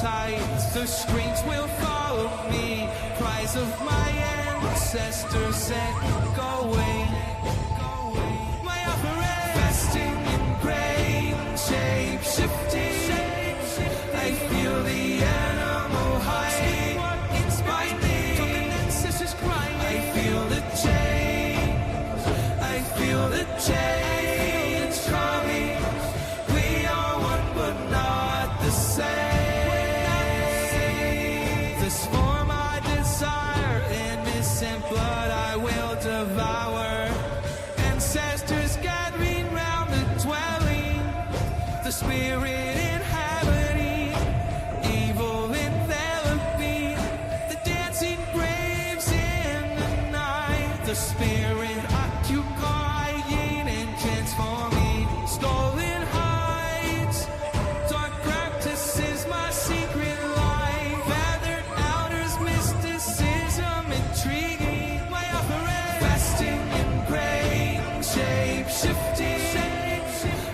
tight. The screams will follow me. Cries of my ancestors said, go away. My operate, fasting in grain, shape-shifting. I feel the animal hide inside me. Ancestors crying. I feel the change. I feel the change coming. We are one but not the same. This form I desire, innocent blood I will devour. Ancestors gathering round the dwelling, the spirit inhabiting, evil enveloping, the dancing graves in the night, the spirit occupying and transforming, stolen heights, dark practices, my secret life, feathered outers, mysticism, intriguing, my operate, fasting in grain, shape-shifting.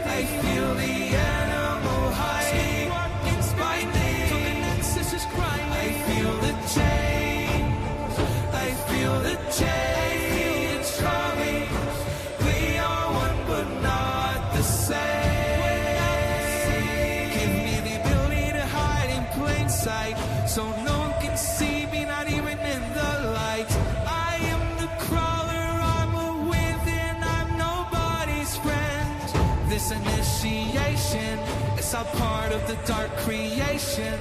I feel the animal hide inside me. Ancestors crying. I feel the change. I feel the change coming. We are one but not the same. Give me the ability to hide in plain sight, so no one can see me, not even in the light. I am the crawler, armor within, I'm nobody's friend. This initiation is a part of the dark creation.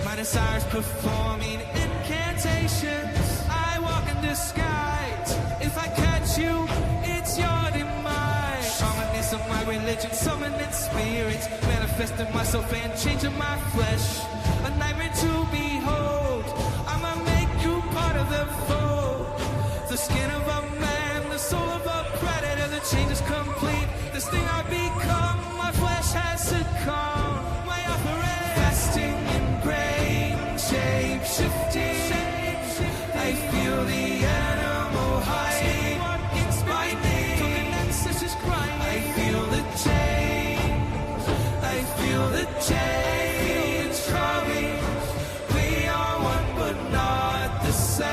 My desires performing incantations. I walk in disguise. If I catch you, it's your demise. Shamanism, my religion, summoning spirits, manifesting myself and changing my flesh. A nightmare to behold. I'ma make you part of the fold. The skin of a man, the soul of a predator. The change is complete. This thing I become, my flesh has succumbed. My operate, fasting in grain, shape-shifting. I feel the animal hide inside me. Ancestors crying. I feel the change. I feel the change coming. We are one but not the same.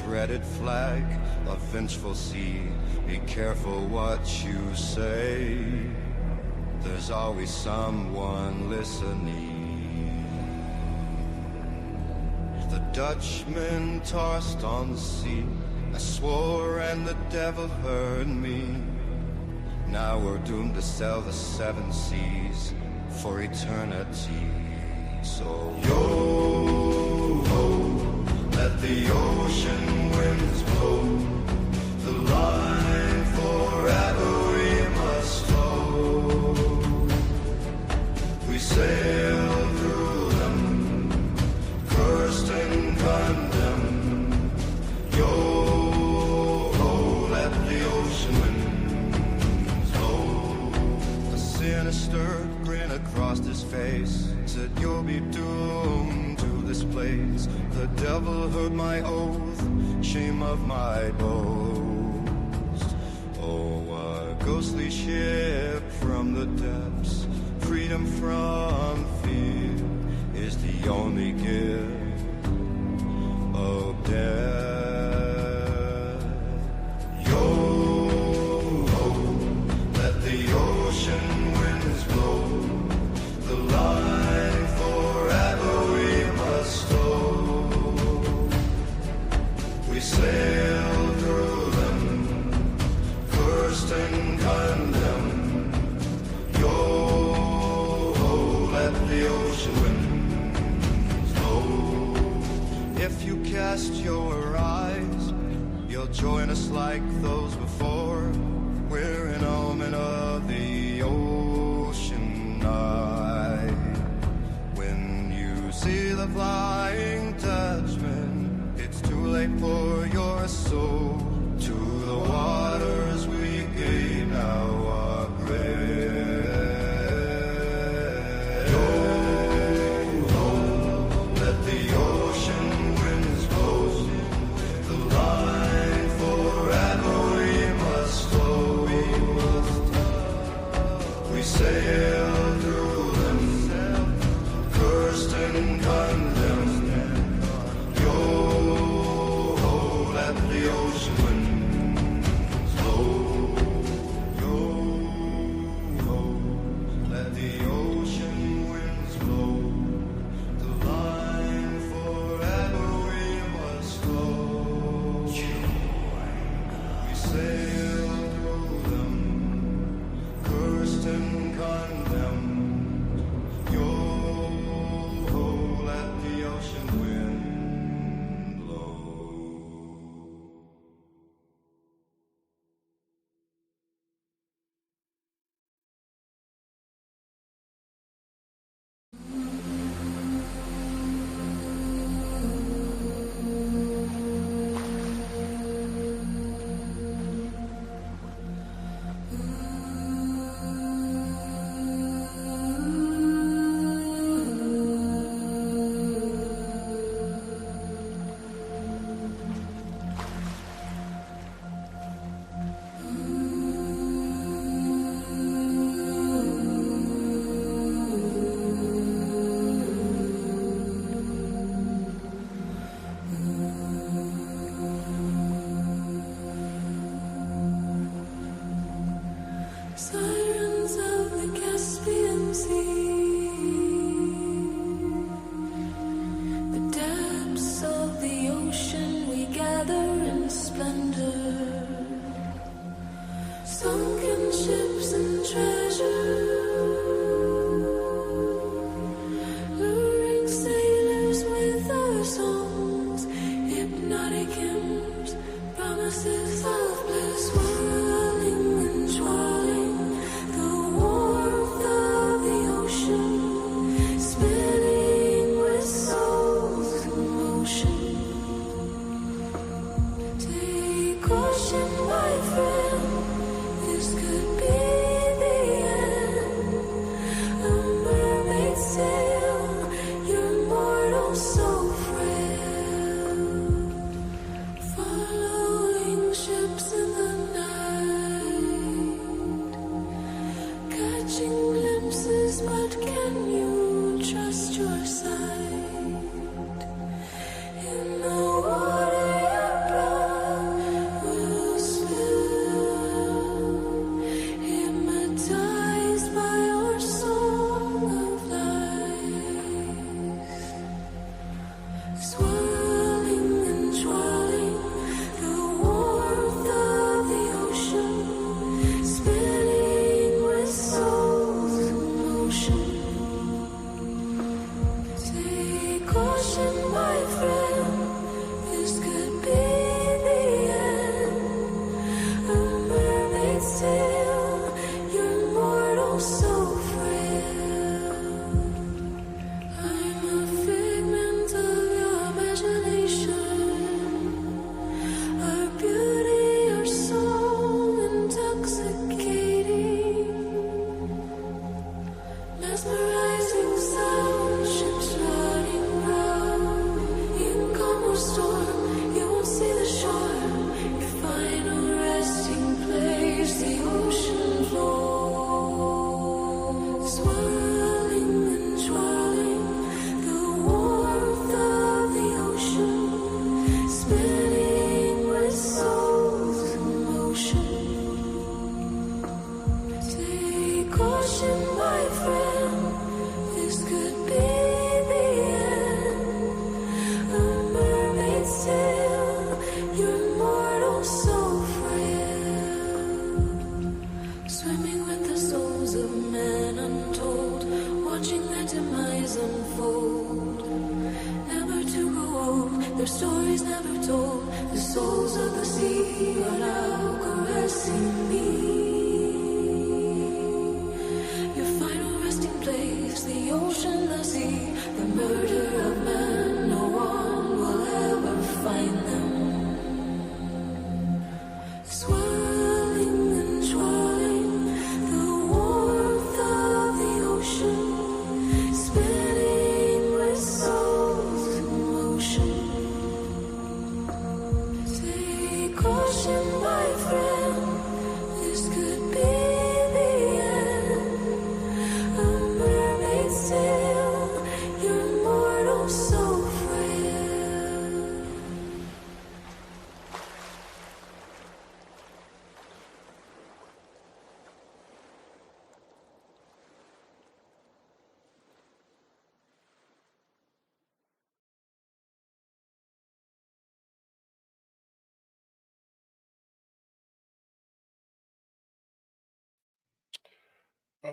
Dreaded flag, a vengeful sea. Be careful what you say. There's always someone listening. The Dutchman tossed on the sea. I swore and the devil heard me. Now we're doomed to sail the 7 seas for eternity. So yo-ho, let the ocean winds blow. The line forever we must hold. We sail through them, cursed and condemned. Yo-ho, let the ocean winds blow. A sinister grin across his face said, you'll be doomed to this place. The devil heard my oath, shame of my boast. Oh, a ghostly ship from the depths, freedom from fear is the only gift of death. Yo-ho, let the ocean winds blow. The line forever we must hold. We sail through them, cursed you cast your eyes, you'll join us like those before. We're an omen of the ocean night. When you see the flying Dutchman, it's too late for your soul. To the waters we gave now our breath. Let the ocean winds blow. The line forever we must flow. We sail through them, cursed and condemned. Yo, let the ocean winds blow. Yo, let the ocean winds blow. The line forever we must flow. We sail through them, cursed and condemned. Yo, let the ocean wind blow. Sirens of the Caspian Sea, the depths of the ocean we gather in splendor, sunken ships and treasure, luring sailors with our songs, hypnotic hymns, promises of bliss, whirling and twirling. The warmth of the ocean, spinning with souls in motion. Take caution, my friend, this could be the end. A mermaid's tale, your mortal so frail. Following ships in the night, catching glimpses, but can you trust your sight? In the water your blood will spill, hypnotized by your song of life. Swirling and twirling, the warmth of the ocean, spinning with souls in motion. Take caution, my friend, this could be the end. A mermaid's tale, your mortal so frail. I'm a figment of your imagination, our beauty, your soul intoxicating, mesmerizing sound, ships running round. In calm or storm, you won't see the shore, your final resting place, the ocean floor. Swirling and twirling, the warmth of the ocean, spinning with souls in motion. Take caution, my friend, this could be the end. A mermaid's tale, your mortal so stories never told. The souls of the sea are now caressing me. Your final resting place, the ocean, the sea, the murder of man. No one will ever find them. Swirling and swirling, the warmth of the ocean, spinning with souls in motion. Take caution, my friend, this could be the end. A mermaid's tale, your mortal so frail.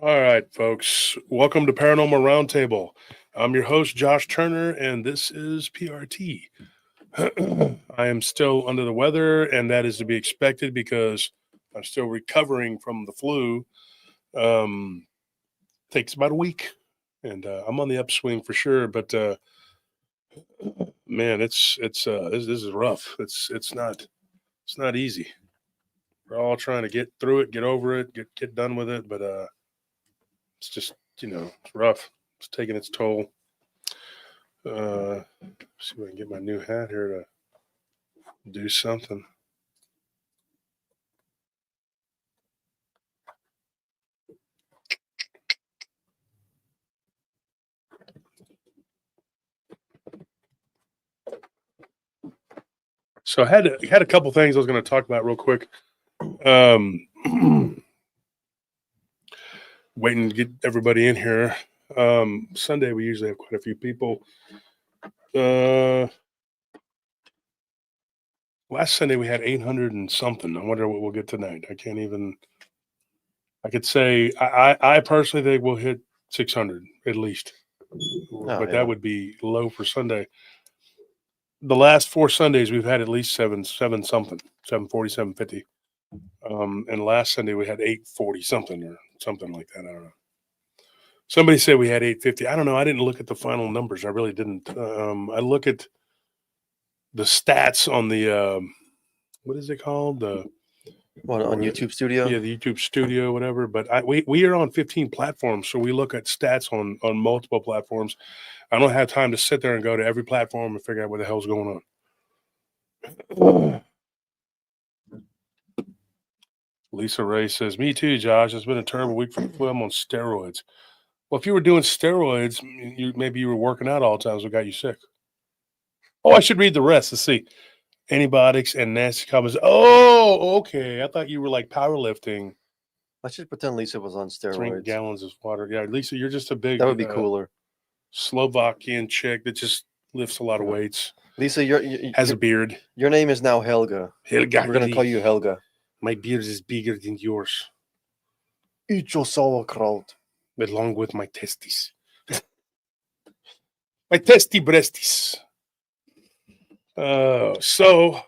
All right, folks. Welcome to Paranormal Roundtable. I'm your host, Josh Turner, and this is PRT. I am still under the weather, and that is to be expected because I'm still recovering from the flu. Takes about a week, and I'm on the upswing for sure. But man, this is rough. It's not easy. We're all trying to get through it, get over it, get done with it, but it's just, it's rough. It's taking its toll. See if I can get my new hat here to do something. So I had a couple things I was going to talk about real quick. Waiting to get everybody in here. Sunday we usually have quite a few people. Last Sunday we had 800 and something. I wonder what we'll get tonight. I can't even. I could say I personally think we'll hit 600 at least, but that would be low for Sunday. The last 4 Sundays we've had at least seven something, 740, 750. And last Sunday we had 840 something or something like that. I don't know. Somebody said we had 850. I don't know. I didn't look at the final numbers. I really didn't. I look at the stats on the what is it called? On YouTube Studio? Yeah, the YouTube Studio, whatever. But we are on 15 platforms, so we look at stats on multiple platforms. I don't have time to sit there and go to every platform and figure out what the hell's going on. Lisa Ray says, "Me too, Josh. It's been a terrible week for the flu. I'm on steroids." Well, if you were doing steroids, maybe you were working out all the time, so it got you sick. Oh, I should read the rest to see. Antibiotics and nasty comments. Oh, okay. I thought you were like powerlifting. Let's just pretend Lisa was on steroids. Drink gallons of water. Yeah, Lisa, you're just a big. That would be cooler. Slovakian chick that just lifts a lot of weights. Lisa, has a beard. Your name is now Helga. Helga. We're going to call you Helga. My beard is bigger than yours. Eat your sauerkraut. Along with my testes. My testy breasties. So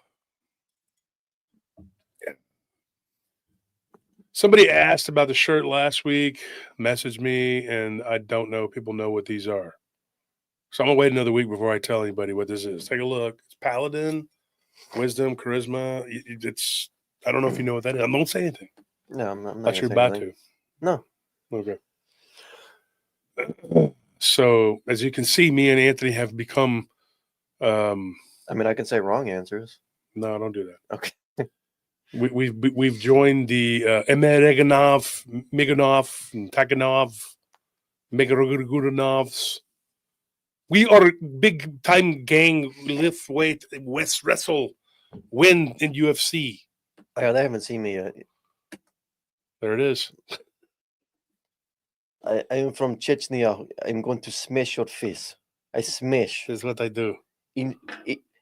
somebody asked about the shirt last week, messaged me, and I don't know. People know what these are. So I'm going to wait another week before I tell anybody what this is. Take a look. It's Paladin, Wisdom, Charisma. It's, I don't know if you know what that is. Don't say anything. No, I'm not. But you're about to. No. Okay. So as you can see, me and Anthony have become. I mean, I can say wrong answers. No, don't do that. Okay. We've joined the Emereganov, Miganov, and Takanov, Megarugurunovs. We are big time gang, lift weight, West wrestle, win in UFC. Oh, they haven't seen me yet. There it is. I am from Chechnya. I'm going to smash your face. I smash. This is what I do.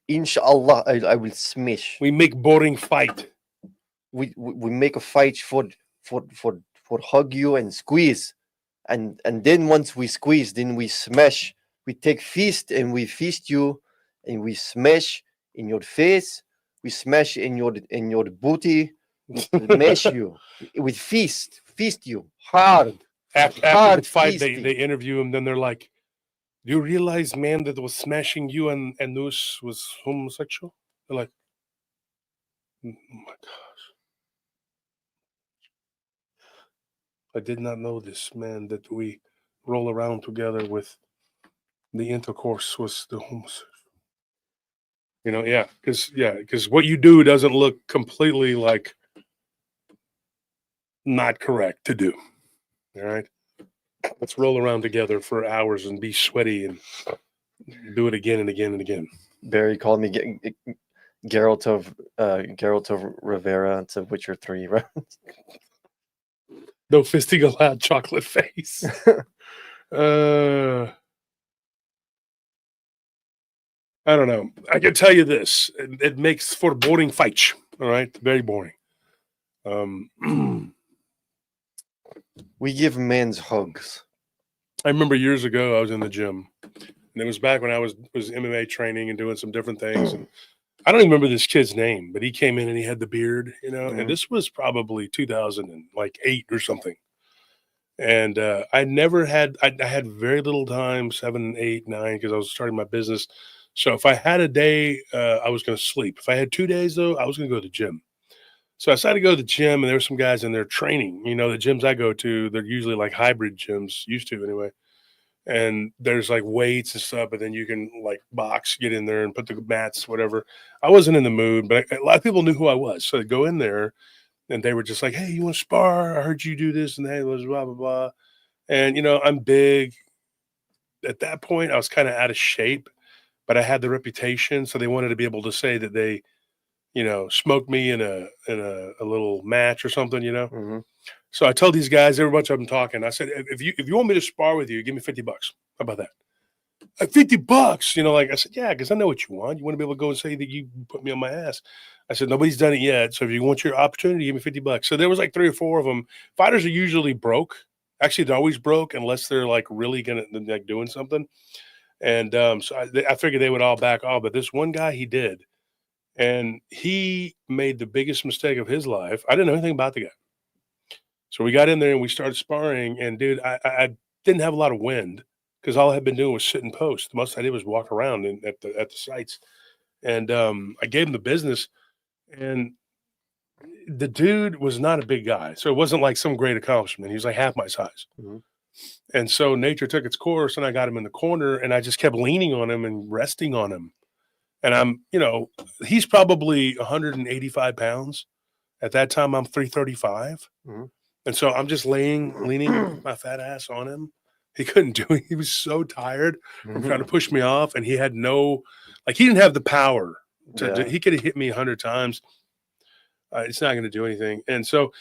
Inshallah, I will smash. We make boring fight. We make a fight for hug you and squeeze, and then once we squeeze, then we smash. We take feast and we feast you, and we smash in your face, we smash in your booty, we smash you, we feast you hard. After the Hard fight, feasting. they interview him. Then they're like, "Do you realize, man, that was smashing you and Noose was homosexual?" They're like, "Oh my gosh, I did not know this, man. That we roll around together with the intercourse was the homosexual." You know, because what you do doesn't look completely like not correct to do. All right, let's roll around together for hours and be sweaty and do it again and again and again. Barry called me Geralt of Rivera to Witcher 3, right? No fisting allowed, chocolate face. I don't know. I can tell you this: it makes for boring fights. All right, very boring. We give men's hugs. I remember years ago I was in the gym, and it was back when I was MMA training and doing some different things. And I don't even remember this kid's name, but he came in and he had the beard, you know. And this was probably 2008 or something. And I had very little time, 7, 8, 9, because I was starting my business. So if I had a day, I was going to sleep. If I had 2 days, though, I was going to go to the gym. So I decided to go to the gym, and there were some guys in there training. You know, the gyms I go to, they're usually like hybrid gyms, used to anyway. And there's like weights and stuff, but then you can like box, get in there and put the mats, whatever. I wasn't in the mood, but a lot of people knew who I was. So I'd go in there, and they were just like, "Hey, you want to spar? I heard you do this and that, blah, blah, blah." And, you know, I'm big. At that point, I was kind of out of shape, but I had the reputation. So they wanted to be able to say that they, you know, smoked me in a little match or something, you know. Mm-hmm. So I told these guys, every bunch of them talking. I said, if you want me to spar with you, give me $50. How about that? $50, you know, like I said, yeah, because I know what you want. You want to be able to go and say that you put me on my ass. I said, nobody's done it yet. So if you want your opportunity, give me $50. So there was like 3 or 4 of them. Fighters are usually broke. Actually, they're always broke unless they're like really gonna like doing something. And so I figured they would all back off. But this one guy, he did. And he made the biggest mistake of his life. I didn't know anything about the guy. So we got in there and we started sparring. And dude, I didn't have a lot of wind because all I had been doing was sit and post. The most I did was walk around at the sites. And I gave him the business. And the dude was not a big guy. So it wasn't like some great accomplishment. He was like half my size. Mm-hmm. And so nature took its course and I got him in the corner and I just kept leaning on him and resting on him. And I'm, you know, he's probably 185 pounds. At that time, I'm 335. Mm-hmm. And so I'm just leaning my fat ass on him. He couldn't do it. He was so tired from trying to push me off. And he had no, like, he didn't have the power he could have hit me 100 times. It's not going to do anything. And so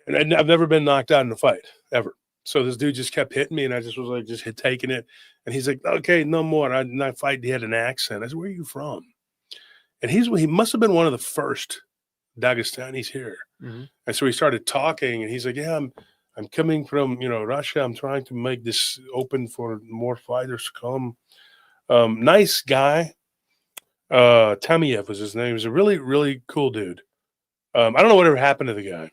and I've never been knocked out in a fight ever. So this dude just kept hitting me and I just was like, just taking it. And he's like, okay, no more. And I fight. He had an accent. I said, where are you from? And he must have been one of the first Dagestanis here. Mm-hmm. And so we started talking and he's like, yeah, I'm coming from, you know, Russia. I'm trying to make this open for more fighters to come. Nice guy. Tamiev was his name. He was a really, really cool dude. I don't know whatever happened to the guy.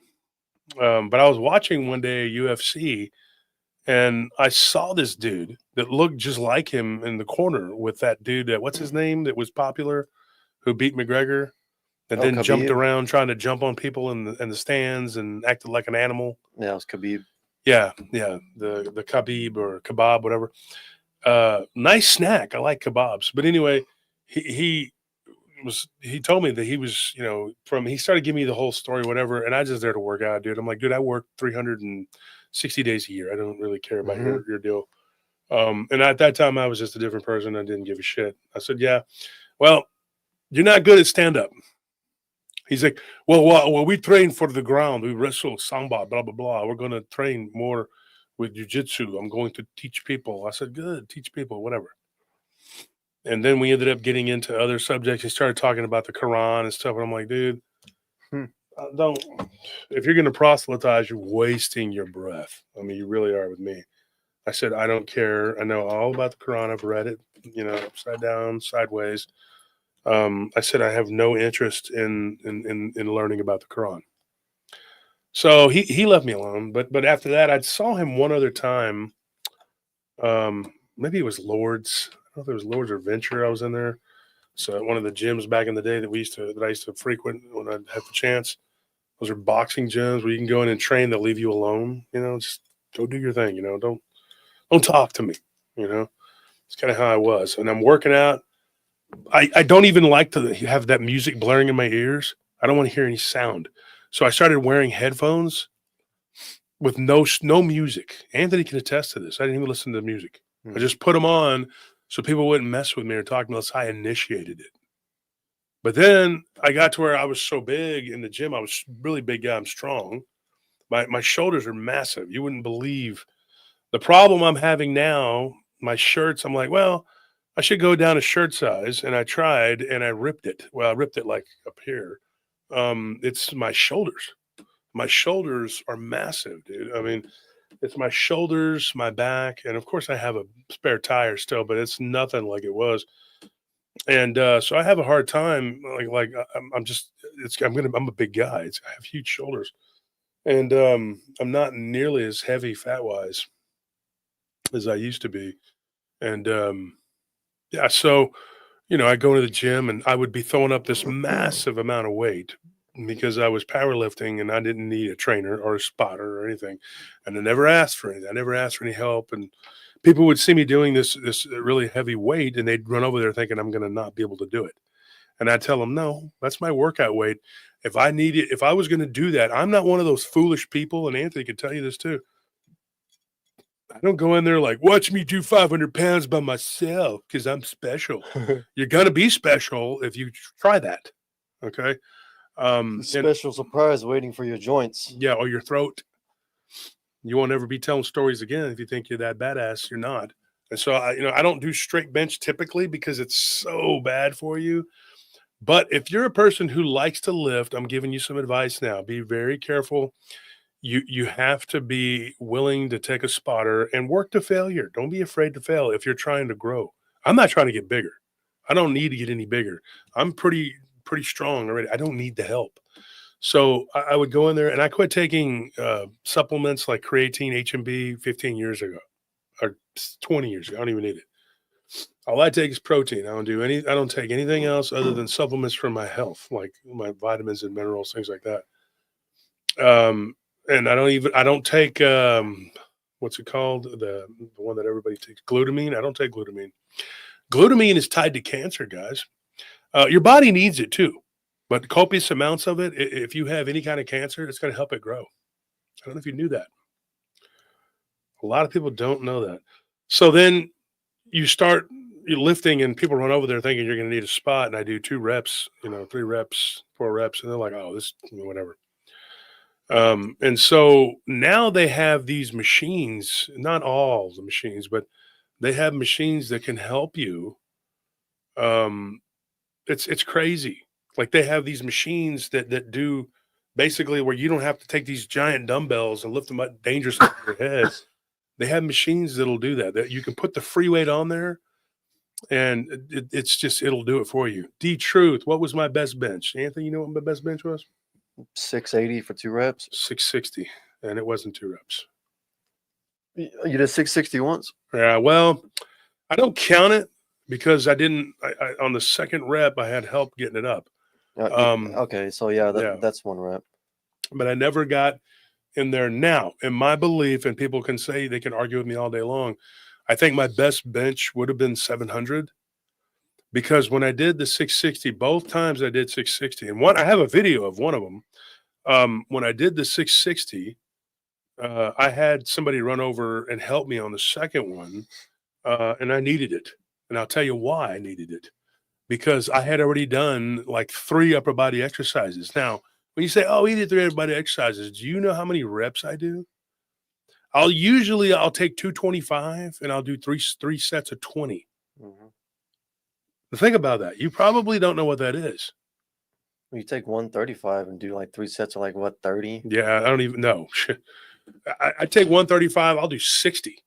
But I was watching one day UFC and I saw this dude that looked just like him in the corner with that dude what's his name that was popular who beat McGregor and then Khabib. Jumped around trying to jump on people in the stands and acted like an animal. Yeah, it was Khabib. Yeah, the Khabib or kebab, whatever. Nice snack. I like kebabs. But anyway, he told me that he was, you know, he started giving me the whole story, whatever, and I was just there to work out, dude. I'm like, dude, I work 360 days a year. I don't really care about your deal. And at that time, I was just a different person. I didn't give a shit. I said, yeah, well, you're not good at stand-up. He's like, well, we train for the ground. We wrestle, samba, blah, blah, blah. We're going to train more with jiu-jitsu. I'm going to teach people. I said, good, teach people, whatever. And then we ended up getting into other subjects. He started talking about the Quran and stuff. And I'm like, dude, don't. If you're going to proselytize, you're wasting your breath. I mean, you really are with me. I said, I don't care. I know all about the Quran. I've read it, you know, upside down, sideways. I said I have no interest in learning about the Quran. So he left me alone. But after that, I saw him one other time. Maybe it was Lord's. I don't know if it was Lord's or Venture. I was in there. So at one of the gyms back in the day that I used to frequent when I had the chance. Those are boxing gyms where you can go in and train. They'll leave you alone. Just go do your thing. Don't talk to me. It's kind of how I was. And I'm working out. I don't even like to have that music blaring in my ears. I don't want to hear any sound. So I started wearing headphones with no music. Anthony can attest to this. I didn't even listen to the music. I just put them on so people wouldn't mess with me or talk unless I initiated it. But then I got to where I was so big in the gym. I was a really big guy. I'm strong. My shoulders are massive. You wouldn't believe the problem I'm having now. My shirts, I'm like, well, I should go down a shirt size. And I tried and I ripped it. Well, I ripped it like up here. It's my shoulders. My shoulders are massive, dude. I mean, it's my shoulders, my back, and of course I have a spare tire still, but it's nothing like it was. And so I have a hard time. I'm a big guy. I have huge shoulders, and I'm not nearly as heavy fat wise as I used to be. And yeah, so I go to the gym and I would be throwing up this massive amount of weight because I was powerlifting and I didn't need a trainer or a spotter or anything. And I never asked for anything. I never asked for any help. And people would see me doing this really heavy weight and they'd run over there thinking I'm going to not be able to do it. And I tell them, no, that's my workout weight. If I was going to do that, I'm not one of those foolish people. And Anthony can tell you this too. I don't go in there like, watch me do 500 pounds by myself because I'm special. You're going to be special if you try that. Okay. Special surprise waiting for your joints. Yeah, or your throat. You won't ever be telling stories again if you think you're that badass. You're not. And so I don't do straight bench typically because it's so bad for you. But if you're a person who likes to lift, I'm giving you some advice now. Be very careful. You have to be willing to take a spotter and work to failure. Don't be afraid to fail if you're trying to grow. I'm not trying to get bigger. I don't need to get any bigger. I'm pretty strong already. I don't need the help. So I would go in there and I quit taking supplements like creatine, HMB 15 years ago or 20 years ago. I don't even need it. All I take is protein. I don't take anything else other than supplements for my health, like my vitamins and minerals, things like that. And I don't take what's it called? The one that everybody takes, glutamine. I don't take glutamine. Glutamine is tied to cancer, guys. Your body needs it too, but copious amounts of it, if you have any kind of cancer, it's going to help it grow. I don't know if you knew that. A lot of people don't know that. So then you're lifting and people run over there thinking you're going to need a spot. And I do 2 reps, 3 reps, 4 reps. And they're like, oh, this, whatever. And so now they have these machines, not all the machines, but they have machines that can help you. It's crazy. Like they have these machines that do basically where you don't have to take these giant dumbbells and lift them up dangerously on your head. They have machines that'll do that you can put the free weight on there and it'll do it for you. D-Truth, what was my best bench? Anthony, you know what my best bench was? 680 for 2 reps. 660, and it wasn't 2 reps. You did 660 once? Yeah, well, I don't count it because I on the second rep, I had help getting it up. Okay, so that's 1 rep. But I never got in there. Now, in my belief, and people can say, they can argue with me all day long, I think my best bench would have been 700 because when I did the 660, both times I did 660, and I have a video of one of them. When I did the 660, I had somebody run over and help me on the second one, and I needed it. And I'll tell you why I needed it. Because I had already done like 3 upper body exercises. Now, when you say, oh, he did 3 upper body exercises, do you know how many reps I do? I'll take 225 and I'll do three sets of 20. Mm-hmm. Think about that. You probably don't know what that is. You take 135 and do like 3 sets of like what, 30? Yeah, I don't even know. I take 135. I'll do 60.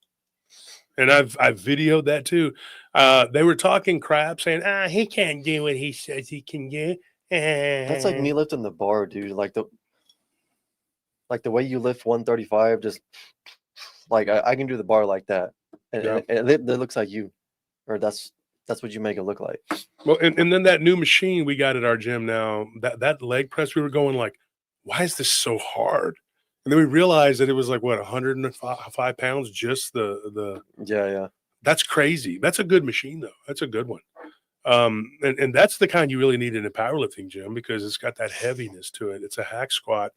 And I've videoed that too. They were talking crap, saying, he can't do what he says he can do. That's like me lifting the bar, dude. Like the way you lift 135, just like I can do the bar like that, and, Yeah. and it looks like you, or that's what you make it look like. Well, and then that new machine we got at our gym now, that leg press, we were going like, why is this so hard? And then we realized that it was like what 105 pounds, just the Yeah. that's crazy. That's a good machine though. That's a good one. And that's the kind you really need in a powerlifting gym because it's got that heaviness to it. It's a hack squat.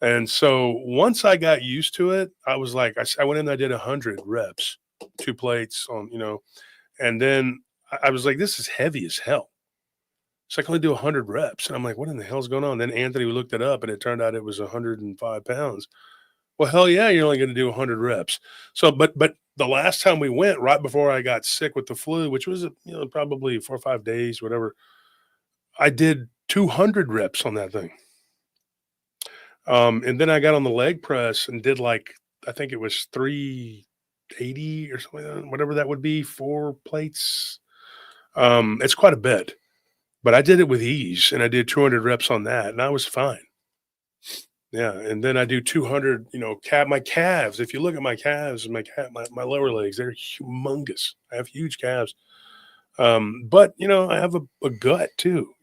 And so once I got used to it, I was like, I went in, I did 100 reps, 2 plates on, and then I was like, this is heavy as hell. So I can only do 100 reps. And I'm like, what in the hell's going on? Then Anthony looked it up and it turned out it was 105 pounds. Well, hell yeah, you're only going to do 100 reps. So, but the last time we went, right before I got sick with the flu, which was, probably 4 or 5 days, whatever, I did 200 reps on that thing. And then I got on the leg press and did I think it was 380 or something, like that, whatever that would be, 4 plates. It's quite a bit, but I did it with ease and I did 200 reps on that and I was fine. Yeah. And then I do 200, my calves. If you look at my calves, my lower legs, they're humongous. I have huge calves. But I have a gut too,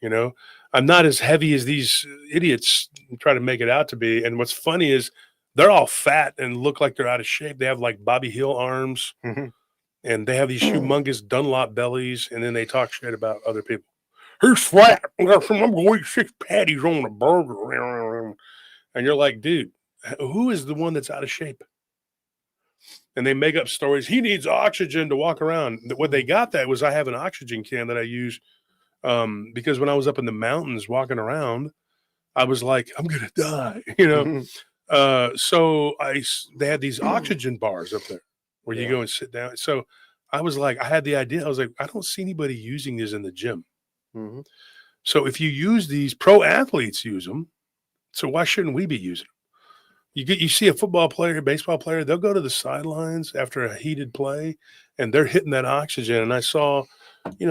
I'm not as heavy as these idiots try to make it out to be. And what's funny is they're all fat and look like they're out of shape. They have like Bobby Hill arms and they have these humongous Dunlop bellies. And then they talk shit about other people. Who's flat? I'm going to eat 6 patties on a burger. And you're like, dude, who is the one that's out of shape? And they make up stories. He needs oxygen to walk around. What they got that was I have an oxygen can that I use because when I was up in the mountains walking around, I was like, I'm going to die, So they had these oxygen bars up there where you go and sit down. So I was like, I had the idea. I was like, I don't see anybody using these in the gym. So if you use these, pro athletes use them. So why shouldn't we be using them? You see a football player, a baseball player, they'll go to the sidelines after a heated play and they're hitting that oxygen. And I saw,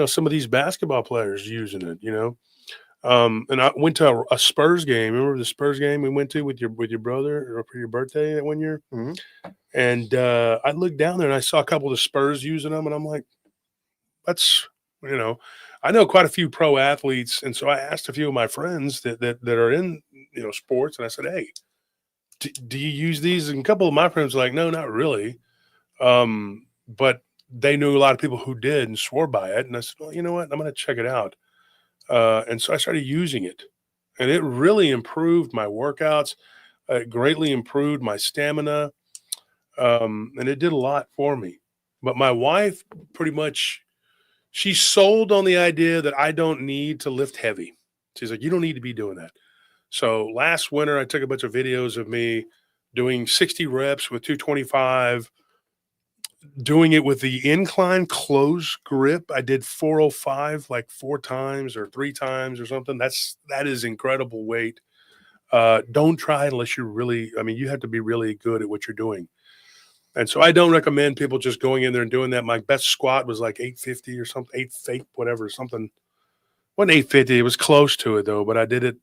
some of these basketball players using it, and I went to a Spurs game. Remember the Spurs game we went to with your brother or for your birthday that one year? And I looked down there and I saw a couple of the Spurs using them. And I'm like, that's, I know quite a few pro athletes. And so I asked a few of my friends that are in, sports. And I said, hey, do you use these? And a couple of my friends were like, no, not really. But they knew a lot of people who did and swore by it. And I said, well, you know what? I'm going to check it out. And so I started using it and it really improved my workouts. It greatly improved my stamina. And it did a lot for me. But my wife pretty much, she sold on the idea that I don't need to lift heavy. She's like, you don't need to be doing that. So last winter, I took a bunch of videos of me doing 60 reps with 225, doing it with the incline close grip. I did 405 like 4 times or 3 times or something. That is incredible weight. Don't try unless you're really, you have to be really good at what you're doing. And so I don't recommend people just going in there and doing that. My best squat was like 850 or something, 8 whatever, something. Wasn't 850. It was close to it though, but I did it,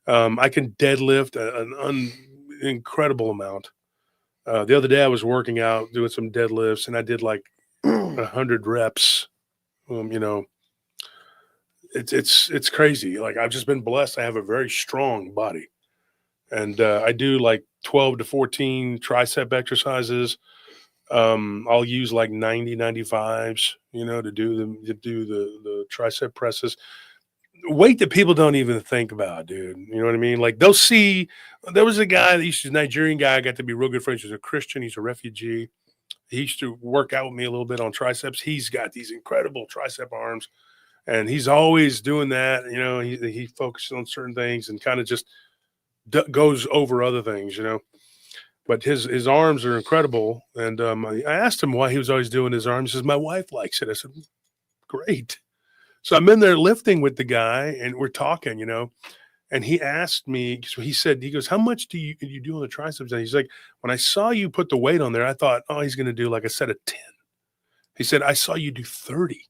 I can deadlift an incredible amount. The other day I was working out, doing some deadlifts and I did like 100 reps. It's crazy. Like I've just been blessed. I have a very strong body and I do like 12 to 14 tricep exercises. I'll use like 95s, to do the tricep presses. Weight that people don't even think about, dude. You know what I mean? Like they'll see, there was a guy, he's a Nigerian guy, I got to be real good friends. He's a Christian. He's a refugee. He used to work out with me a little bit on triceps. He's got these incredible tricep arms and he's always doing that. He focuses on certain things and kind of just goes over other things, but his arms are incredible. And I asked him why he was always doing his arms. He says, my wife likes it. I said, great. So I'm in there lifting with the guy and we're talking, And he asked me, so he said, he goes, how much do you do on the triceps? And he's like, when I saw you put the weight on there, I thought, oh, he's going to do like a set of 10. He said, I saw you do 30.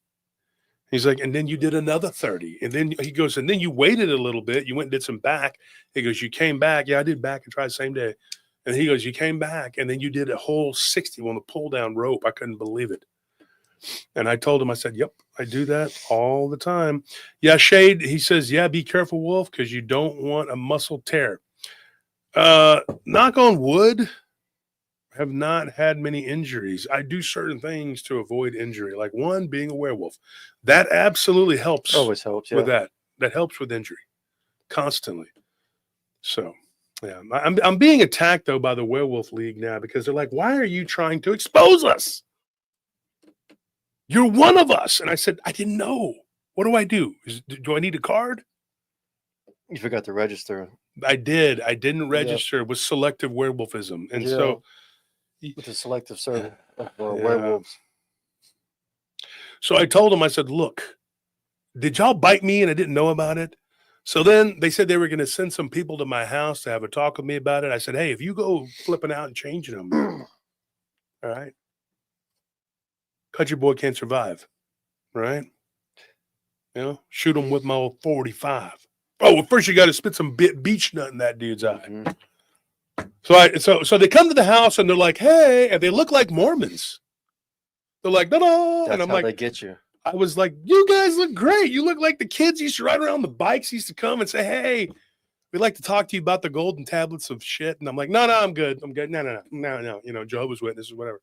He's like, and then you did another 30. And then he goes, and then you waited a little bit. You went and did some back. He goes, you came back. Yeah, I did back and tried the same day. And he goes, you came back and then you did a whole 60 on the pull down rope. I couldn't believe it. And I told him, I said, yep, I do that all the time. Yeah, Shade, he says, yeah, be careful, Wolf, because you don't want a muscle tear. Knock on wood, have not had many injuries. I do certain things to avoid injury, like one, being a werewolf. That absolutely helps. Always helps, yeah. With that. That helps with injury constantly. So, yeah, I'm being attacked, though, by the Werewolf League now because they're like, why are you trying to expose us? You're one of us. And I said, I didn't know. What do I do? Do I need a card? You forgot to register. I did. I didn't register with selective werewolfism. And so. With the selective service of werewolves. So I told him, I said, look, did y'all bite me and I didn't know about it? So then they said they were going to send some people to my house to have a talk with me about it. I said, hey, if you go flipping out and changing them, all right. Country boy can't survive, right? You know, shoot him with my old 45. Oh, well, first you got to spit some beach nut in that dude's eye. So they come to the house and they're like, hey, and they look like Mormons. They're like, da-da. That's and I'm how like, they get you. I was like, you guys look great. You look like the kids used to ride around the bikes, used to come and say, hey, we'd like to talk to you about the golden tablets of shit. And I'm like, no, I'm good. I'm good. No. You know, Jehovah's Witnesses, whatever.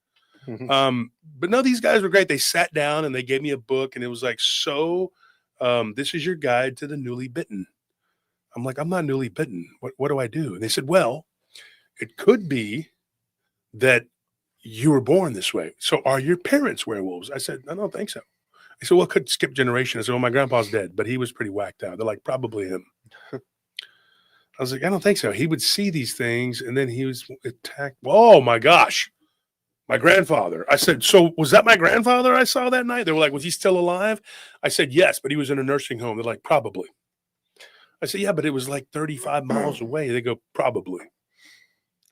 But no, these guys were great. They sat down and they gave me a book and it was like, so this is your guide to the newly bitten. I'm like, I'm not newly bitten. What do I do? And they said, well, it could be that you were born this way. So are your parents werewolves? I said, I don't think so. I said, well, it could skip generation. I said, well, my grandpa's dead, but he was pretty whacked out. They're like, probably him. I was like, I don't think so. He would see these things and then he was attacked. Oh my gosh. My grandfather. I said, so was that my grandfather I saw that night? They were like, was he still alive? I said, yes, but he was in a nursing home. They're like, probably. I said, yeah, but it was like 35 miles away. They go, probably.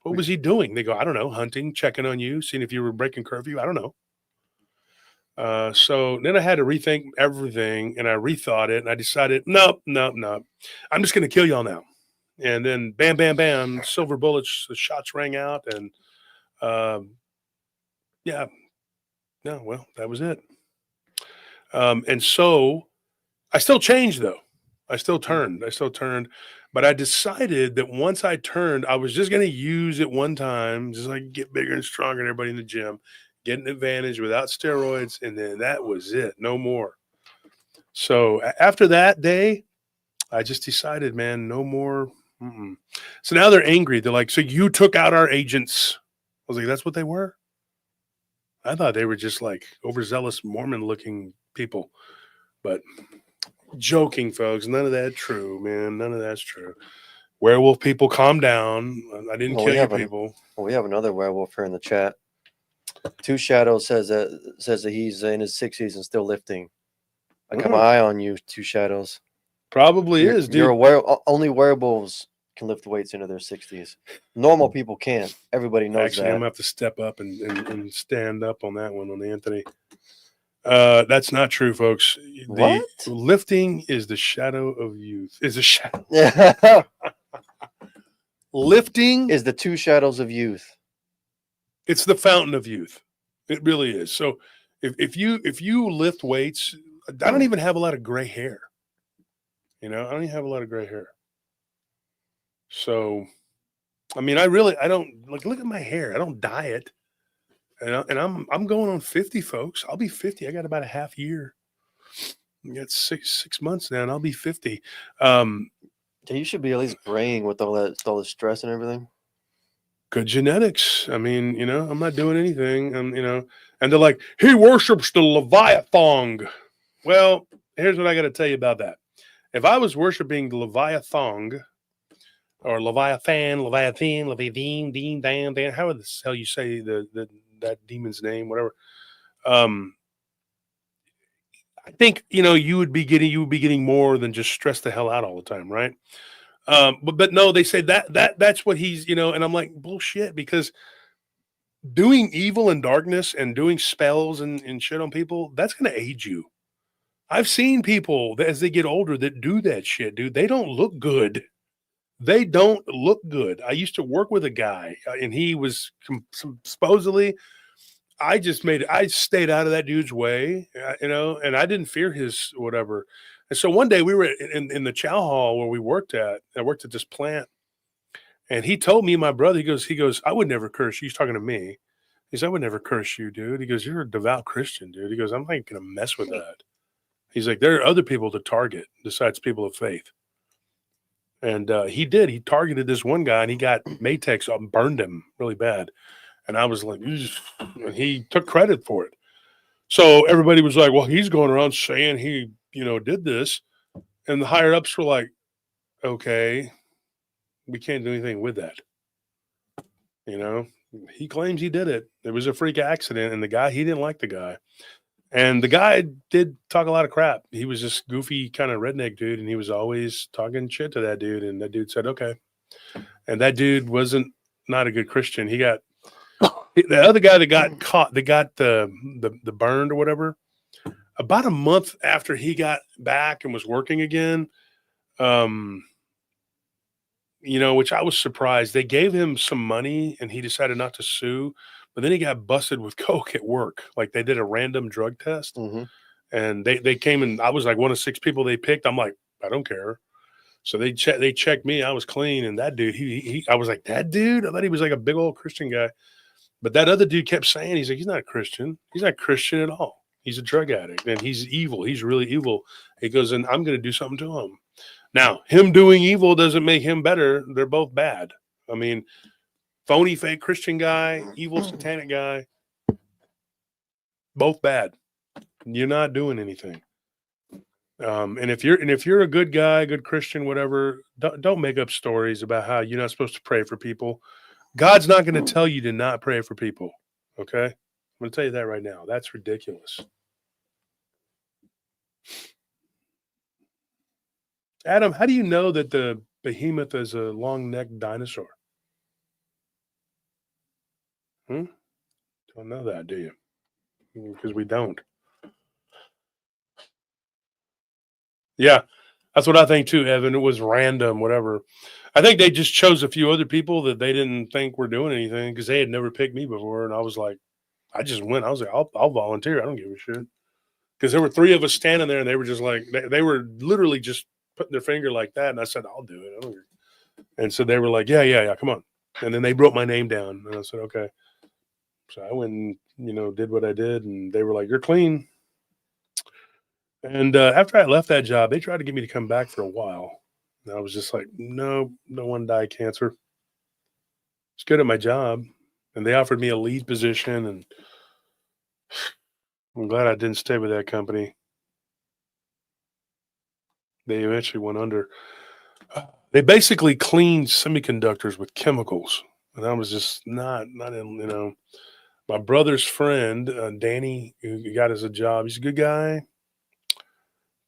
What was he doing? They go, I don't know, hunting, checking on you, seeing if you were breaking curfew. I don't know. So then I had to rethink everything and I rethought it and I decided, no. I'm just going to kill y'all now. And then bam, bam, bam, silver bullets, the shots rang out and that was it. And so I still changed though. I still turned, but I decided that once I turned, I was just going to use it one time, just like get bigger and stronger than everybody in the gym, get an advantage without steroids. And then that was it. No more. So after that day, I just decided, man, no more. So now they're angry. They're like, so you took out our agents. I was like, that's what they were. I thought they were just like overzealous Mormon looking people, but joking, folks. None of that true, man. None of that's true. Werewolf people, calm down. I didn't kill you people. We have another werewolf here in the chat. Two Shadows says that he's in his 60s and still lifting. I got my eye on you, Two Shadows. Probably is, dude. Only werewolves can lift weights into their 60s. Normal people can't. everybody knows Actually, that. I'm gonna have to step up and stand up on that one on Anthony. That's not true, folks. What? The lifting is the shadow of youth. Is a shadow. Lifting is the two shadows of youth. It's the fountain of youth. It really is. So if you lift weights, I don't even have a lot of gray hair. You know, I don't even have a lot of gray hair. So, I mean, I don't like, look at my hair. I don't dye it. And I'm going on 50, folks. I'll be 50. I got about a half year. I got six months now, and I'll be 50. You should be at least graying with all the stress and everything. Good genetics. I mean, you know, I'm not doing anything. You know, and they're like, he worships the Leviathan. Well, here's what I got to tell you about that. If I was worshiping the Leviathan or Leviathan, Dean, Dan, how the hell you say that demon's name, whatever. I think, you know, you would be getting more than just stress the hell out all the time, right? But no, they say that's what he's, and I'm like, bullshit, because doing evil and darkness and doing spells and shit on people, that's going to age you. I've seen people that, as they get older, that do that shit, dude. They don't look good. They don't look good. I used to work with a guy, and he was supposedly. I stayed out of that dude's way, and I didn't fear his whatever. And so one day we were in the chow hall where we worked at. I worked at this plant, and he told me, my brother, he goes, I would never curse you. He's talking to me. He said, I would never curse you, dude. He goes, you're a devout Christian, dude. He goes, I'm not going to mess with that. He's like, there are other people to target besides people of faith. And he did. He targeted this one guy, and he got Matex up and burned him really bad. And I was like, and he took credit for it. So everybody was like, well, he's going around saying he, did this. And the higher ups were like, okay, we can't do anything with that. He claims he did it. It was a freak accident. And he didn't like the guy. And the guy did talk a lot of crap. He was this goofy kind of redneck dude, and he was always talking shit to that dude. And that dude said, okay. And that dude wasn't not a good Christian. He got the other guy that got caught, that got the burned or whatever. About a month after he got back and was working again, which I was surprised. They gave him some money, and he decided not to sue. But then he got busted with coke at work. Like, they did a random drug test, and they came, and I was like one of 6 people they picked. I'm like, I don't care. So they checked me. I was clean, and that dude, I was like, that dude. I thought he was like a big old Christian guy, but that other dude kept saying, he's like, he's not a Christian. He's not Christian at all. He's a drug addict, and he's evil. He's really evil. He goes, and I'm going to do something to him. Now, him doing evil doesn't make him better. They're both bad. I mean, phony, fake Christian guy, evil, satanic guy, both bad. You're not doing anything. And if you're a good guy, good Christian, whatever, don't make up stories about how you're not supposed to pray for people. God's not going to tell you to not pray for people. Okay, I'm going to tell you that right now. That's ridiculous. Adam, how do you know that the behemoth is a long-necked dinosaur? Don't know that, do you? Because we don't. Yeah, that's what I think too, Evan. It was random, whatever. I think they just chose a few other people that they didn't think were doing anything, because they had never picked me before. And I was like, I just went. I was like, I'll volunteer. I don't give a shit. Because there were 3 of us standing there, and they were just like, they were literally just putting their finger like that. And I said, I'll do it. I don't care. And so they were like, yeah, come on. And then they wrote my name down, and I said, okay. So I went and, did what I did, and they were like, you're clean. And after I left that job, they tried to get me to come back for a while. And I was just like, no, don't want to die of cancer. It's good at my job. And they offered me a lead position, and I'm glad I didn't stay with that company. They eventually went under. They basically cleaned semiconductors with chemicals. And I was just not in, my brother's friend, Danny, who got us a job. He's a good guy.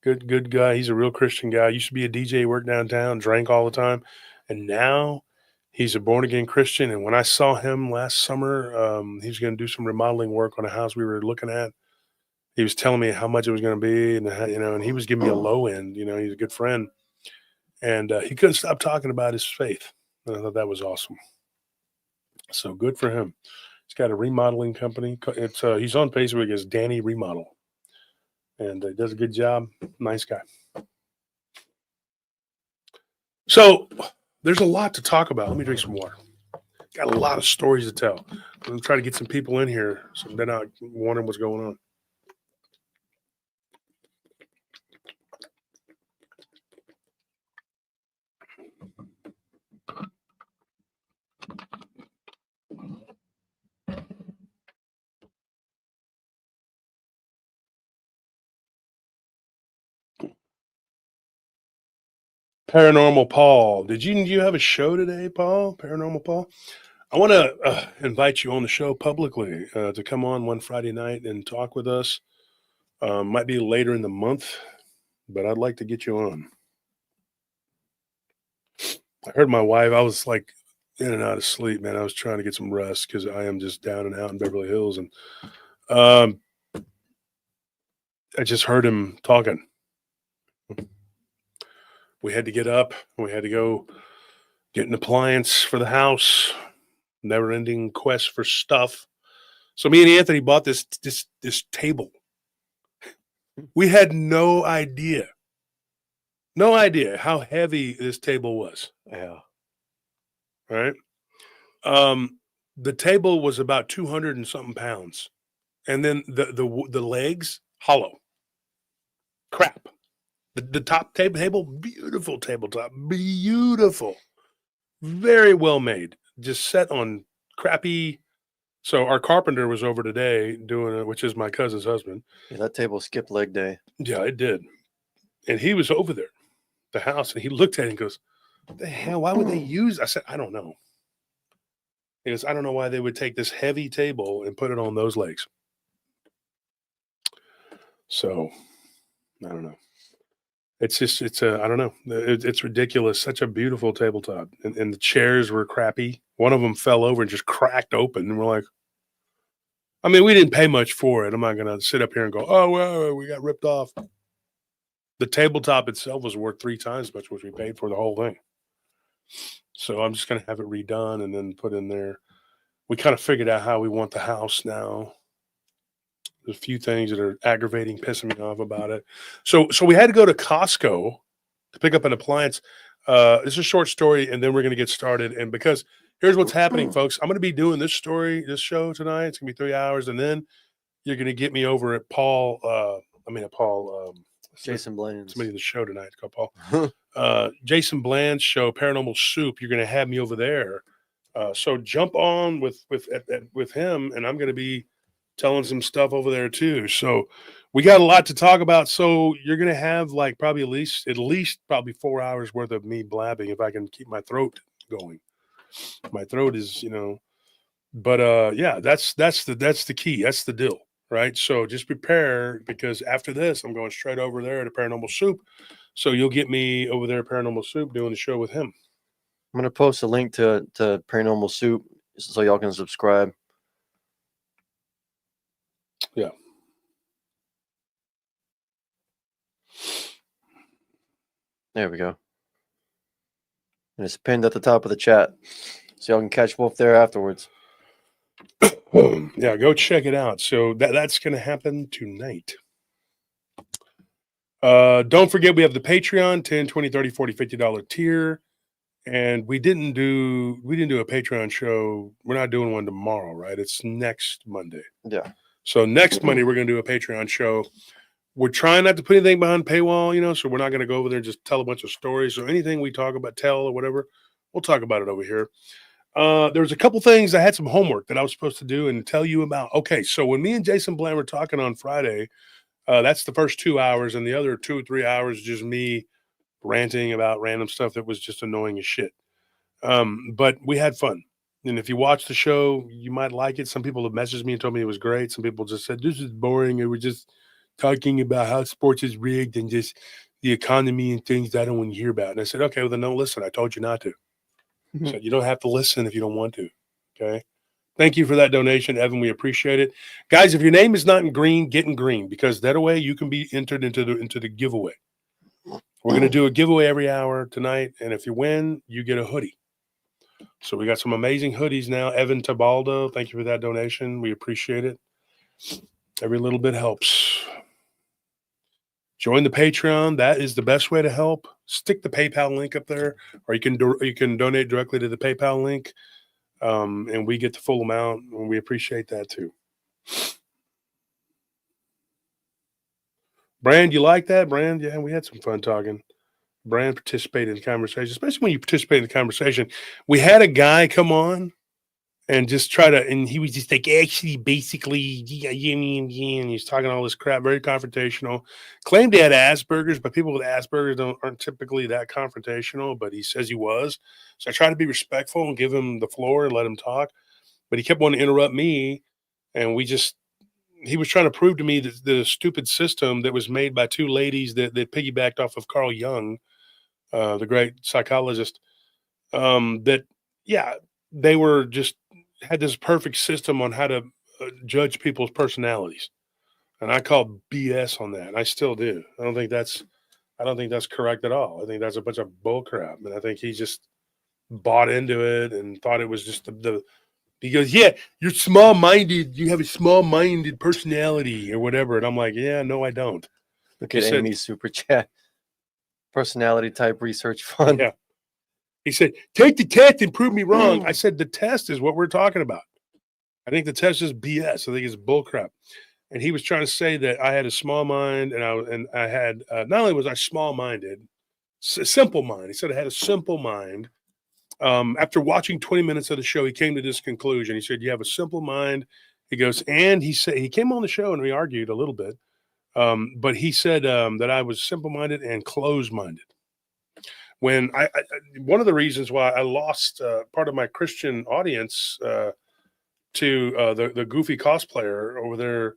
Good guy. He's a real Christian guy. Used to be a DJ, worked downtown, drank all the time. And now he's a born-again Christian. And when I saw him last summer, he was going to do some remodeling work on a house we were looking at. He was telling me how much it was going to be, and and he was giving me a low end. He's a good friend. And he couldn't stop talking about his faith. And I thought that was awesome. So good for him. He's got a remodeling company. It's he's on Facebook as Danny Remodel. And he does a good job. Nice guy. So there's a lot to talk about. Let me drink some water. Got a lot of stories to tell. I'm going to try to get some people in here so they're not wondering what's going on. Paranormal Paul. Did you have a show today, Paul? Paranormal Paul? I want to invite you on the show publicly to come on one Friday night and talk with us. Might be later in the month, but I'd like to get you on. I heard my wife. I was like in and out of sleep, man. I was trying to get some rest because I am just down and out in Beverly Hills, and I just heard him talking. We had to get up. We had to go get an appliance for the house. Never-ending quest for stuff. So me and Anthony bought this table. We had no idea how heavy this table was. Yeah. Right. The table was about 200 and something pounds, and then the legs hollow. Crap. The top table, beautiful tabletop, beautiful, very well made. Just set on crappy. So our carpenter was over today doing it, which is my cousin's husband. Yeah, that table skipped leg day. Yeah, it did. And he was over there, the house, and he looked at it and goes, "What the hell? Why would they use?" I said, "I don't know." He goes, "I don't know why they would take this heavy table and put it on those legs." So I don't know. It's I don't know. It's ridiculous. Such a beautiful tabletop. And the chairs were crappy. One of them fell over and just cracked open. And we're like, I mean, we didn't pay much for it. I'm not going to sit up here and go, "Oh, well, we got ripped off." The tabletop itself was worth 3 times as much as we paid for the whole thing. So I'm just going to have it redone and then put in there. We kind of figured out how we want the house now. There's a few things that are aggravating, pissing me off about it. So we had to go to Costco to pick up an appliance. This is a short story, and then we're going to get started. And because here's what's happening, folks. I'm going to be doing this show tonight. It's going to be 3 hours, and then you're going to get me over at Jason Bland's. Somebody in the show tonight. It's called Paul. Jason Bland's show, Paranormal Soup. You're going to have me over there. So jump on with him, and I'm going to be telling some stuff over there too. So we got a lot to talk about. So you're going to have like probably at least 4 hours worth of me blabbing if I can keep my throat going. My throat is, but yeah, that's the key. That's the deal. Right. So just prepare, because after this, I'm going straight over there to Paranormal Soup. So you'll get me over there at Paranormal Soup doing the show with him. I'm going to post a link to Paranormal Soup so y'all can subscribe. Yeah. There we go. And it's pinned at the top of the chat, so y'all can catch Wolf there afterwards. Yeah, go check it out. So that's going to happen tonight. Don't forget, we have the Patreon, $10, $20, $30, $40, $50 tier. And we didn't do a Patreon show. We're not doing one tomorrow, right? It's next Monday. Yeah. So next Monday, we're going to do a Patreon show. We're trying not to put anything behind paywall, so we're not going to go over there and just tell a bunch of stories. So anything we talk about, tell or whatever, we'll talk about it over here. There was a couple things. I had some homework that I was supposed to do and tell you about. Okay, so when me and Jason Bland were talking on Friday, that's the first 2 hours, and the other 2 or 3 hours just me ranting about random stuff that was just annoying as shit. But we had fun. And if you watch the show, you might like it. Some people have messaged me and told me it was great. Some people just said, "This is boring. And we're just talking about how sports is rigged and just the economy and things that I don't want to hear about." And I said, "Okay, well then don't listen. I told you not to." So you don't have to listen if you don't want to. Okay. Thank you for that donation, Evan. We appreciate it. Guys, if your name is not in green, get in green, because that way you can be entered into the giveaway. We're going to do a giveaway every hour tonight. And if you win, you get a hoodie. So we got some amazing hoodies now. Evan Tabaldo, thank you for that donation. We appreciate it. Every little bit helps. Join the Patreon. That is the best way to help. Stick the PayPal link up there, or you can donate directly to the PayPal link, and we get the full amount, and we appreciate that too. Brand, you like that, Brand? Yeah, we had some fun talking. Brand participated in the conversation, especially when you participate in the conversation. We had a guy come on and just try to, and he was just like, actually, basically, and he's talking all this crap, very confrontational. Claimed he had Asperger's, but people with Asperger's aren't typically that confrontational, but he says he was. So I tried to be respectful and give him the floor and let him talk. But he kept wanting to interrupt me, and he was trying to prove to me that the stupid system that was made by 2 ladies that piggybacked off of Carl Jung, the great psychologist, that, yeah, they were just had this perfect system on how to judge people's personalities. And I call BS on that. I still do. I don't think that's correct at all. I think that's a bunch of bull crap. And I think he just bought into it and thought it was just the he goes, yeah, you're small minded. You have a small minded personality or whatever. And I'm like, yeah, no, I don't. Look at Amy's super chat. Personality type research fund. Yeah. He said, take the test and prove me wrong. I said, the test is what we're talking about. I think the test is BS. I think it's bullcrap. And he was trying to say that I had a small mind, and I had not only was I small minded, simple mind. He said I had a simple mind. After watching 20 minutes of the show, he came to this conclusion. He said, you have a simple mind. He goes, and he said he came on the show and we argued a little bit. But he said that I was simple minded and closed minded. When I one of the reasons why I lost part of my Christian audience to the goofy cosplayer over there,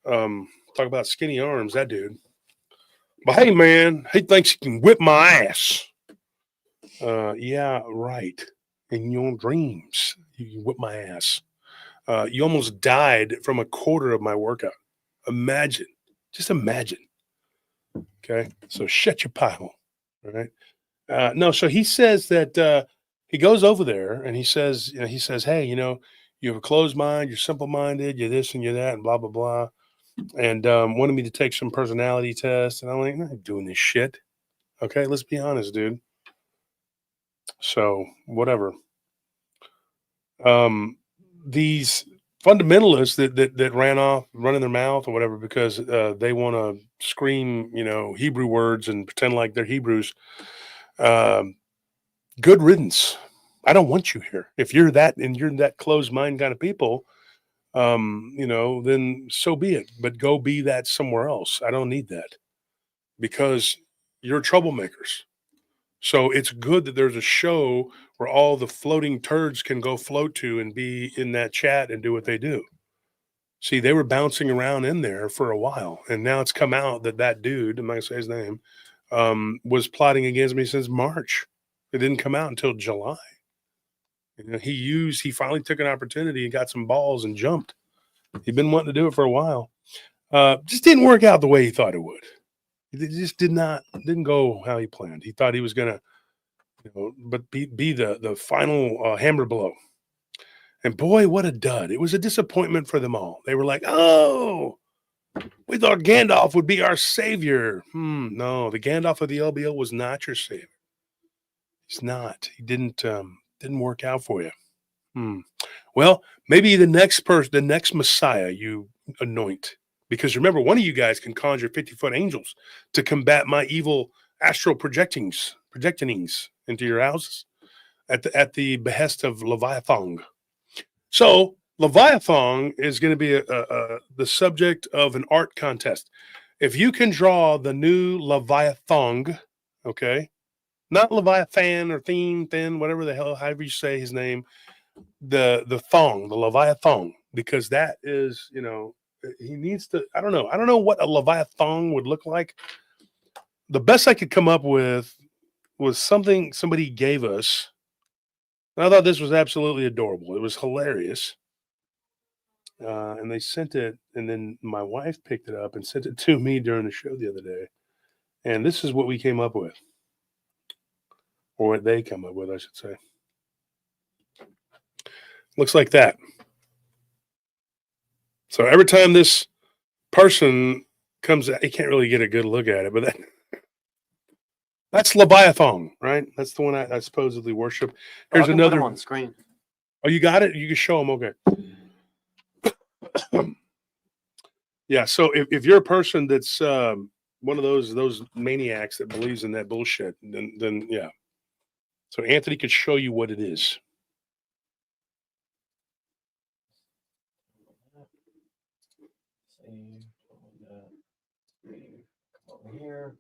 talk about skinny arms, that dude. But hey, man, he thinks he can whip my ass. Yeah, right. In your dreams, you can whip my ass. You almost died from a quarter of my workout. Imagine, just imagine. Okay, so shut your pie hole. All right. No, so he says that he goes over there and he says, hey, you have a closed mind, you're simple-minded, you're this and you're that, and blah blah blah, and wanted me to take some personality tests, and I'm like, I'm not doing this shit. Okay, let's be honest, dude. So whatever. These fundamentalists that ran off running their mouth or whatever because they want to scream, Hebrew words and pretend like they're Hebrews. Good riddance. I don't want you here. If you're that and you're that closed mind kind of people, then so be it. But go be that somewhere else. I don't need that because you're troublemakers. So it's good that there's a show where all the floating turds can go float to and be in that chat and do what they do. See, they were bouncing around in there for a while, and now it's come out that dude, I'm not gonna say his name, was plotting against me since March. It didn't come out until July. He finally took an opportunity and got some balls and jumped. He'd been wanting to do it for a while. Just didn't work out the way he thought it would. It just didn't go how he planned. He thought he was gonna, but be the final hammer blow. And boy, what a dud! It was a disappointment for them all. They were like, "Oh, we thought Gandalf would be our savior." No, the Gandalf of the LBL was not your savior. He's not. He didn't work out for you. Well, maybe the next person, the next Messiah you anoint. Because remember, one of you guys can conjure 50-foot angels to combat my evil astral projectings into your houses at the behest of Leviathan. So Leviathan is going to be the subject of an art contest. If you can draw the new Leviathan, okay, not Leviathan or thin, whatever the hell, however you say his name, the Leviathan, because that is, he needs to, I don't know what a Leviathan would look like. The best I could come up with was something somebody gave us. I thought this was absolutely adorable. It was hilarious. And they sent it, and then my wife picked it up and sent it to me during the show the other day. And this is what we came up with. Or what they come up with, I should say. Looks like that. So every time this person comes out, you can't really get a good look at it, but that's Leviathan, right? That's the one I supposedly worship. Here's another one on screen. Oh, you got it? You can show them. Okay. Yeah. So if you're a person that's one of those maniacs that believes in that bullshit, then yeah. So Anthony could show you what it is. Here.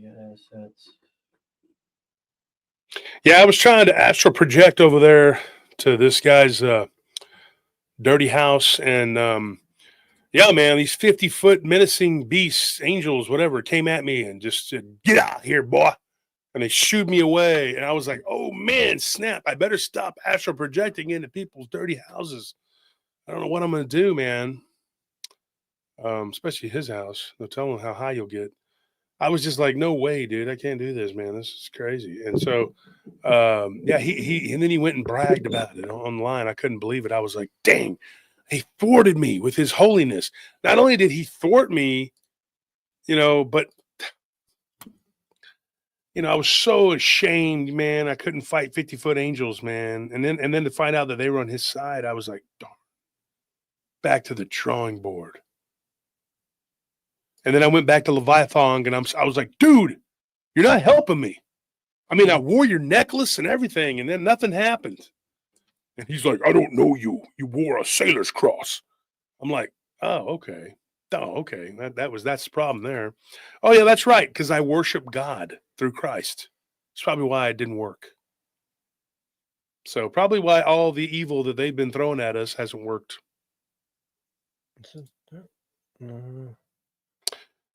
Yes, that's. Yeah, I was trying to astral project over there to this guy's dirty house, and yeah, man, these 50-foot menacing beasts, angels, whatever, came at me and just said, "Get out here, boy!" and they shooed me away. And I was like, oh man, snap. I better stop astral projecting into people's dirty houses. I don't know what I'm going to do, man. Especially his house. They'll tell him how high you'll get. I was just like, no way, dude. I can't do this, man. This is crazy. And so, yeah, and then he went and bragged about it online. I couldn't believe it. I was like, dang, he thwarted me with his holiness. Not only did he thwart me, but I was so ashamed, man. I couldn't fight 50-foot angels, man. And then to find out that they were on his side, I was like, darn, back to the drawing board. And then I went back to Leviathan, and I was like, dude, you're not helping me. I mean, I wore your necklace and everything, and then nothing happened. And he's like, I don't know you. You wore a sailor's cross. I'm like, oh, okay. Oh, okay. That's the problem there. Oh, yeah, that's right, because I worship God through Christ. It's probably why it didn't work. So probably why all the evil that they've been throwing at us hasn't worked.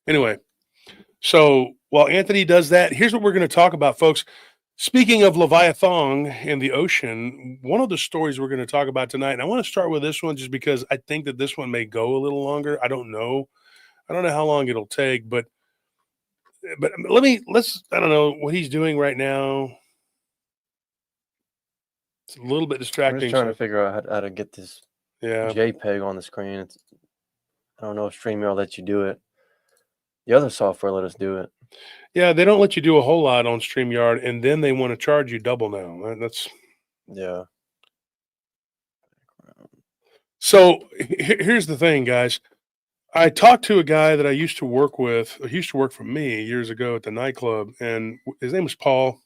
Anyway, so while Anthony does that, here's what we're going to talk about, folks. Speaking of Leviathan and the ocean, one of the stories we're going to talk about tonight, and I want to start with this one just because I think that this one may go a little longer. I don't know how long it'll take, but I don't know what he's doing right now. It's a little bit distracting. I'm just trying to figure out how to get this JPEG on the screen. I don't know if StreamYard lets you do it. The other software let us do it. Yeah, they don't let you do a whole lot on StreamYard, and then they want to charge you double now. Yeah. So here's the thing, guys. I talked to a guy that I used to work with. He used to work for me years ago at the nightclub, and his name was Paul.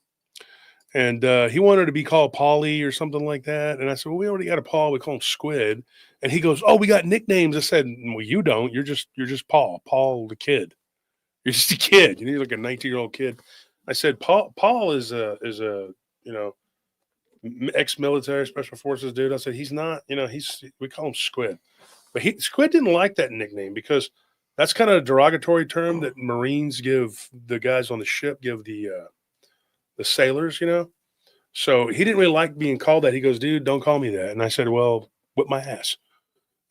And he wanted to be called Paulie or something like that. And I said, well, we already got a Paul. We call him Squid. And he goes, oh, we got nicknames. I said, well, you don't. You're just Paul the kid. You're just a kid. You're like a 19-year-old kid. I said, Paul is a ex-military special forces dude. I said, he's not, we call him Squid. But Squid didn't like that nickname because that's kind of a derogatory term that Marines give the guys on the ship, give the sailors, So he didn't really like being called that. He goes, dude, don't call me that. And I said, well, whip my ass.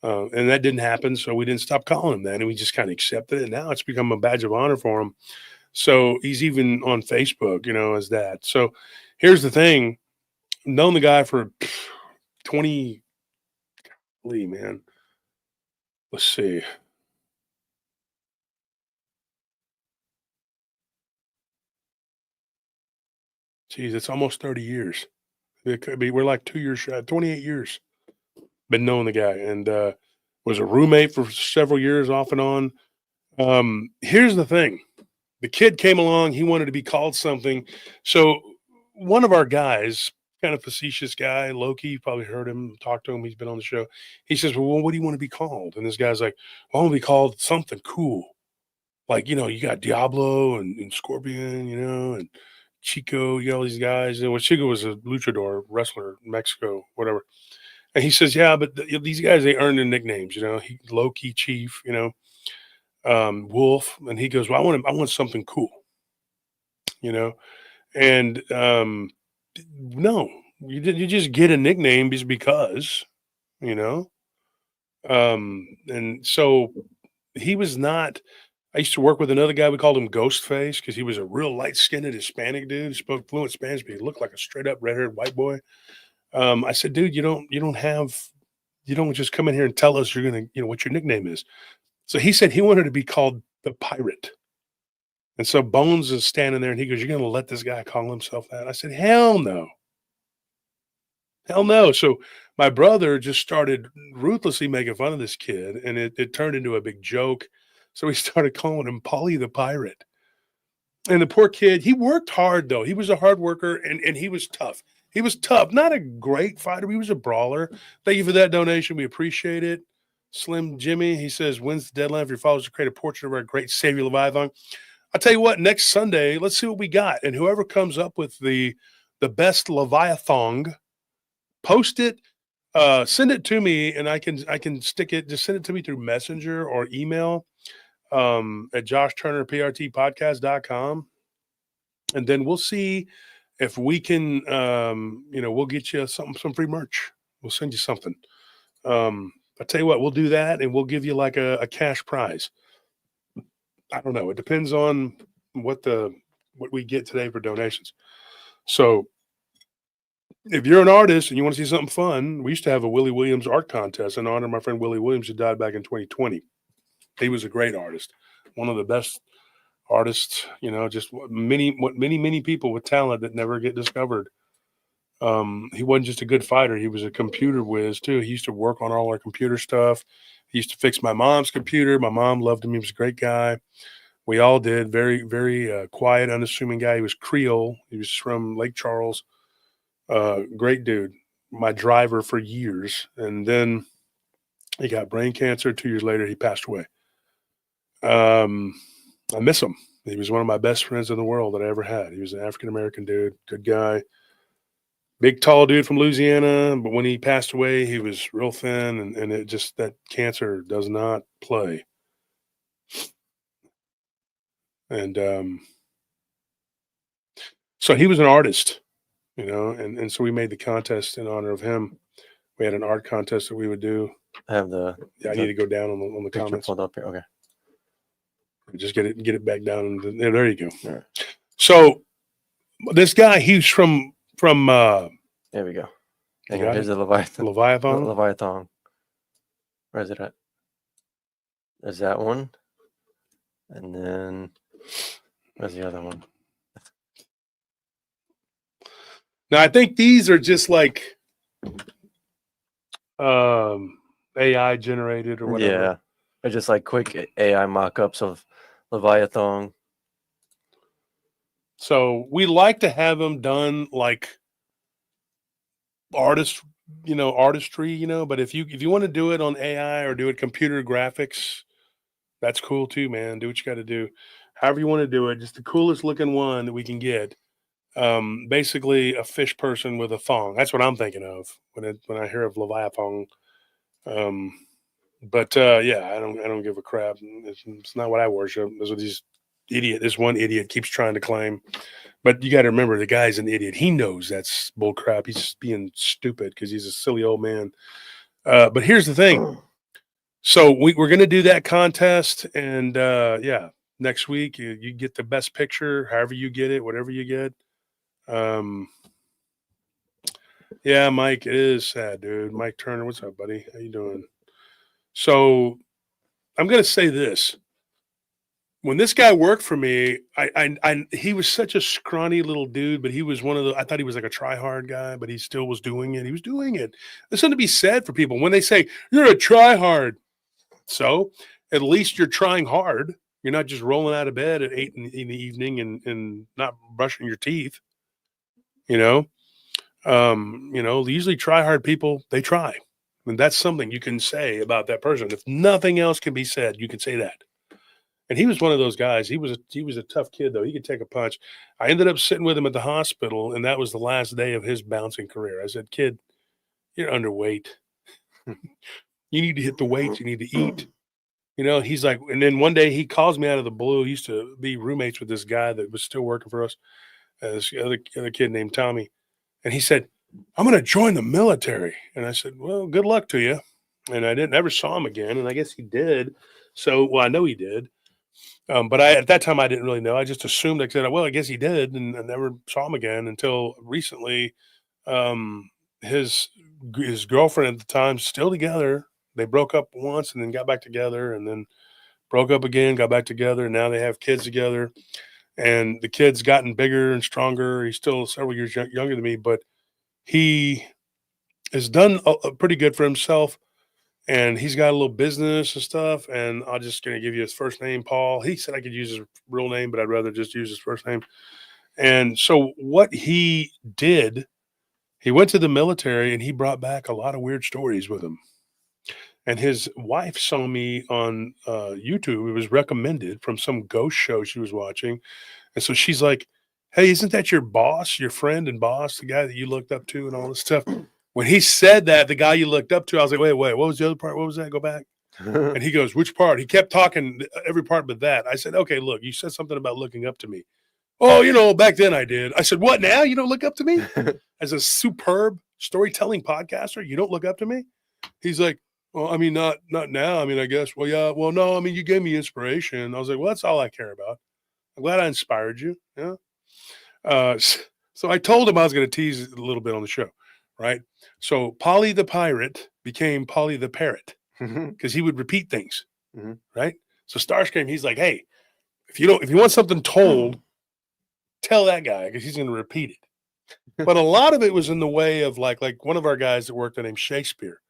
And that didn't happen. So we didn't stop calling him that. And we just kind of accepted it. Now it's become a badge of honor for him. So he's even on Facebook, as that. So here's the thing. I've known the guy for 20, man. Let's see. Geez, it's almost 30 years. It could be, we're like 2 years shy, 28 years. Been knowing the guy, and was a roommate for several years off and on. Here's the thing. The kid came along. He wanted to be called something. So one of our guys, kind of facetious guy, Loki, you probably heard him, talked to him. He's been on the show. He says, well, what do you want to be called? And this guy's like, well, I want to be called something cool. Like, you got Diablo and Scorpion, and Chico, you got all these guys. And Chico was a luchador wrestler in Mexico, whatever. And he says, yeah, but these guys, they earned their nicknames, Loki, Chief, Wolf. And he goes, well, I want something cool, and no, you just get a nickname just because, and so he was not. I used to work with another guy. We called him Ghostface because he was a real light-skinned Hispanic dude. He spoke fluent Spanish, but he looked like a straight-up red-haired white boy. I said, dude, you don't just come in here and tell us you're gonna, what your nickname is. So he said he wanted to be called the Pirate. And so Bones is standing there, and he goes, you're gonna let this guy call himself that? I said, hell no. Hell no. So my brother just started ruthlessly making fun of this kid, and it turned into a big joke. So we started calling him Paulie the Pirate. And the poor kid, he worked hard, though. He was a hard worker, and he was tough. He was tough. Not a great fighter. He was a brawler. Thank you for that donation. We appreciate it. Slim Jimmy, he says, when's the deadline for your followers to create a portrait of our great savior Leviathan? I'll tell you what, next Sunday, let's see what we got. And whoever comes up with the best Leviathan, post it, send it to me, and I can stick it. Just send it to me through Messenger or email at joshturnerprtpodcast.com. and then we'll see if we can, we'll get you some free merch. We'll send you something. I tell you what, we'll do that, and we'll give you like a cash prize. I don't know. It depends on what we get today for donations. So if you're an artist and you want to see something fun, we used to have a Willie Williams art contest in honor of my friend Willie Williams, who died back in 2020. He was a great artist, one of the best artists, just many people with talent that never get discovered. He wasn't just a good fighter. He was a computer whiz too. He used to work on all our computer stuff. He used to fix my mom's computer. My mom loved him. He was a great guy. We all did. Very, very quiet, unassuming guy. He was Creole. He was from Lake Charles. Great dude. My driver for years. And then he got brain cancer. 2 years later, he passed away. I miss him. He was one of my best friends in the world that I ever had. He was an African-American dude, good guy, big, tall dude from Louisiana. But when he passed away, he was real thin, and it just, that cancer does not play. And so he was an artist, and so we made the contest in honor of him. We had an art contest that we would do. I have I need to go down on the comments. Pulled up here. Okay. Just get it back down. There you go. All right. So this guy, he's from there we go. Here's the Leviathan. Leviathan. Where is it at? There's that one. And then where's the other one? Now I think these are just like AI generated or whatever. Yeah. They're just like quick AI mock-ups of Leviathan. So we like to have them done like artistry, but if you want to do it on AI or do it computer graphics, that's cool too, man. Do what you got to do. However you want to do it, just the coolest looking one that we can get. Basically a fish person with a thong. That's what I'm thinking of when I hear of Leviathan. But yeah, I don't give a crap. It's not what I worship. That's what this one idiot keeps trying to claim. But you got to remember, the guy's an idiot. He knows that's bull crap. He's just being stupid because he's a silly old man. But here's the thing. So we're going to do that contest, and yeah, next week you get the best picture, however you get it, whatever you get. Yeah, Mike, it is sad, dude. Mike Turner, what's up, buddy? How you doing? So I'm going to say this. When this guy worked for me, he was such a scrawny little dude, but he was I thought he was like a try-hard guy, but he still was doing it. He was doing it. There's something to be said for people when they say, you're a try-hard. So at least you're trying hard. You're not just rolling out of bed at 8 in the evening and not brushing your teeth. Usually try-hard people, they try. And that's something you can say about that person. If nothing else can be said, you can say that. And he was one of those guys. He was a tough kid, though. He could take a punch. I ended up sitting with him at the hospital, and that was the last day of his bouncing career. I said, kid, you're underweight. You need to hit the weights. You need to eat. He's like, and then one day he calls me out of the blue. He used to be roommates with this guy that was still working for us, this other kid named Tommy. And he said, I'm going to join the military. And I said, well, good luck to you. And I never saw him again. And I guess he did. So, well, I know he did. But at that time, I didn't really know. I just assumed, I said, well, I guess he did. And I never saw him again until recently. His girlfriend at the time, still together. They broke up once and then got back together, and then broke up again, got back together. And now they have kids together. And the kid's gotten bigger and stronger. He's still several years younger than me, but he has done pretty good for himself. And he's got a little business and stuff. And I'm just going to give you his first name, Paul. He said I could use his real name, but I'd rather just use his first name. And so what he did, he went to the military and he brought back a lot of weird stories with him. And his wife saw me on YouTube. It was recommended from some ghost show she was watching. And so she's like, hey, isn't that your boss, your friend and boss, the guy that you looked up to and all this stuff? When he said that, the guy you looked up to, I was like, wait, what was the other part? What was that? Go back. And he goes, which part? He kept talking every part but that. I said, okay, look, you said something about looking up to me. Oh, back then I did. I said, what now? You don't look up to me? As a superb storytelling podcaster, you don't look up to me? He's like, well, I mean, not now. I mean, I guess, well, yeah, well, no, I mean, you gave me inspiration. I was like, well, that's all I care about. I'm glad I inspired you. Yeah. So I told him I was going to tease a little bit on the show, right? So Polly the Pirate became Polly the Parrot because he would repeat things, right? So Starscream, he's like, hey, if you want something told, tell that guy because he's going to repeat it. But a lot of it was in the way of like one of our guys that worked named Shakespeare.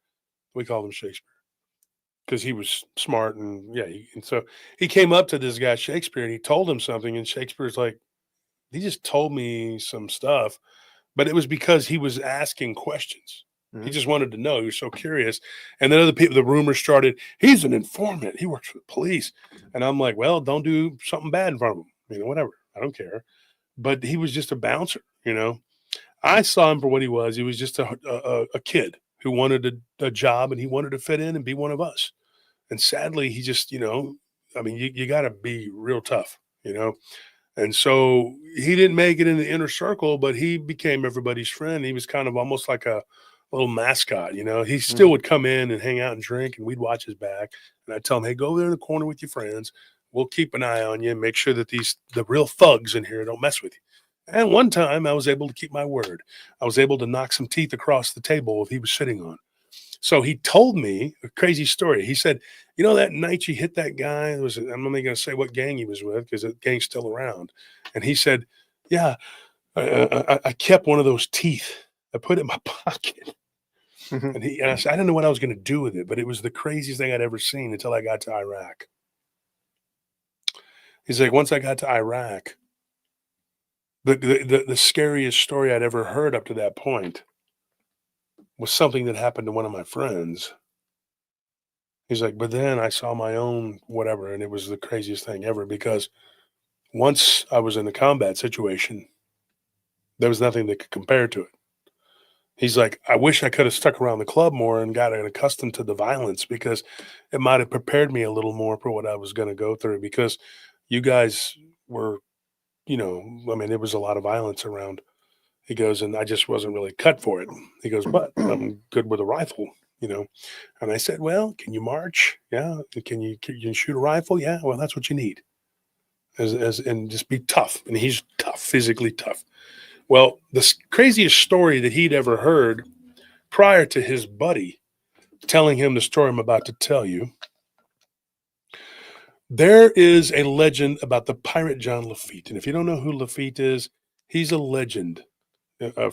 We called him Shakespeare because he was smart and and so he came up to this guy Shakespeare and he told him something and Shakespeare's like, he just told me some stuff, but it was because he was asking questions. He just wanted to know. He was so curious. And then other people, the rumors started, he's an informant. He works for the police. And I'm like, well, don't do something bad in front of him. Whatever. I don't care. But he was just a bouncer, I saw him for what he was. He was just a kid who wanted a job and he wanted to fit in and be one of us. And sadly, he just, I mean, you got to be real tough, And so he didn't make it in the inner circle, but he became everybody's friend. He was kind of almost like a little mascot, He still would come in and hang out and drink, and we'd watch his back. And I'd tell him, hey, go over there in the corner with your friends. We'll keep an eye on you and make sure that the real thugs in here don't mess with you. And one time I was able to keep my word. I was able to knock some teeth across the table he was sitting on. So he told me a crazy story. He said, that night you hit that guy, I'm not going to say what gang he was with because the gang's still around. And he said, yeah, I kept one of those teeth. I put it in my pocket. And I said, I didn't know what I was going to do with it, but it was the craziest thing I'd ever seen until I got to Iraq. He's like, once I got to Iraq, the scariest story I'd ever heard up to that point was something that happened to one of my friends. He's like, but then I saw my own whatever, and it was the craziest thing ever because once I was in a combat situation, there was nothing that could compare to it. He's like, I wish I could have stuck around the club more and got accustomed to the violence because it might have prepared me a little more for what I was going to go through because you guys were, there was a lot of violence around. He goes, and I just wasn't really cut for it. He goes, but I'm good with a rifle, And I said, well, can you march? Yeah. Can you shoot a rifle? Yeah. Well, that's what you need. And just be tough. And he's tough, physically tough. Well, the craziest story that he'd ever heard prior to his buddy telling him the story I'm about to tell you, there is a legend about the pirate John Lafitte. And if you don't know who Lafitte is, he's a legend.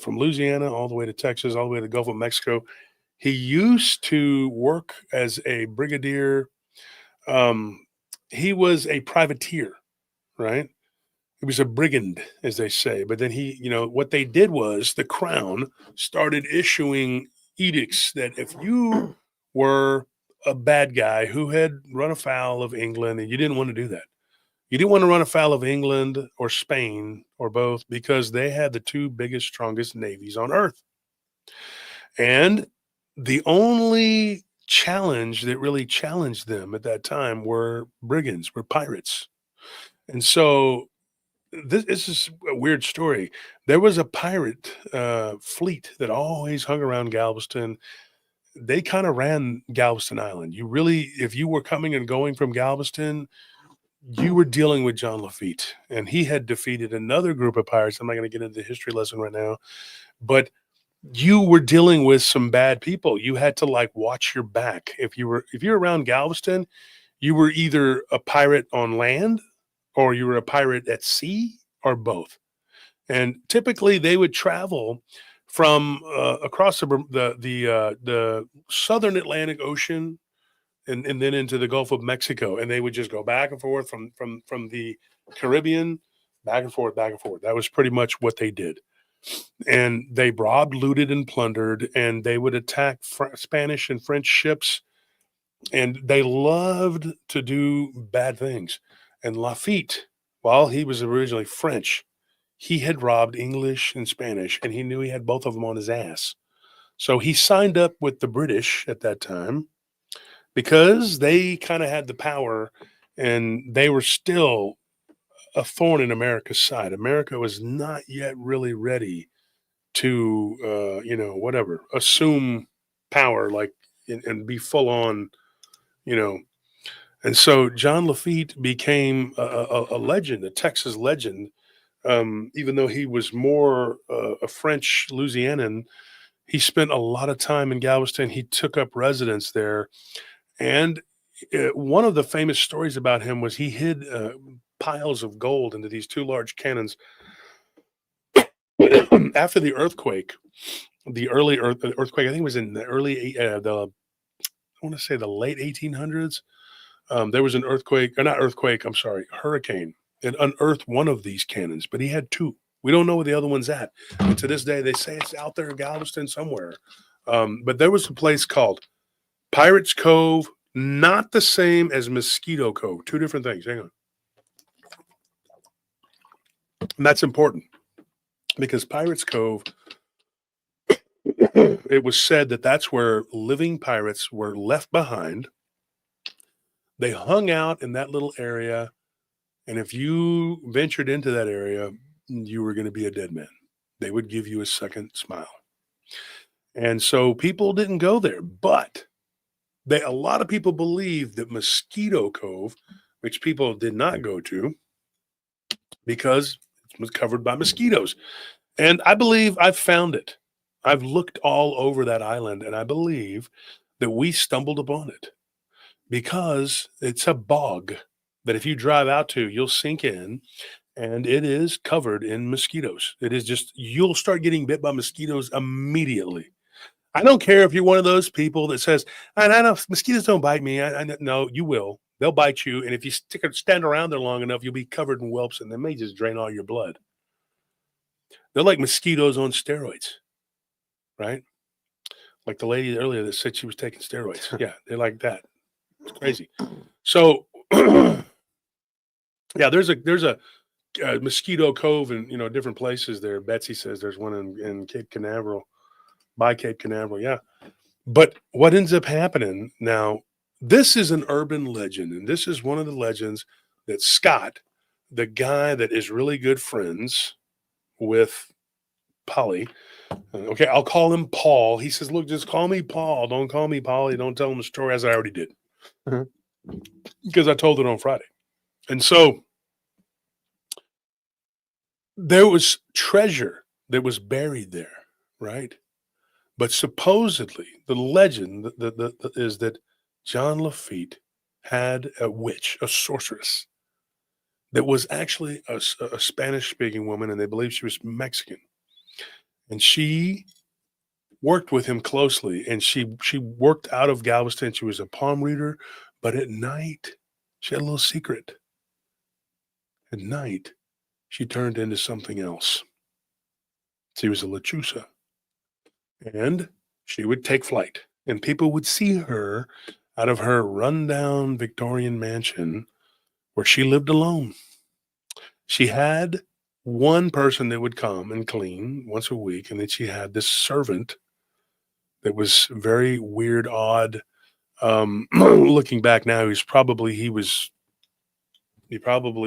From Louisiana all the way to Texas, all the way to the Gulf of Mexico. He used to work as a brigadier. He was a privateer, right? He was a brigand, as they say. But then what they did was the crown started issuing edicts that if you were a bad guy who had run afoul of England and you didn't want to do that, you didn't want to run afoul of England or Spain or both because they had the two biggest, strongest navies on earth. And the only challenge that really challenged them at that time were brigands, were pirates. And so this is a weird story. There was a pirate fleet that always hung around Galveston. They kind of ran Galveston Island. If you were coming and going from Galveston, you were dealing with John Lafitte, and he had defeated another group of pirates. I'm not going to get into the history lesson right now, but you were dealing with some bad people. You had to watch your back. If you're around Galveston, you were either a pirate on land or you were a pirate at sea or both. And typically they would travel from across the southern Atlantic Ocean and then into the Gulf of Mexico, and they would just go back and forth from the Caribbean, back and forth. That was pretty much what they did. And they robbed, looted, and plundered, and they would attack Spanish and French ships, and they loved to do bad things. And Lafitte, while he was originally French, he had robbed English and Spanish, and he knew he had both of them on his ass. So he signed up with the British at that time, because they kind of had the power and they were still a thorn in America's side. America was not yet really ready to, whatever, assume power, like, and be full on, And so John Lafitte became a legend, a Texas legend. Even though he was more a French Louisianan, he spent a lot of time in Galveston. He took up residence there. And one of the famous stories about him was he hid piles of gold into these two large cannons. After the earthquake, the early earthquake, I think it was in the early, I want to say the late 1800s. There was an earthquake, or not earthquake, I'm sorry, hurricane. It unearthed one of these cannons, but he had two. We don't know where the other one's at. And to this day, they say it's out there in Galveston somewhere. But there was a place called Pirates Cove, not the same as Mosquito Cove. Two different things. Hang on. And that's important because Pirates Cove, it was said that that's where living pirates were left behind. They hung out in that little area. And if you ventured into that area, you were going to be a dead man. They would give you a second smile. And so people didn't go there, but a lot of people believe that Mosquito Cove, which people did not go to because it was covered by mosquitoes. And I believe I've found it. I've looked all over that island, and I believe that we stumbled upon it because it's a bog that if you drive out to, you'll sink in, and it is covered in mosquitoes. It is just, you'll start getting bit by mosquitoes immediately. I don't care if you're one of those people that says, I know mosquitoes don't bite me. No, you will. They'll bite you. And if you stand around there long enough, you'll be covered in whelps, and they may just drain all your blood. They're like mosquitoes on steroids, right? Like the lady earlier that said she was taking steroids. Yeah, they're like that. It's crazy. So, yeah, there's a Mosquito Cove and, different places there. Betsy says there's one in Cape Canaveral, by Cape Canaveral. Yeah. But what ends up happening now, this is an urban legend. And this is one of the legends that Scott, the guy that is really good friends with Polly. Okay, I'll call him Paul. He says, look, just call me Paul. Don't call me Polly. Don't tell him the story, as I already did. Because I told it on Friday. And so there was treasure that was buried there, right? But supposedly, the legend is that John Lafitte had a witch, a sorceress, that was actually a Spanish-speaking woman, and they believe she was Mexican. And she worked with him closely, and she worked out of Galveston. She was a palm reader, but at night, she had a little secret. At night, she turned into something else. She was a lechuza. And she would take flight, and people would see her out of her rundown Victorian mansion where she lived alone. She had one person that would come and clean once a week, and then she had this servant that was very weird, odd. Looking back now, he probably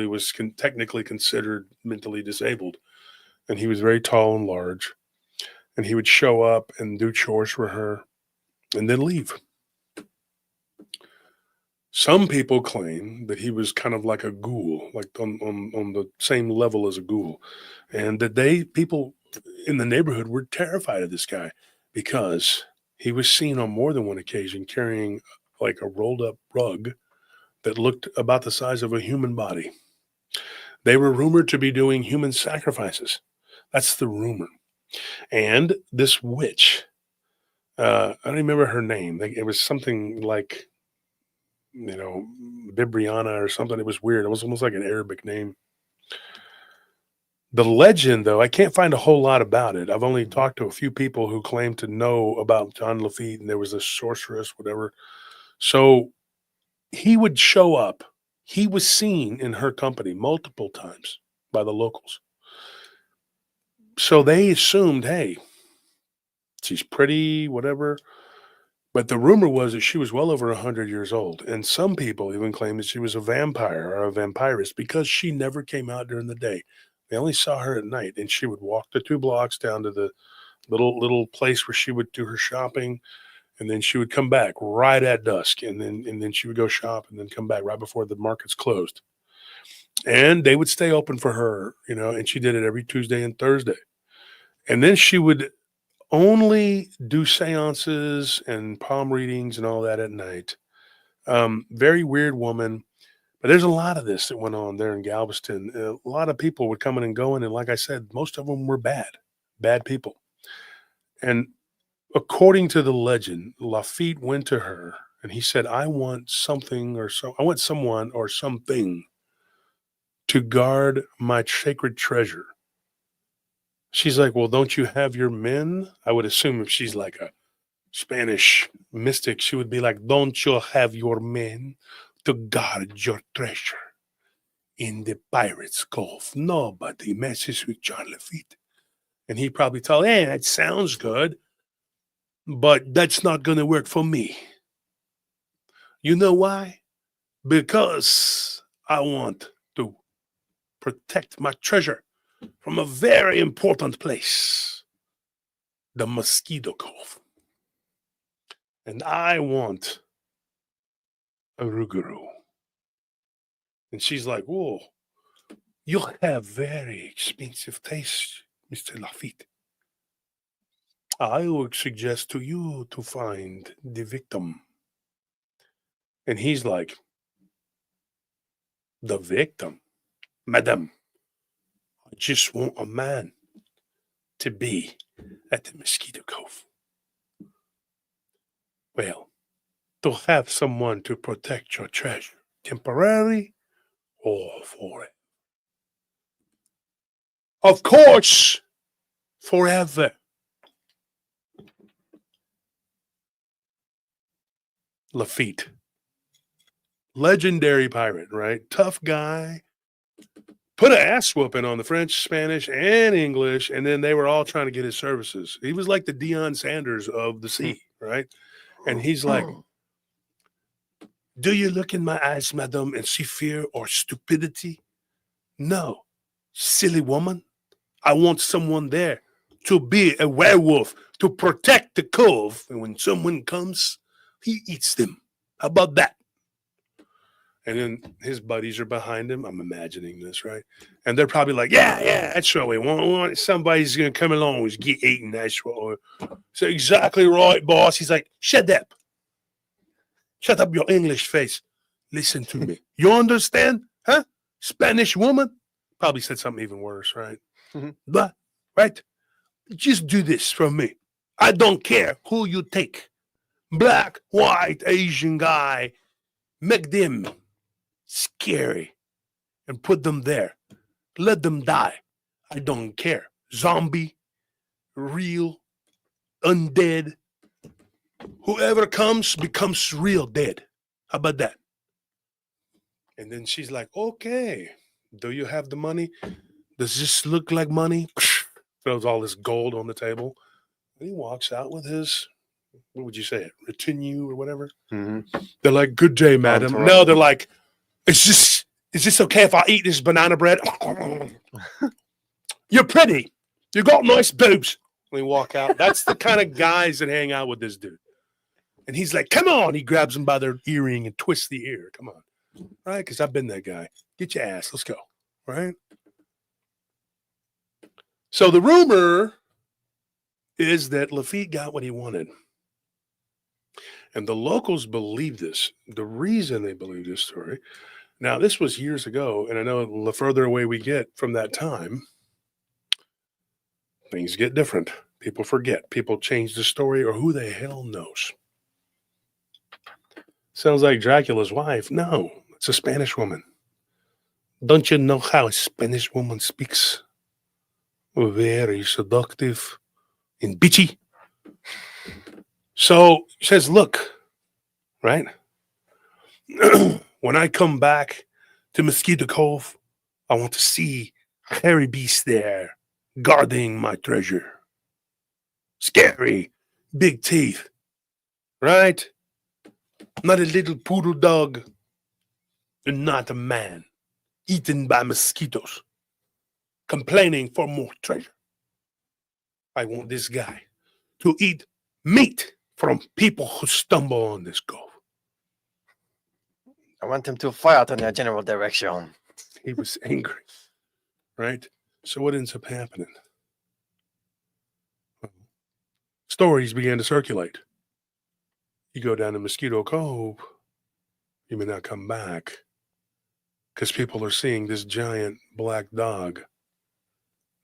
was technically considered mentally disabled, and he was very tall and large. And he would show up and do chores for her and then leave. Some people claim that he was kind of like a ghoul, like on the same level as a ghoul. And that people in the neighborhood were terrified of this guy because he was seen on more than one occasion carrying like a rolled up rug that looked about the size of a human body. They were rumored to be doing human sacrifices. That's the rumor. And this witch, I don't remember her name. It was something like, Bibriana or something. It was weird. It was almost like an Arabic name. The legend, though, I can't find a whole lot about it. I've only talked to a few people who claim to know about John Lafitte, and there was a sorceress, whatever. So he would show up. He was seen in her company multiple times by the locals. So they assumed, hey, she's pretty, whatever. But the rumor was that she was well over 100 years old. And some people even claim that she was a vampire or a vampirist because she never came out during the day. They only saw her at night, and she would walk the 2 blocks down to the little place where she would do her shopping, and then she would come back right at dusk, and then she would go shop and then come back right before the markets closed. And they would stay open for her, and she did it every Tuesday and Thursday. And then she would only do seances and palm readings and all that at night. Very weird woman. But there's a lot of this that went on there in Galveston. A lot of people were coming and going. And like I said, most of them were bad people. And according to the legend, Lafitte went to her and he said, I want someone or something to guard my sacred treasure. She's like, well, don't you have your men? I would assume if she's like a Spanish mystic, she would be like, don't you have your men to guard your treasure in the Pirates' Cove? Nobody messes with John Lafitte. And he probably told, hey, that sounds good, but that's not going to work for me. You know why? Because I want to protect my treasure from a very important place, the Mosquito Cove. And I want a Rougarou. And she's like, whoa, you have very expensive taste, Mr. Lafitte. I would suggest to you to find the victim. And he's like, the victim? Madam, I just want a man to be at the Mosquito Cove. Well, to have someone to protect your treasure, temporary or forever. Of course, forever. Lafitte. Legendary pirate, right? Tough guy. Put an ass whooping on the French, Spanish, and English, and then they were all trying to get his services. He was like the Deion Sanders of the sea, right? And he's like, do you look in my eyes, madam, and see fear or stupidity? No, silly woman. I want someone there to be a werewolf, to protect the cove. And when someone comes, he eats them. How about that? And then his buddies are behind him. I'm imagining this, right? And they're probably like, yeah, that's what we want. Somebody's going to come along and get eaten. That's what so exactly right, boss. He's like, shut up. Shut up your English face. Listen to me. You understand? Huh? Spanish woman? Probably said something even worse, right? Mm-hmm. But, right? Just do this for me. I don't care who you take. Black, white, Asian guy. Make them scary and put them there. Let them die. I don't care. Zombie, real, undead. Whoever comes becomes real dead. How about that? And then she's like, okay, do you have the money? Does this look like money? Throws all this gold on the table. And he walks out with his, what would you say, retinue or whatever? Mm-hmm. They're like, good day, madam. No, they're like, is this okay if I eat this banana bread? You're pretty. You got nice boobs. When we walk out, that's the kind of guys that hang out with this dude. And he's like, come on. He grabs them by their earring and twists the ear. Come on. Right? Because I've been that guy. Get your ass. Let's go. Right? So the rumor is that Lafitte got what he wanted. And the locals believe this. The reason they believe this story. Now, this was years ago. And I know the further away we get from that time, things get different. People forget. People change the story, or who the hell knows. Sounds like Dracula's wife. No, it's a Spanish woman. Don't you know how a Spanish woman speaks? Very seductive and bitchy. So she says, look, right? When I come back to Mosquito Cove, I want to see a hairy beast there guarding my treasure. Scary, big teeth, right? Not a little poodle dog, and not a man eaten by mosquitoes, complaining for more treasure. I want this guy to eat meat from people who stumble on this cove. I want him to fire out in their general direction. He was angry, right? So what ends up happening? Stories began to circulate. You go down to Mosquito Cove, you may not come back because people are seeing this giant black dog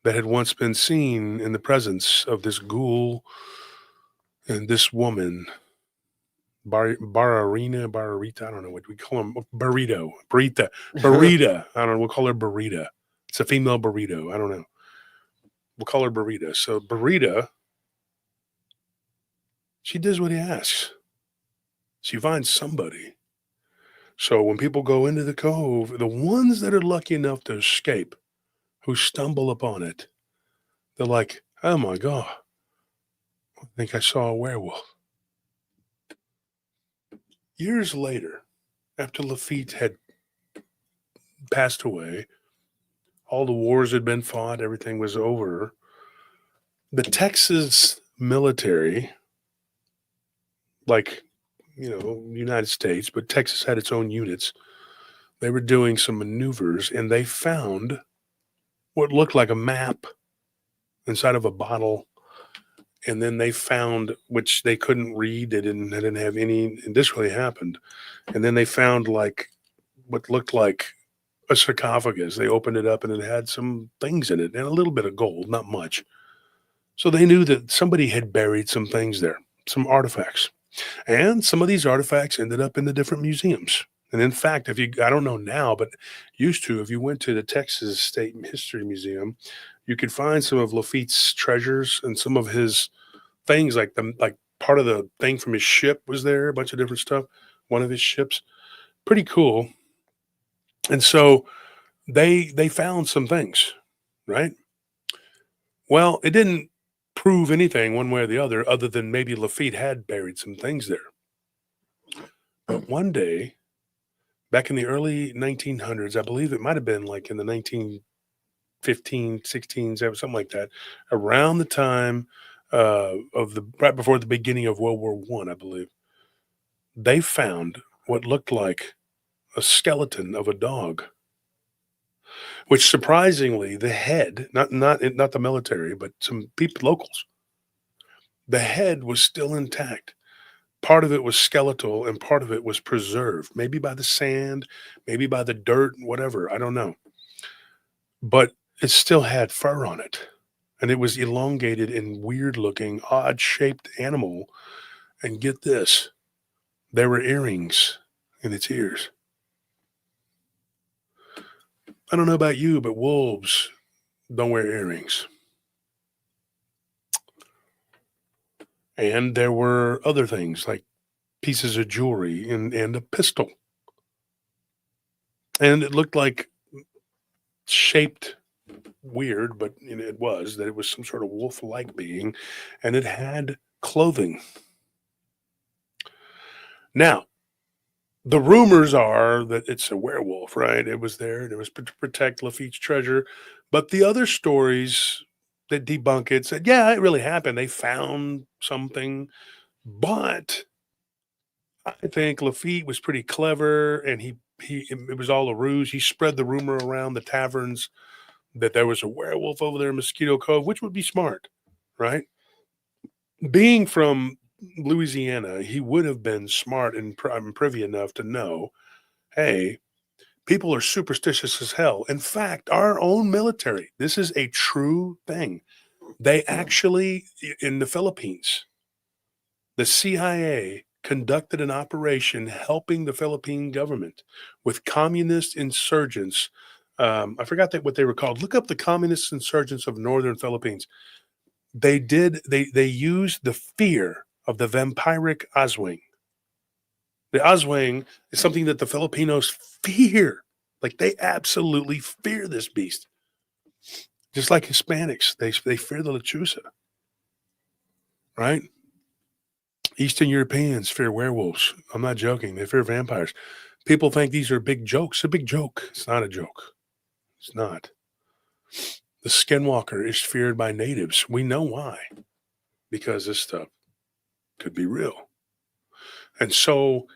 that had once been seen in the presence of this ghoul and this woman, Bararita, I don't know what we call him, Burrito. I don't know, we'll call her Burrita. It's a female burrito, I don't know. We'll call her Burrita. So Burrita, she does what he asks. She finds somebody. So when people go into the cove, the ones that are lucky enough to escape, who stumble upon it, they're like, oh my God, I think I saw a werewolf. Years later, after Lafitte had passed away, all the wars had been fought, everything was over, the Texas military, like, United States, but Texas had its own units. They were doing some maneuvers, and they found what looked like a map inside of a bottle. And then they found, which they couldn't read, they didn't have any, and this really happened. And then they found like what looked like a sarcophagus. They opened it up and it had some things in it and a little bit of gold, not much. So they knew that somebody had buried some things there, some artifacts. And some of these artifacts ended up in the different museums. And in fact, I don't know now, but used to, if you went to the Texas State History Museum, you could find some of Lafitte's treasures and some of his things, like part of the thing from his ship was there, a bunch of different stuff, one of his ships. Pretty cool. And so they found some things, right? Well, it didn't prove anything one way or the other than maybe Lafitte had buried some things there. But one day, back in the early 1900s, I believe it might have been like in the 1915, 16, something like that, around the time right before the beginning of World War I believe, they found what looked like a skeleton of a dog, which surprisingly, the head, not the military, but some people, locals, the head was still intact. Part of it was skeletal and part of it was preserved, maybe by the sand, maybe by the dirt, whatever, I don't know. But it still had fur on it, and it was elongated and weird-looking, odd-shaped animal. And get this, there were earrings in its ears. I don't know about you, but wolves don't wear earrings. And there were other things like pieces of jewelry and a pistol. And it looked like shaped weird, but it was some sort of wolf-like being, and it had clothing. Now, the rumors are that it's a werewolf, right? It was there to protect Lafitte's treasure. But the other stories that debunk it said, yeah, it really happened. They found something. But I think Lafitte was pretty clever, and it was all a ruse. He spread the rumor around the taverns that there was a werewolf over there in Mosquito Cove, which would be smart, right? Being from Louisiana, he would have been smart and privy enough to know, hey, people are superstitious as hell. In fact, our own military, this is a true thing. They actually, in the Philippines, the CIA conducted an operation helping the Philippine government with communist insurgents. I forgot what they were called. Look up the communist insurgents of northern Philippines. They used the fear of the vampiric aswang. The aswang is something that the Filipinos fear. Like, they absolutely fear this beast. Just like Hispanics, they fear the lechuza. Right? Eastern Europeans fear werewolves. I'm not joking. They fear vampires. People think these are big jokes. It's a big joke. It's not a joke. It's not. The skinwalker is feared by natives. We know why. Because this stuff could be real. And so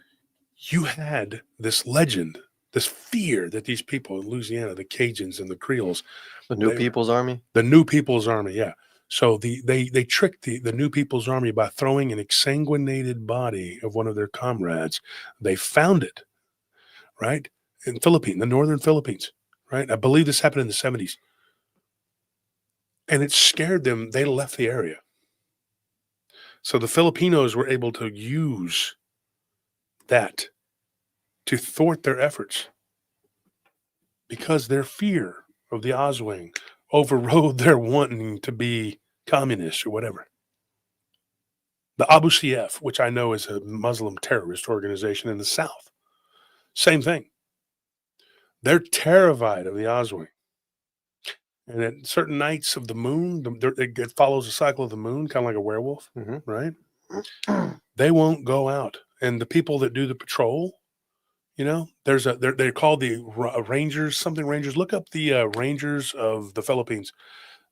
you had this legend, this fear that these people in Louisiana, the Cajuns and the Creoles. The New People's Army? The New People's Army, yeah. So they tricked the New People's Army by throwing an exsanguinated body of one of their comrades. They found it, right, in the northern Philippines, right? I believe this happened in the 70s. And it scared them. They left the area. So the Filipinos were able to use that to thwart their efforts because their fear of the Oswing overrode their wanting to be communist or whatever. The Abu Sayyaf, which I know is a Muslim terrorist organization in the South, same thing. They're terrified of the Oswing. And at certain nights of the moon, it follows the cycle of the moon, kind of like a werewolf, right? They won't go out. And the people that do the patrol, you know, they're called the Rangers, something Rangers. Look up the Rangers of the Philippines.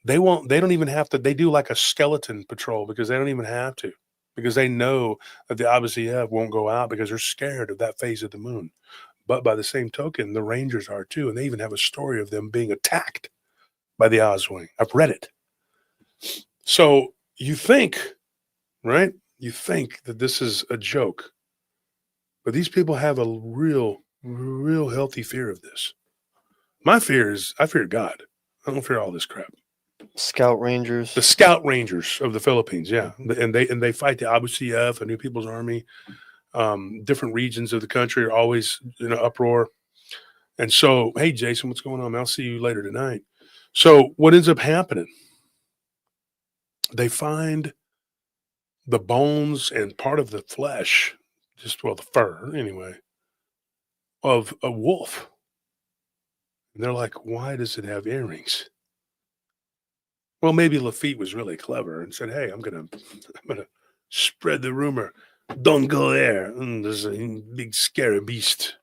They don't even have to. They do like a skeleton patrol because they don't even have to, because they know that the Abu Sayyaf won't go out because they're scared of that phase of the moon. But by the same token, the Rangers are too. And they even have a story of them being attacked by the Oswing. I've read it. So you think, right? You think that this is a joke. But these people have a real healthy fear of this. My fear is, I fear God. I don't fear all this crap. Scout Rangers. The Scout Rangers of the Philippines, yeah. And they fight the Abu Sayyaf, the New People's Army. Different regions of the country are always in an uproar. And so, hey, Jason, what's going on? I'll see you later tonight. So what ends up happening? They find the bones and part of the flesh, the fur anyway, of a wolf. And they're like, why does it have earrings? Well, maybe Lafitte was really clever and said, hey, I'm gonna spread the rumor. Don't go there. There's a big scary beast.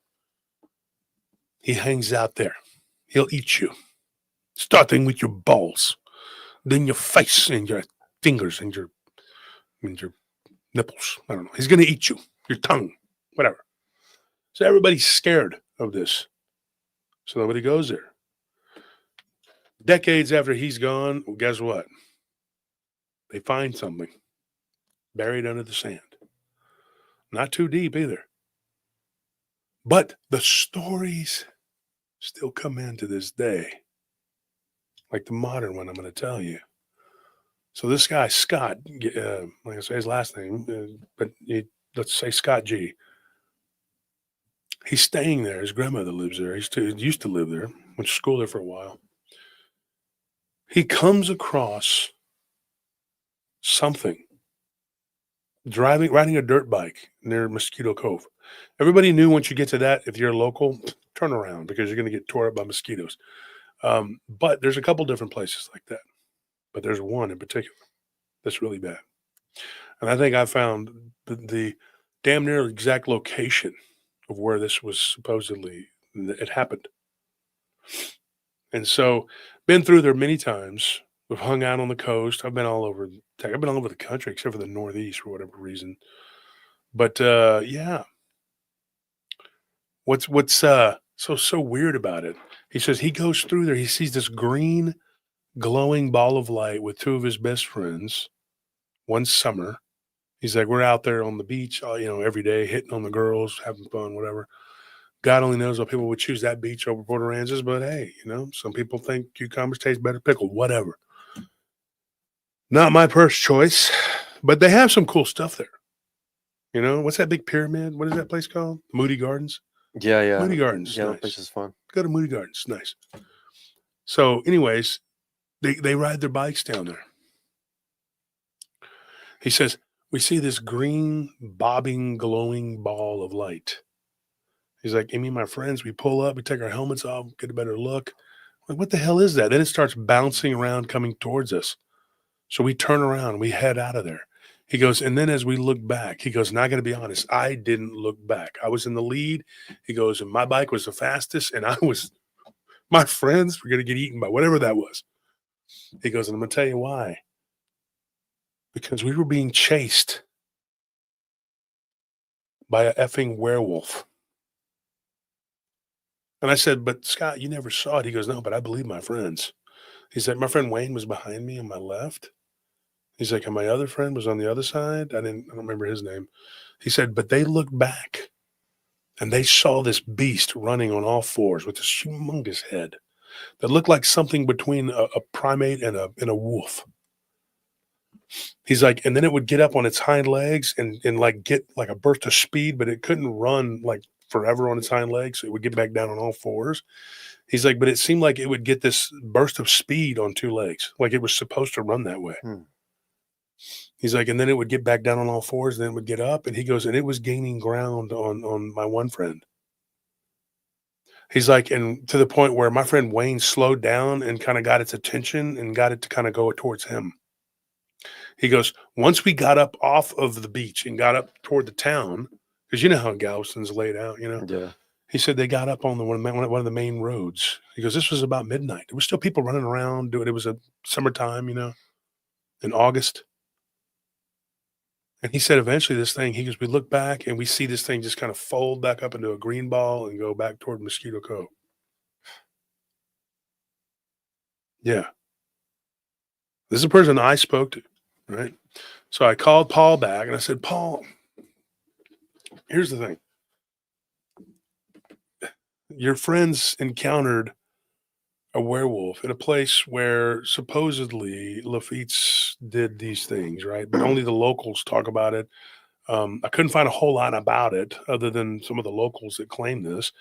He hangs out there. He'll eat you. Starting with your balls, then your face and your fingers and your nipples. I don't know. He's going to eat you, your tongue, whatever. So everybody's scared of this. So nobody goes there. Decades after he's gone, well, guess what? They find something buried under the sand. Not too deep either. But the stories still come in to this day. Like the modern one I'm going to tell you. So this guy, Scott, like I say his last name, let's say Scott G. He's staying there. His grandmother lives there. He used to live there. Went to school there for a while. He comes across something. Riding a dirt bike near Mosquito Cove. Everybody knew once you get to that, if you're local, turn around because you're going to get tore up by mosquitoes. But there's a couple different places like that. But there's one in particular that's really bad. And I think I found the damn near exact location of where this was supposedly, it happened. And so, been through there many times. We've hung out on the coast. I've been all over the country except for the Northeast for whatever reason. But yeah. What's so weird about it? He says he goes through there. He sees this green, glowing ball of light with two of his best friends one summer. He's like, we're out there on the beach, every day, hitting on the girls, having fun, whatever. God only knows why people would choose that beach over Port Aransas, but hey, some people think cucumbers taste better pickled, whatever. Not my first choice, but they have some cool stuff there. What's that big pyramid? What is that place called? Moody Gardens? Yeah. Moody Gardens. Yeah, nice. that place is fun. Go to Moody Gardens. Nice. So anyways, they ride their bikes down there. He says, we see this green, bobbing, glowing ball of light. He's like, me and my friends, we pull up, we take our helmets off, get a better look. Like, what the hell is that? Then it starts bouncing around, coming towards us. So we turn around, we head out of there. He goes, and then as we look back, he goes, and I got to be honest, I didn't look back. I was in the lead. He goes, and my bike was the fastest, and my friends were going to get eaten by whatever that was. He goes, and I'm going to tell you why. Because we were being chased by a effing werewolf. And I said, but Scott, you never saw it. He goes, no, but I believe my friends. He said, my friend Wayne was behind me on my left. He's like, and my other friend was on the other side. I don't remember his name. He said, but they looked back and they saw this beast running on all fours with this humongous head that looked like something between a primate and a wolf. He's like, and then it would get up on its hind legs and like get like a burst of speed, but it couldn't run like forever on its hind legs. So it would get back down on all fours. He's like, but it seemed like it would get this burst of speed on two legs. Like it was supposed to run that way. He's like, and then it would get back down on all fours, and then it would get up. And he goes, and it was gaining ground on my one friend. He's like, and to the point where my friend Wayne slowed down and kind of got its attention and got it to kind of go towards him. He goes, once we got up off of the beach and got up toward the town, because you know how Galveston's laid out, you know? Yeah. He said they got up on one of the main roads. He goes, this was about midnight. There was still people running around doing it. It was a summertime, you know, in August. And he said eventually this thing, he goes, we look back and we see this thing just kind of fold back up into a green ball and go back toward Mosquito Cove. Yeah. This is a person I spoke to, right? So I called Paul back and I said, Paul, here's the thing. Your friends encountered a werewolf in a place where supposedly Lafitte's did these things, right? But only the locals talk about it. I couldn't find a whole lot about it other than some of the locals that claim this.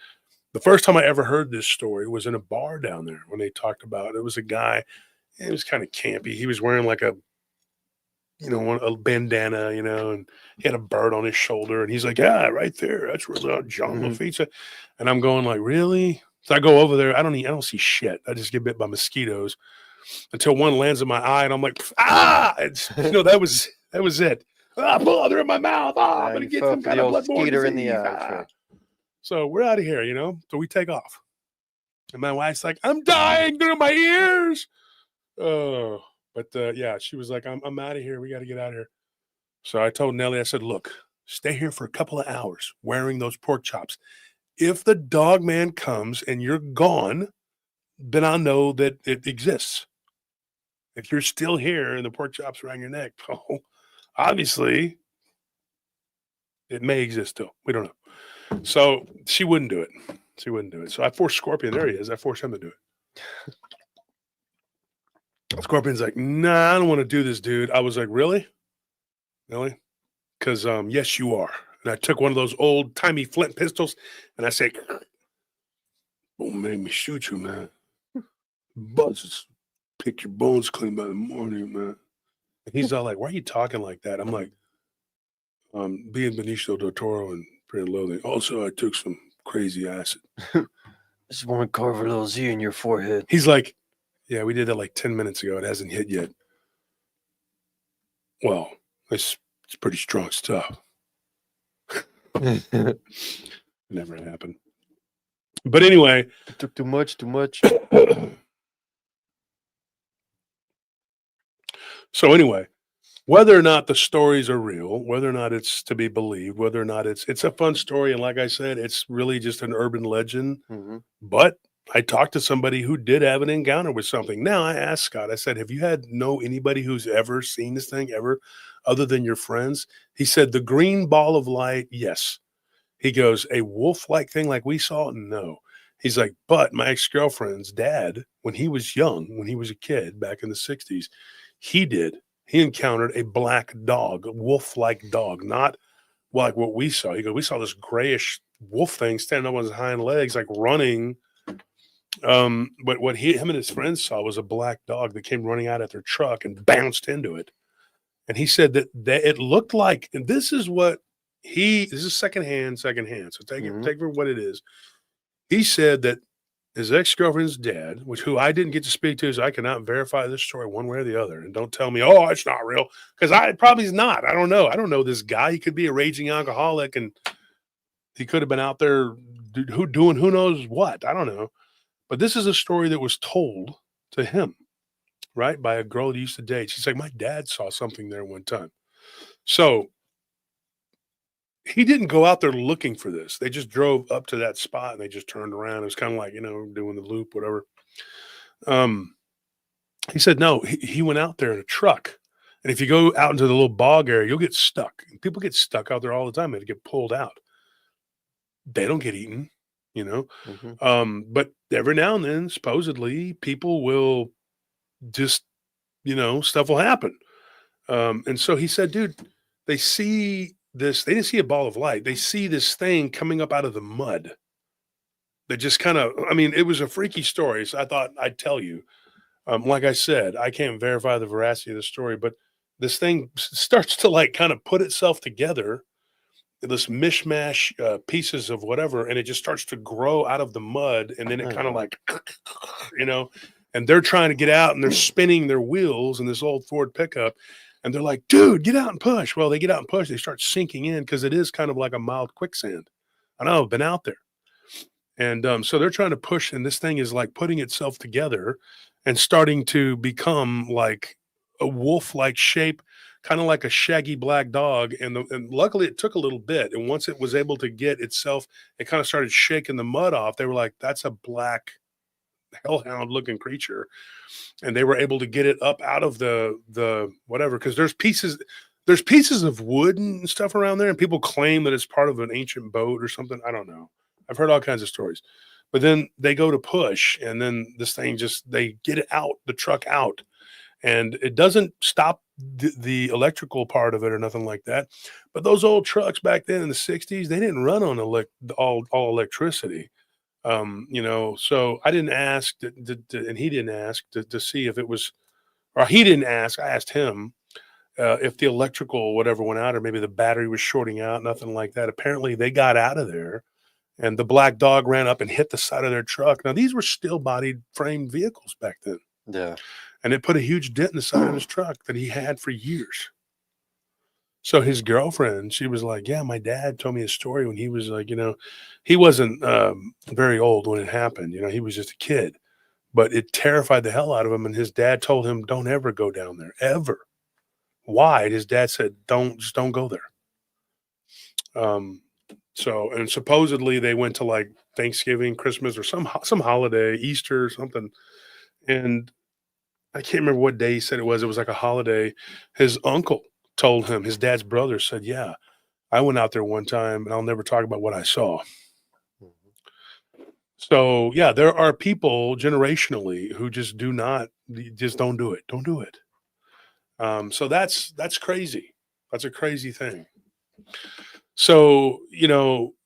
The first time I ever heard this story was in a bar down there when they talked about it. It was a guy, it was kind of campy. He was wearing like a bandana, and he had a bird on his shoulder. And he's like, yeah, right there. That's where John Lafitte's at. And I'm going like, really? So I go over there. I don't see shit. I just get bit by mosquitoes until one lands in my eye, and I'm like, that was it. They're in my mouth. I'm gonna get some kind of bloodborne disease. In the eye. So we're out of here, So we take off, and my wife's like, I'm dying through my ears. Oh, but yeah, she was like, I'm out of here. We got to get out of here. So I told Nellie, I said, look, stay here for a couple of hours wearing those pork chops. If the dog man comes and you're gone, then I'll know that it exists. If you're still here and the pork chops around your neck, obviously it may exist still. We don't know. So she wouldn't do it. So I forced Scorpion. There he is. I forced him to do it. Scorpion's like, nah, I don't want to do this, dude. I was like, really? Really? Because yes, you are. And I took one of those old-timey flint pistols, and I said, don't make me shoot you, man. Buzzes, pick your bones clean by the morning, man. And he's all like, why are you talking like that? I'm like, being Benicio del Toro and Pretty Loathing. Also, I took some crazy acid. Just want to carve a little Z in your forehead. He's like, yeah, we did that like 10 minutes ago. It hasn't hit yet. Well, it's pretty strong stuff. Never happened. But anyway. It took too much. So anyway, whether or not the stories are real, whether or not it's to be believed, whether or not it's a fun story. And like I said, it's really just an urban legend. Mm-hmm. But I talked to somebody who did have an encounter with something. Now I asked Scott, I said, have you anybody who's ever seen this thing ever other than your friends? He said, the green ball of light. Yes. He goes, a wolf-like thing like we saw? No. He's like, but my ex-girlfriend's dad, when he was young, when he was a kid back in the 60s, he encountered a black dog, a wolf-like dog, not like what we saw. He goes, we saw this grayish wolf thing standing up on his hind legs, like running. But what him and his friends saw was a black dog that came running out at their truck and bounced into it. And he said that it looked like, and this is secondhand. So take it for what it is. He said that his ex-girlfriend's dad, who I didn't get to speak to, so I cannot verify this story one way or the other. And don't tell me, oh, it's not real, because it probably is not. I don't know. I don't know this guy. He could be a raging alcoholic, and he could have been out there doing who knows what. I don't know. But this is a story that was told to him, right, by a girl he used to date. She's like, my dad saw something there one time. So he didn't go out there looking for this. They just drove up to that spot and they just turned around. It was kind of like, doing the loop, whatever. He said, no, he went out there in a truck. And if you go out into the little bog area, you'll get stuck. People get stuck out there all the time. They get pulled out. They don't get eaten, But every now and then, supposedly, people will just, stuff will happen. And so he said, dude, they see this, they didn't see a ball of light. They see this thing coming up out of the mud. That just kind of, it was a freaky story. So I thought I'd tell you. Like I said, I can't verify the veracity of the story, but this thing starts to kind of put itself together, this mishmash pieces of whatever, and it just starts to grow out of the mud. And then it kind of and they're trying to get out and they're spinning their wheels in this old Ford pickup. And they're like, dude, get out and push. Well, they get out and push. They start sinking in because it is kind of like a mild quicksand. I know, I've been out there. And so they're trying to push, and this thing is like putting itself together and starting to become like a wolf-like shape, kind of like a shaggy black dog. And luckily it took a little bit. And once it was able to get itself, it kind of started shaking the mud off. They were like, that's a black hellhound looking creature. And they were able to get it up out of the whatever, because there's pieces of wood and stuff around there, and people claim that it's part of an ancient boat or something. I don't know. I've heard all kinds of stories. But then they go to push, and then this thing they get it out, the truck out, and it doesn't stop the electrical part of it or nothing like that. But those old trucks back then in the 60s, they didn't run on all electricity. So I didn't ask, and he didn't ask to see if it was, or he didn't ask. I asked him if the electrical whatever went out, or maybe the battery was shorting out. Nothing like that. Apparently, they got out of there, and the black dog ran up and hit the side of their truck. Now, these were steel-bodied frame vehicles back then. Yeah, and it put a huge dent in the side of his truck that he had for years. So his girlfriend, she was like, yeah, my dad told me a story when he was like, he wasn't very old when it happened. He was just a kid, but it terrified the hell out of him. And his dad told him, don't ever go down there, ever. Why? And his dad said, don't go there. And supposedly they went to like Thanksgiving, Christmas, or some holiday, Easter or something. And I can't remember what day he said it was. It was like a holiday. His uncle told him, his dad's brother said, yeah, I went out there one time and I'll never talk about what I saw. So yeah, there are people generationally who just don't do it. Don't do it. So that's crazy. That's a crazy thing. So,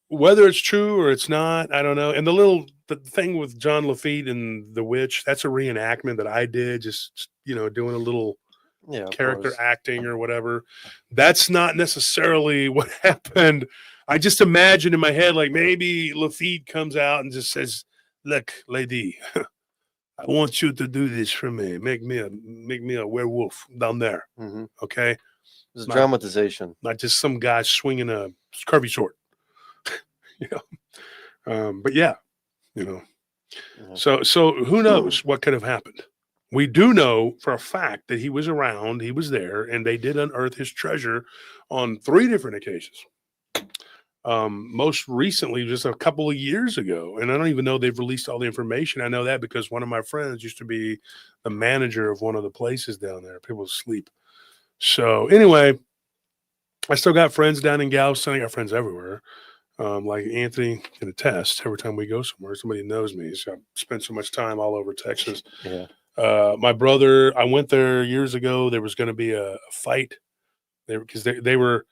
whether it's true or it's not, I don't know. And the thing with John Lafitte and the witch, that's a reenactment that I did, just, doing a little character acting or whatever. That's not necessarily what happened. I just imagine in my head, like maybe Lafitte comes out and just says, look, lady, I want you to do this for me. Make me a werewolf down there. Mm-hmm. Okay. It's dramatization. Not just some guy swinging a curvy sword. But yeah, So who knows what could have happened? We do know for a fact that he was around, he was there, and they did unearth his treasure on 3 different occasions. Most recently, just a couple of years ago, and I don't even know they've released all the information. I know that because one of my friends used to be the manager of one of the places down there. People sleep. So anyway, I still got friends down in Galveston. I got friends everywhere. Like Anthony can attest, every time we go somewhere, somebody knows me. So I spent so much time all over Texas. Yeah. My brother, I went there years ago. There was going to be a fight there because they were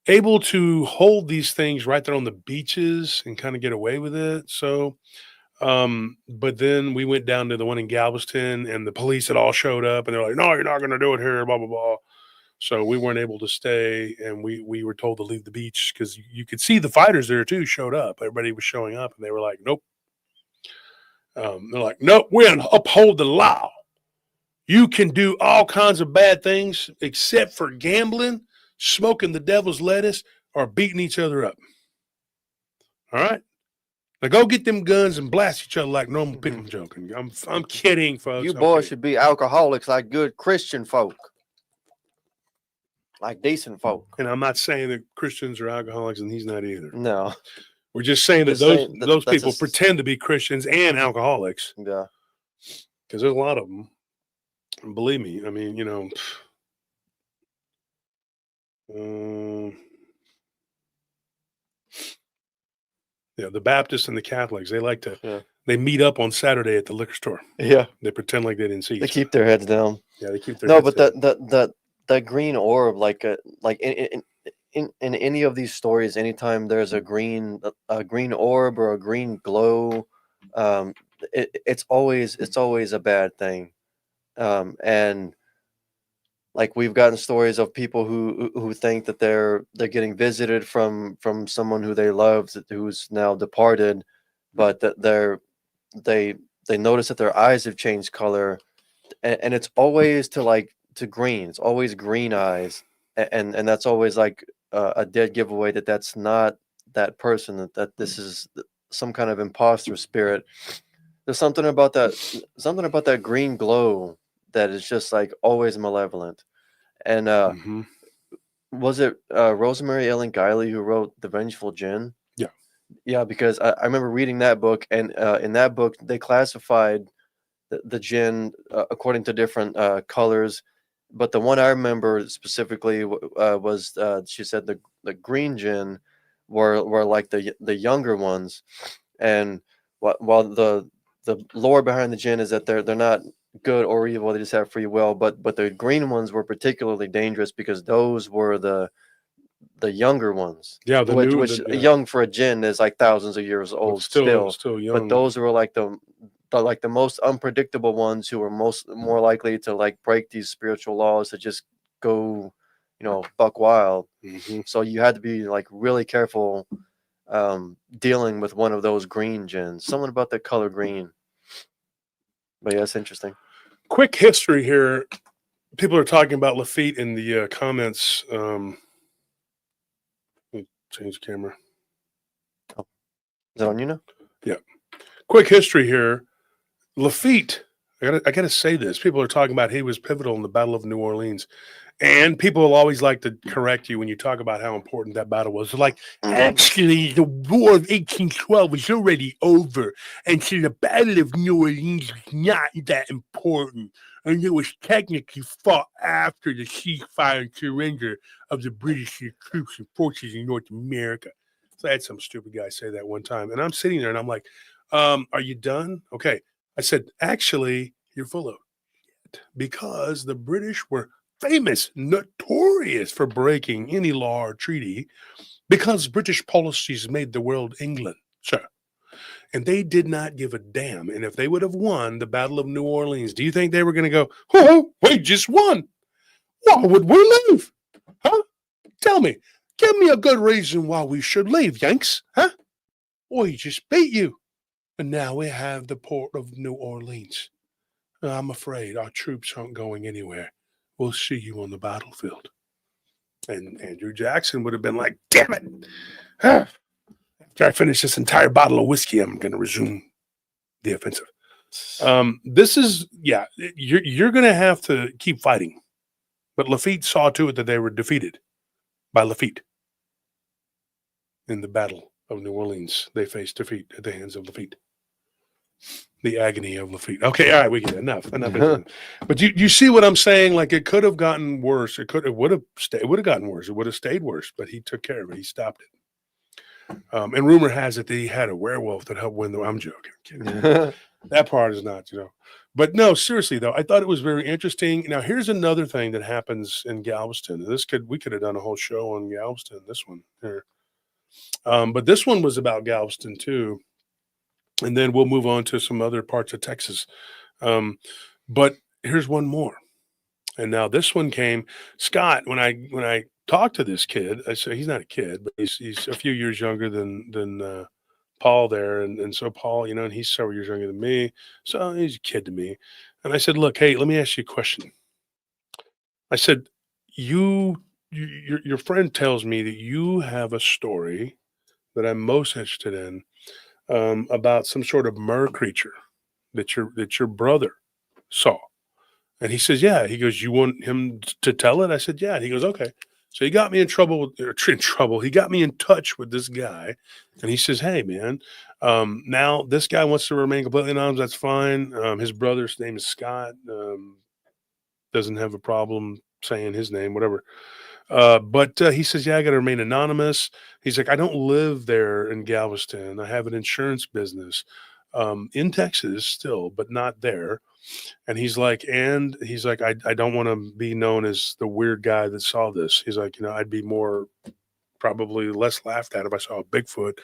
able to hold these things right there on the beaches and kind of get away with it. So, but then we went down to the one in Galveston, and the police had all showed up, and they're like, no, you're not going to do it here, blah, blah, blah. So we weren't able to stay, and we were told to leave the beach because you could see the fighters there too showed up. Everybody was showing up, and they were like, nope. They're like, no, we uphold the law. You can do all kinds of bad things except for gambling, smoking the devil's lettuce, or beating each other up. All right? Now go get them guns and blast each other like normal people. I'm joking. I'm kidding, folks. You boys should be alcoholics like good Christian folk. Like decent folk. And I'm not saying that Christians are alcoholics and he's not either. No. We're just saying that those people pretend to be Christians and alcoholics. Yeah. Because there's a lot of them. And believe me, I mean, you know, the Baptists and the Catholics, they meet up on Saturday at the liquor store. Yeah. They pretend like they didn't see each other. They keep their heads down. Yeah, they keep their heads down. But that green orb, like in any of these stories, anytime there's a green orb or a green glow, it's always a bad thing. And like we've gotten stories of people who think that they're getting visited from someone who they loved who's now departed, but that they notice that their eyes have changed color, and it's always to green. It's always green eyes, and that's always like a dead giveaway that that's not that person, that this is some kind of imposter spirit. There's something about that green glow that is just like always malevolent. And was it Rosemary Ellen Guiley who wrote The Vengeful Jinn? Yeah, because I remember reading that book, and in that book they classified the jinn according to different colors, but the one I remember specifically was she said the green jinn were like the younger ones, and while the lore behind the jinn is that they're not good or evil, they just have free will, but the green ones were particularly dangerous because those were the younger ones. Yeah, which young for a jinn is like thousands of years old, still young. But those were like the most unpredictable ones who were more likely to like break these spiritual laws, to just go, buck wild. So you had to be like really careful dealing with one of those green jinns. Something about the color green. But yeah, it's interesting. Quick history here. People are talking about Lafitte in the comments. Let me change camera. Oh. Is that on you now? Yeah. Quick history here. Lafitte, I gotta say this. People are talking about he was pivotal in the Battle of New Orleans. And people will always like to correct you when you talk about how important that battle was. Like, actually, the War of 1812 was already over. And so the Battle of New Orleans was not that important. And it was technically fought after the ceasefire and surrender of the British troops and forces in North America. So I had some stupid guy say that one time. And I'm sitting there and I'm like, are you done? Okay. I said, actually, you're full of shit. Because the British were famous, notorious for breaking any law or treaty because British policies made the world England, sir. And they did not give a damn. And if they would have won the Battle of New Orleans, do you think they were going to go, oh, we just won? Why would we leave? Huh? Tell me. Give me a good reason why we should leave, Yanks. Huh? We just beat you. And now we have the port of New Orleans. I'm afraid our troops aren't going anywhere. We'll see you on the battlefield. And Andrew Jackson would have been like, damn it. After I finish this entire bottle of whiskey, I'm going to resume the offensive. This is, you're going to have to keep fighting. But Lafitte saw to it that they were defeated by Lafitte. In the Battle of New Orleans, they faced defeat at the hands of Lafitte. The agony of Lafitte. Okay, all right, we get enough. But you see what I'm saying? Like, it could have gotten worse. It would have gotten worse. It would have stayed worse. But he took care of it. He stopped it. And rumor has it that he had a werewolf that helped win the. I'm joking. That part is not, But no, seriously though, I thought it was very interesting. Now, here's another thing that happens in Galveston. We could have done a whole show on Galveston. This one here, but this one was about Galveston too. And then we'll move on to some other parts of Texas. But here's one more. And now this one came, Scott, when I talked to this kid, I said, he's not a kid, but he's a few years younger than Paul there. And so Paul, and he's several years younger than me. So he's a kid to me. And I said, look, hey, let me ask you a question. I said, your friend tells me that you have a story that I'm most interested in, about some sort of mer creature that your brother saw. And he says, yeah. He goes, you want him to tell it? I said, yeah. And he goes, okay. So he got me in trouble. He got me in touch with this guy, and he says, hey, man, now this guy wants to remain completely anonymous. That's fine. His brother's name is Scott. Doesn't have a problem saying his name, whatever. But he says, yeah, I got to remain anonymous. He's like, I don't live there in Galveston. I have an insurance business in Texas still, but not there. And he's like, I don't want to be known as the weird guy that saw this. He's like, I'd be more, probably less laughed at if I saw a Bigfoot.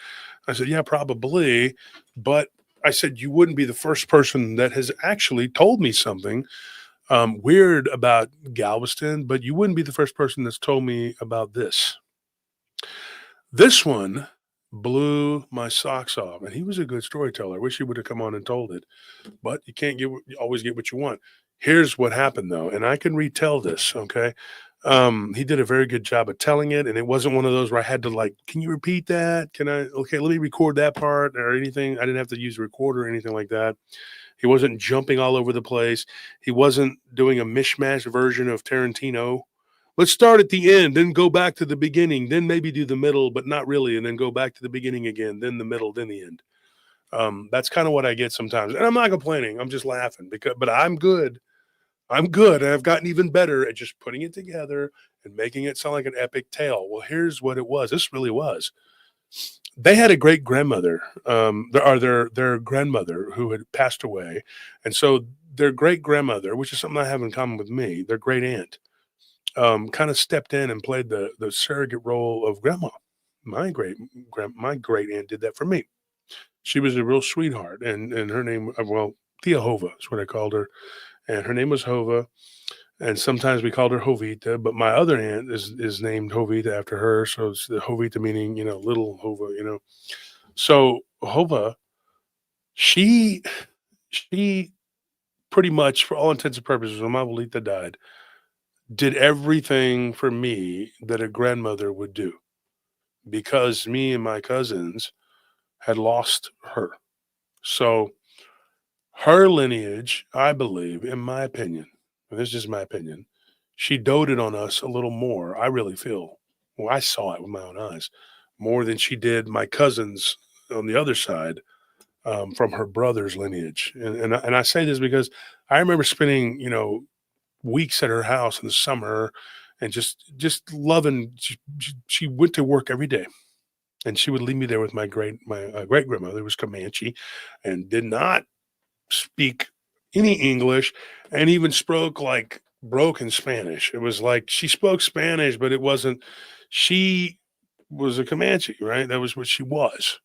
I said, yeah, probably. But I said, you wouldn't be the first person that has actually told me something weird about Galveston, but you wouldn't be the first person that's told me about this. This one blew my socks off, and he was a good storyteller. I wish he would have come on and told it, but you can't always get what you want. Here's what happened though, and I can retell this. Okay. He did a very good job of telling it, and it wasn't one of those where I had to can you repeat that? Okay, let me record that part or anything. I didn't have to use a recorder or anything like that. He wasn't jumping all over the place. He wasn't doing a mishmash version of Tarantino. Let's start at the end, then go back to the beginning, then maybe do the middle, but not really, and then go back to the beginning again, then the middle, then the end. That's kind of what I get sometimes. And I'm not complaining. I'm just laughing but I'm good. I'm good. And I've gotten even better at just putting it together and making it sound like an epic tale. Well, here's what it was. This really was. They had a great grandmother, their grandmother who had passed away. And so their great grandmother, which is something I have in common with me, their great aunt, kind of stepped in and played the surrogate role of grandma. My great aunt did that for me. She was a real sweetheart, and her name, Tia Hova is what I called her, and her name was Hova. And sometimes we called her Jovita, but my other aunt is named Jovita after her. So it's the Jovita meaning, little Hova, So Hova, she pretty much, for all intents and purposes, when my abuelita died, did everything for me that a grandmother would do, because me and my cousins had lost her. So her lineage, I believe, in my opinion, and this is just my opinion, she doted on us a little more, I really feel. Well, I saw it with my own eyes, more than she did my cousins on the other side, from her brother's lineage. And I say this because I remember spending, weeks at her house in the summer and just loving. She went to work every day, and she would leave me there with my great grandmother, who was Comanche and did not speak any English, and even spoke like broken Spanish. It was like she spoke Spanish, but it wasn't. She was a Comanche, right? That was what she was.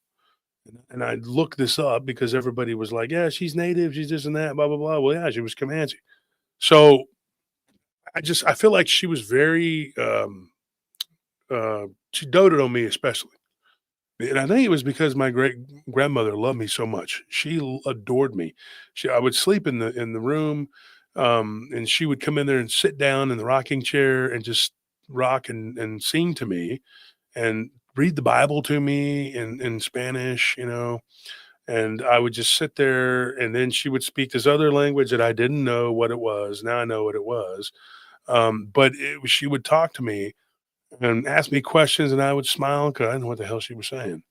And I looked this up because everybody was like, yeah, she's native, she's this and that, blah, blah, blah. Well, yeah, she was Comanche. So I feel like she was very, she doted on me especially. And I think it was because my great grandmother loved me so much. She adored me. I would sleep in the room, and she would come in there and sit down in the rocking chair and just rock and sing to me and read the Bible to me in Spanish, and I would just sit there, and then she would speak this other language that I didn't know what it was. Now I know what it was. But she would talk to me and ask me questions, and I would smile because I didn't know what the hell she was saying.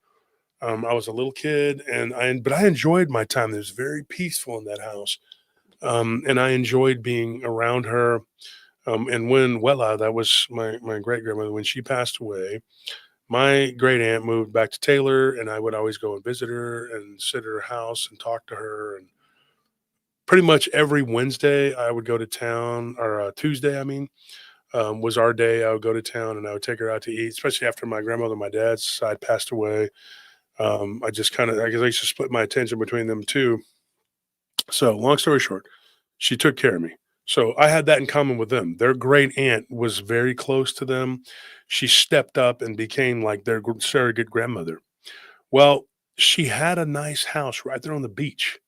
I was a little kid, but I enjoyed my time. It was very peaceful in that house, and I enjoyed being around her. And when Wella, that was my great grandmother, when she passed away, my great aunt moved back to Taylor, and I would always go and visit her and sit at her house and talk to her. And pretty much every Wednesday, I would go to town, or Tuesday, I mean, was our day. I would go to town and I would take her out to eat, especially after my grandmother on my dad's side passed away. I just I guess I used to split my attention between them two. So long story short, she took care of me. So I had that in common with them. Their great aunt was very close to them. She stepped up and became like their surrogate grandmother. Well, she had a nice house right there on the beach.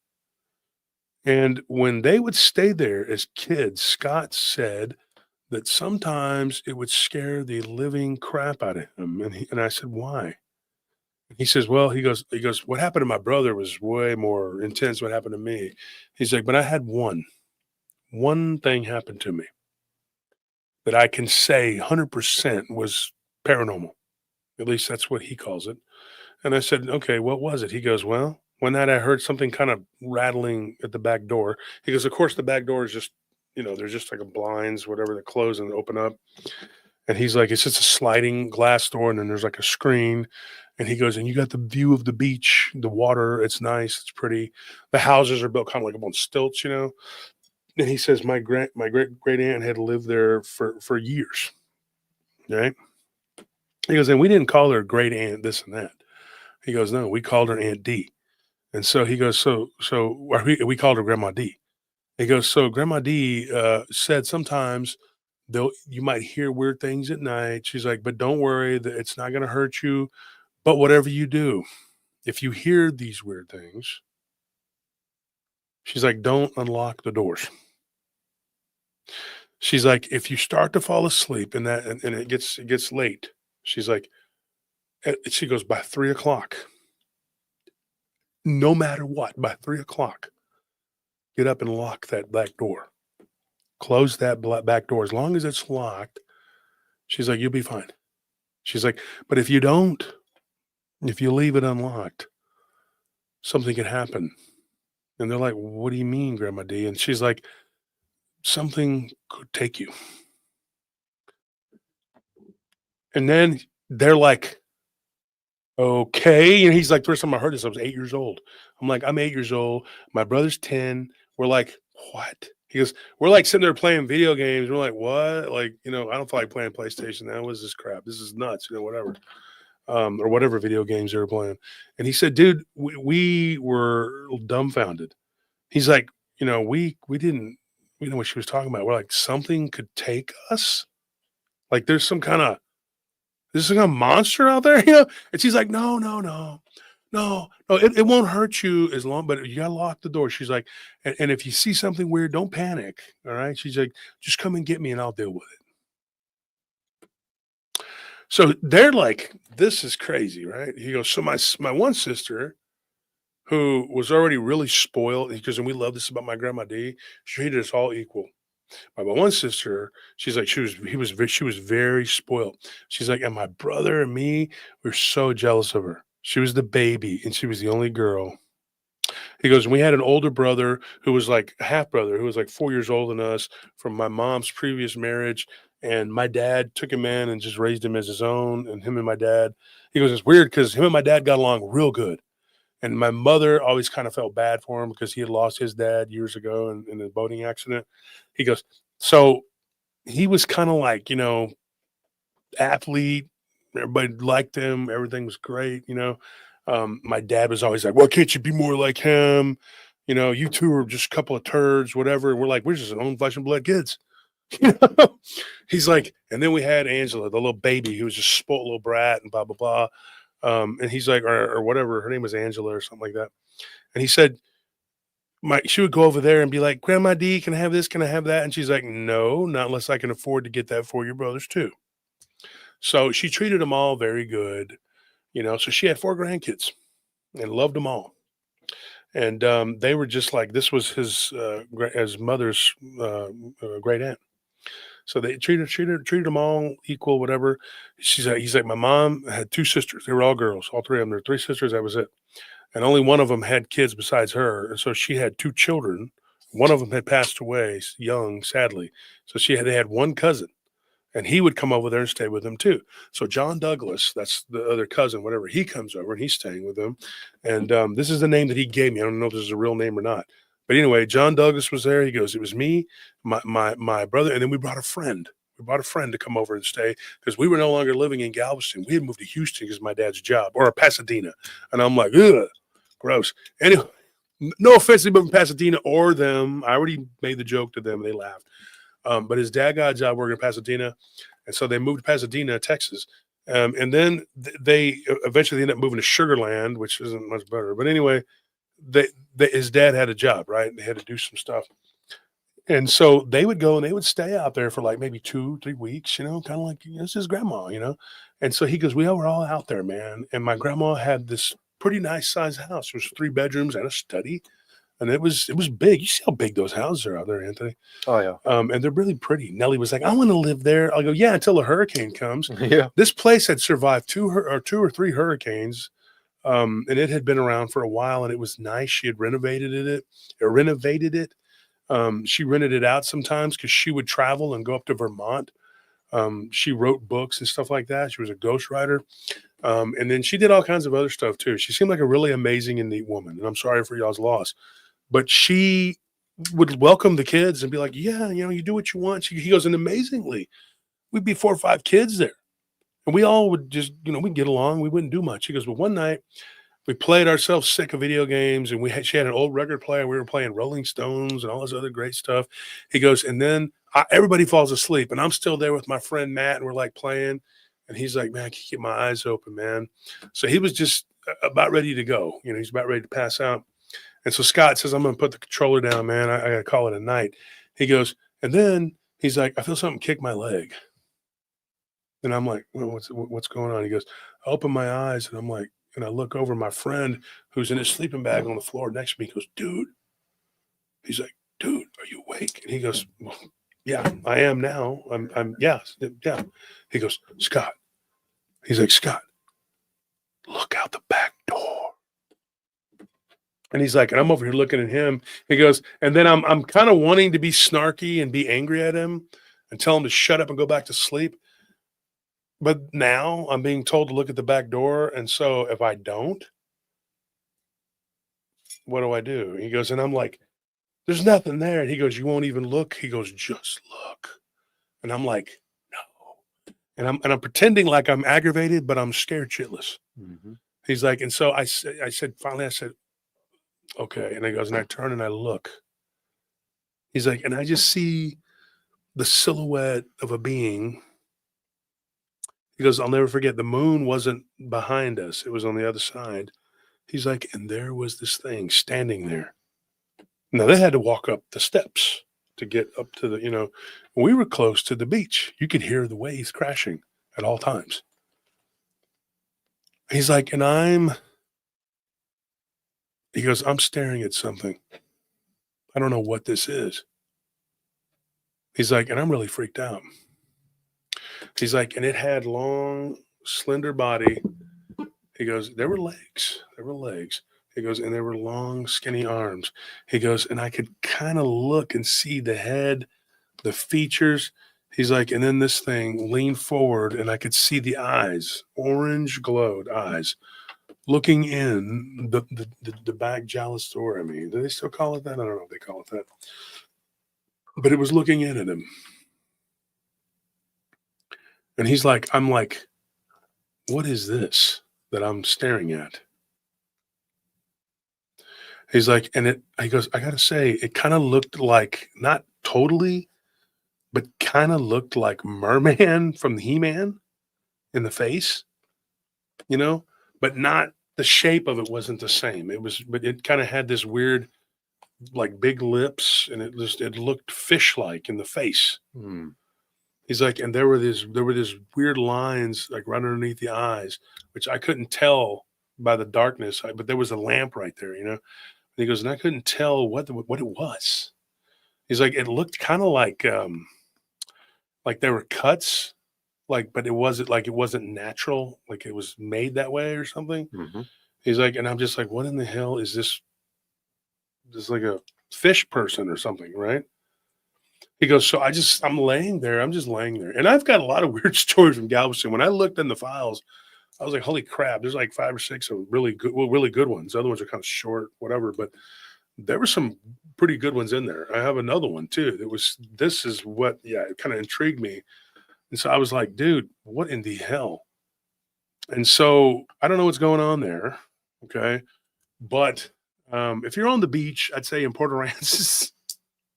And when they would stay there as kids, Scott said that sometimes it would scare the living crap out of him. And I said, why? He says, well, he goes, what happened to my brother was way more intense than what happened to me. He's like, but I had one thing happened to me that I can say 100% was paranormal. At least that's what he calls it. And I said, okay, what was it? He goes, well, one night I heard something kind of rattling at the back door. He goes, of course, the back door is just, there's just like a blinds, whatever, that close and open up. And he's like, it's just a sliding glass door, and then there's like a screen. And he goes, and you got the view of the beach, the water. It's nice. It's pretty. The houses are built kind of like up on stilts, And he says, my great aunt had lived there for years. Right. He goes, and we didn't call her great aunt this and that. He goes, no, we called her Aunt D. And so he goes, so we called her Grandma D. He goes, so Grandma D said sometimes you might hear weird things at night. She's like, but don't worry, that it's not going to hurt you. But whatever you do, if you hear these weird things, she's like, don't unlock the doors. She's like, if you start to fall asleep and it gets late, she's like, she goes, by 3:00, no matter what, by 3:00, get up and lock that back door. Close that back door. As long as it's locked, she's like, you'll be fine. She's like, but if you don't, if you leave it unlocked, something could happen. And they're like, what do you mean, Grandma D? And she's like, something could take you. And then they're like, okay. And he's like, first time I heard this, I was 8 years old. I'm like, I'm 8 years old. My brother's 10. We're like, what? He goes, we're like sitting there playing video games. We're like, what? Like, I don't feel like playing PlayStation now. What is this crap? This is nuts, whatever. Or whatever video games they were playing. And he said, dude, we were dumbfounded. He's like, we didn't know what she was talking about. We're like, something could take us? Like there's some kind of monster out there, And she's like, no, it won't hurt you as long, but you gotta lock the door. She's like, and if you see something weird, don't panic. All right. She's like, just come and get me and I'll deal with it. So they're like, this is crazy, right? He goes, so my one sister, who was already really spoiled, because we love this about my Grandma D, she treated us all equal. My one sister, she's like, she was very spoiled. She's like, and my brother and me, we're so jealous of her. She was the baby and she was the only girl. He goes, we had an older brother who was like a half brother, who was like 4 years older than us from my mom's previous marriage. And my dad took him in and just raised him as his own. And him and my dad, he goes, it's weird because him and my dad got along real good. And my mother always kind of felt bad for him because he had lost his dad years ago in a boating accident. He goes, so he was kind of like, athlete. Everybody liked him. Everything was great. My dad was always like, why can't you be more like him? You two are just a couple of turds, whatever. And we're like, we're just own flesh and blood kids. He's like, and then we had Angela, the little baby who was just spoiled little brat and blah, blah, blah. And he's like, or whatever, her name was Angela or something like that. And he said, she would go over there and be like, Grandma D, can I have this? Can I have that? And she's like, no, not unless I can afford to get that for your brothers too. So she treated them all very good, so she had 4 grandkids and loved them all. And they were just like, this was his mother's great aunt. So they treated them all equal, whatever. He's like, my mom had 2 sisters. They were all girls, all 3 of them. There were 3 sisters. That was it. And only one of them had kids besides her. And so she had 2 children. One of them had passed away young, sadly. So they had 1 cousin. And he would come over there and stay with them too. So John Douglas, that's the other cousin, whatever, he comes over and he's staying with them. And this is the name that he gave me. I don't know if this is a real name or not. But anyway, John Douglas was there. He goes, it was me, my brother, and then we brought a friend. We brought a friend to come over and stay because we were no longer living in Galveston. We had moved to Houston because my dad's job, or Pasadena. And I'm like, ugh, gross. Anyway, no offense to anybody from Pasadena or them. I already made the joke to them. And they laughed. But his dad got a job working in Pasadena. And so they moved to Pasadena, Texas. And then they eventually ended up moving to Sugar Land, which isn't much better. But anyway, his dad had a job, right? They had to do some stuff. And so they would go and they would stay out there for like maybe 2-3 weeks, kind of like, it's his grandma, And so he goes, we were all out there, man. And my grandma had this pretty nice sized house. It was 3 bedrooms and a study. And it was big. You see how big those houses are out there, Anthony? Oh, yeah. And they're really pretty. Nellie was like, I want to live there. I'll go, yeah, until a hurricane comes. Yeah. This place had survived 2 or 3 hurricanes. And it had been around for a while and it was nice. She had renovated it. She rented it out sometimes because she would travel and go up to Vermont. She wrote books and stuff like that. She was a ghostwriter. And then she did all kinds of other stuff too. She seemed like a really amazing and neat woman. And I'm sorry for y'all's loss. But she would welcome the kids and be like, yeah, you do what you want. He goes, and amazingly, we'd be 4 or 5 kids there. And we all would just, we'd get along. We wouldn't do much. He goes, but one night we played ourselves sick of video games and she had an old record player. We were playing Rolling Stones and all this other great stuff. He goes, and then everybody falls asleep and I'm still there with my friend Matt and we're like playing. And he's like, man, I can keep my eyes open, man. So he was just about ready to go. He's about ready to pass out. And so Scott says, I'm going to put the controller down, man. I got to call it a night. He goes, and then he's like, I feel something kick my leg. And I'm like, well, what's going on? He goes, I open my eyes and I'm like, and I look over my friend who's in his sleeping bag on the floor next to me. He goes, dude. He's like, dude, are you awake? And he goes, well, yeah, I am now. Yeah. He goes, Scott. He's like, Scott, look out the back door. And he's like, and I'm over here looking at him. He goes, and then I'm kind of wanting to be snarky and be angry at him and tell him to shut up and go back to sleep. But now I'm being told to look at the back door. And so if I don't, what do I do? He goes, and I'm like, there's nothing there. And he goes, you won't even look. He goes, just look. And I'm like, no. And I'm pretending like I'm aggravated, but I'm scared shitless. Mm-hmm. He's like, and so I said, finally, okay. And he goes, and I turn and I look. He's like, and I just see the silhouette of a being. He goes, I'll never forget, the moon wasn't behind us. It was on the other side. He's like, and there was this thing standing there. Now they had to walk up the steps to get up to the, we were close to the beach. You could hear the waves crashing at all times. He's like, he goes, I'm staring at something. I don't know what this is. He's like, and I'm really freaked out. He's like, and it had long, slender body. He goes, there were legs. He goes, and there were long, skinny arms. He goes, and I could kind of look and see the head, the features. He's like, and then this thing leaned forward and I could see the eyes, orange glowed eyes, looking in the back jealous door. I mean, do they still call it that? I don't know if they call it that. But it was looking in at him. And he's like, I'm like, what is this that I'm staring at? He's like, and he goes, I got to say, it kind of looked like, not totally, but kind of looked like Merman from He-Man in the face, but not, the shape of it wasn't the same. But it kind of had this weird, like big lips, and it looked fish-like in the face. He's like, and there were these weird lines like right underneath the eyes, which I couldn't tell by the darkness, but there was a lamp right there, And he goes, and I couldn't tell what it was. He's like, it looked kind of like there were cuts, but it wasn't natural, like it was made that way or something. Mm-hmm. He's like, and I'm just like, what in the hell is this? This like a fish person or something, right? He goes, so I'm just laying there. And I've got a lot of weird stories from Galveston. When I looked in the files, I was like, holy crap, there's like 5 or 6 of really good ones. The other ones are kind of short, whatever, but there were some pretty good ones in there. I have another one too. This is what, it kind of intrigued me. And so I was like, dude, what in the hell? And so I don't know what's going on there. Okay. But if you're on the beach, I'd say in Port Aransas,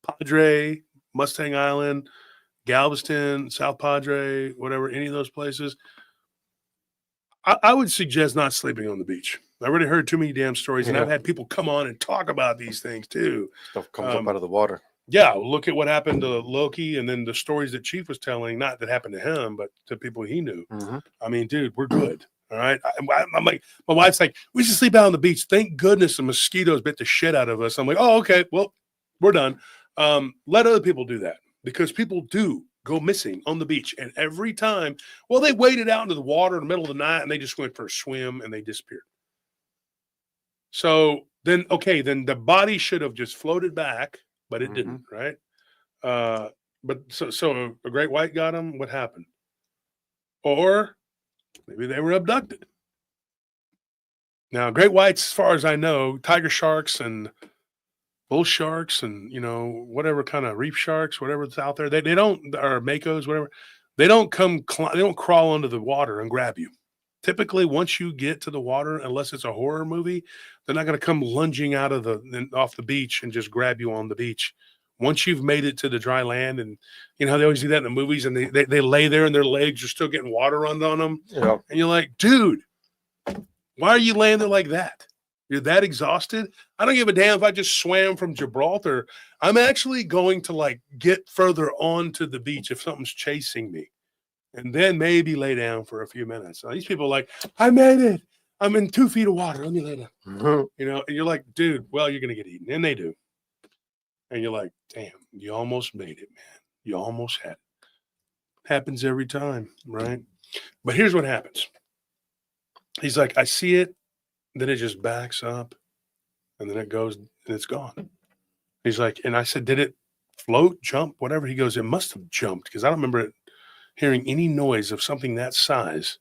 Padre, Mustang Island, Galveston, South Padre, whatever, any of those places, I would suggest not sleeping on the beach. I already heard too many damn stories, and I've had people come on and talk about these things too. Stuff comes up out of the water. Yeah, look at what happened to Loki, and then the stories that Chief was telling, not that happened to him, but to people he knew. I mean, dude, we're good. All right. I'm like, my wife's like, we should sleep out on the beach. Thank goodness the mosquitoes bit the shit out of us. I'm like, oh, okay, well, we're done. Let other people do that, because people do go missing on the beach. And every time, well, they waded out into the water in the middle of the night and they just went for a swim and they disappeared. So then, okay, then the body should have just floated back, but it didn't, right? But so a great white got them. What happened? Or maybe they were abducted. Now, great whites, as far as I know, tiger sharks and bull sharks and, you know, whatever kind of reef sharks, whatever's out there, they don't, or makos, whatever, they don't they don't crawl under the water and grab you. Typically, once you get to the water, unless it's a horror movie, they're not going to come lunging out of off the beach and just grab you on the beach. Once you've made it to the dry land, and you know how they always do that in the movies, and they lay there and their legs are still getting water run on them, and you're like, dude, why are you laying there like that? You're that exhausted? I don't give a damn if I just swam from Gibraltar. I'm actually going to like get further onto the beach if something's chasing me, and then maybe lay down for a few minutes. Now, these people are like, I made it. I'm in 2 feet of water. Let me lay down. You know, and you're like, dude, well, you're going to get eaten. And they do. And you're like, damn, you almost made it, man. You almost had it. Happens every time, right? But here's what happens. He's like, I see it. Then it just backs up, and then it goes, and it's gone. He's like, and I said, did it float, jump, whatever? He goes, it must have jumped, because I don't remember it hearing any noise of something that size,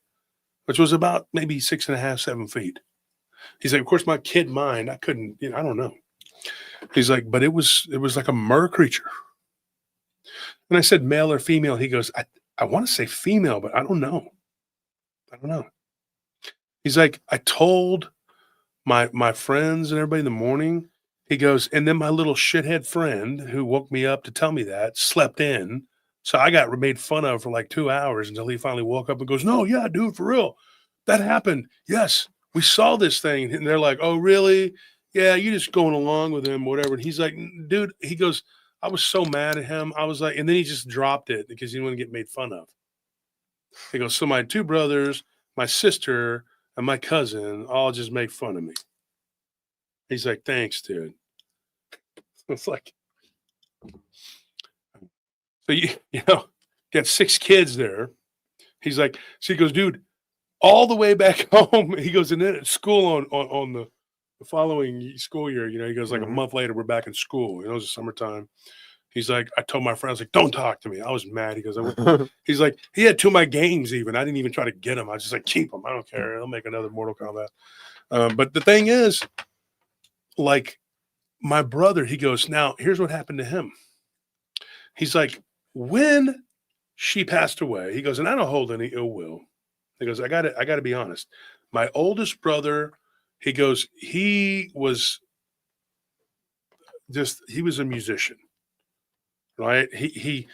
which was about maybe 6.5, 7 feet. He's like, of course, my kid mind, I couldn't, you know, I don't know. He's like, but it was like a mer creature. And I said, male or female? He goes, I want to say female, but I don't know. I don't know. He's like, I told my friends and everybody in the morning. He goes, and then my little shithead friend who woke me up to tell me that slept in. So I got made fun of for like 2 hours until he finally woke up and goes, no, yeah, dude, for real. That happened. Yes, we saw this thing. And they're like, oh, really? Yeah, you're just going along with him, whatever. And he's like, dude, he goes, I was so mad at him. I was like, and then he just dropped it because he didn't want to get made fun of. He goes, so my 2 brothers, my sister, and my cousin all just make fun of me. He's like, thanks, dude. It's like, so you know, got 6 kids there. He's like, so he goes, dude, all the way back home. He goes, and then at school on the following school year, you know, he goes, like a month later, we're back in school. You know, it was the summertime. He's like, I told my friends, like, don't talk to me. I was mad. He goes, he's like, he had 2 of my games even. I didn't even try to get him. I was just like, keep them. I don't care. I'll make another Mortal Kombat. But the thing is, like, my brother, he goes, now, here's what happened to him. He's like, when she passed away, he goes, and I don't hold any ill will. He goes, I got to be honest. My oldest brother, he goes, he was a musician. Right. He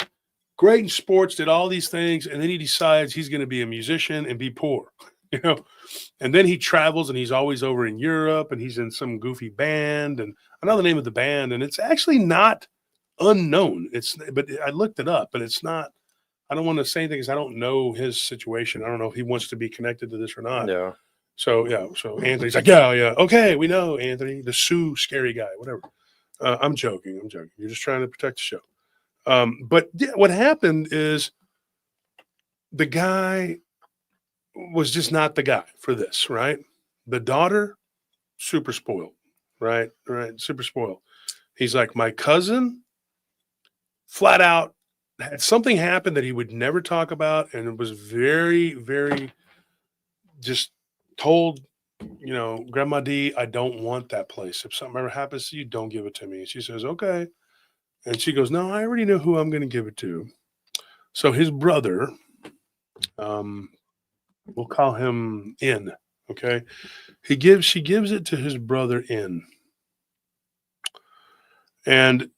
great in sports, did all these things. And then he decides he's going to be a musician and be poor, you know, and then he travels and he's always over in Europe and he's in some goofy band, and I know the name of the band, and it's actually not unknown. But I looked it up, but it's not, I don't want to say anything because I don't know his situation. I don't know if he wants to be connected to this or not. Yeah. So, yeah. So Anthony's like, yeah. Okay. We know Anthony, the Sue scary guy, whatever. I'm joking. You're just trying to protect the show. But what happened is the guy was just not the guy for this, right? The daughter, super spoiled, right? Super spoiled. He's like, my cousin flat out had something happen that he would never talk about. And it was very, very just told, you know, Grandma D, I don't want that place. If something ever happens to you, don't give it to me. And she says, okay. And she goes, no, I already know who I'm going to give it to. So his brother, we'll call him N. Okay. She gives it to his brother N. And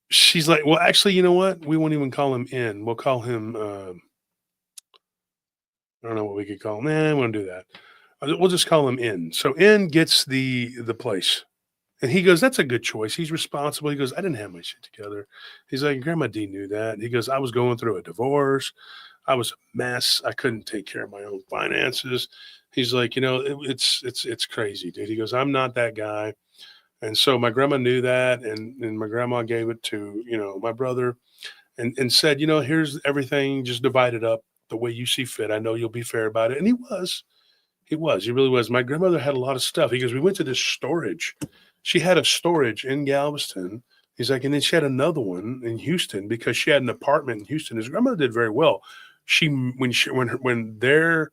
she's like, well, actually, you know what? We won't even call him N. We'll call him I don't know what we could call him. We won't do that. We'll just call him N. So N gets the place. And he goes, that's a good choice. He's responsible. He goes, I didn't have my shit together. He's like, Grandma D knew that. He goes, I was going through a divorce. I was a mess. I couldn't take care of my own finances. He's like, it's crazy, dude. He goes, I'm not that guy. And so my grandma knew that. And my grandma gave it to, my brother and said, here's everything, just divide it up the way you see fit. I know you'll be fair about it. And he really was. My grandmother had a lot of stuff. He goes, we went to this storage. She had a storage in Galveston. He's like, and then she had another one in Houston because she had an apartment in Houston. His grandmother did very well. When their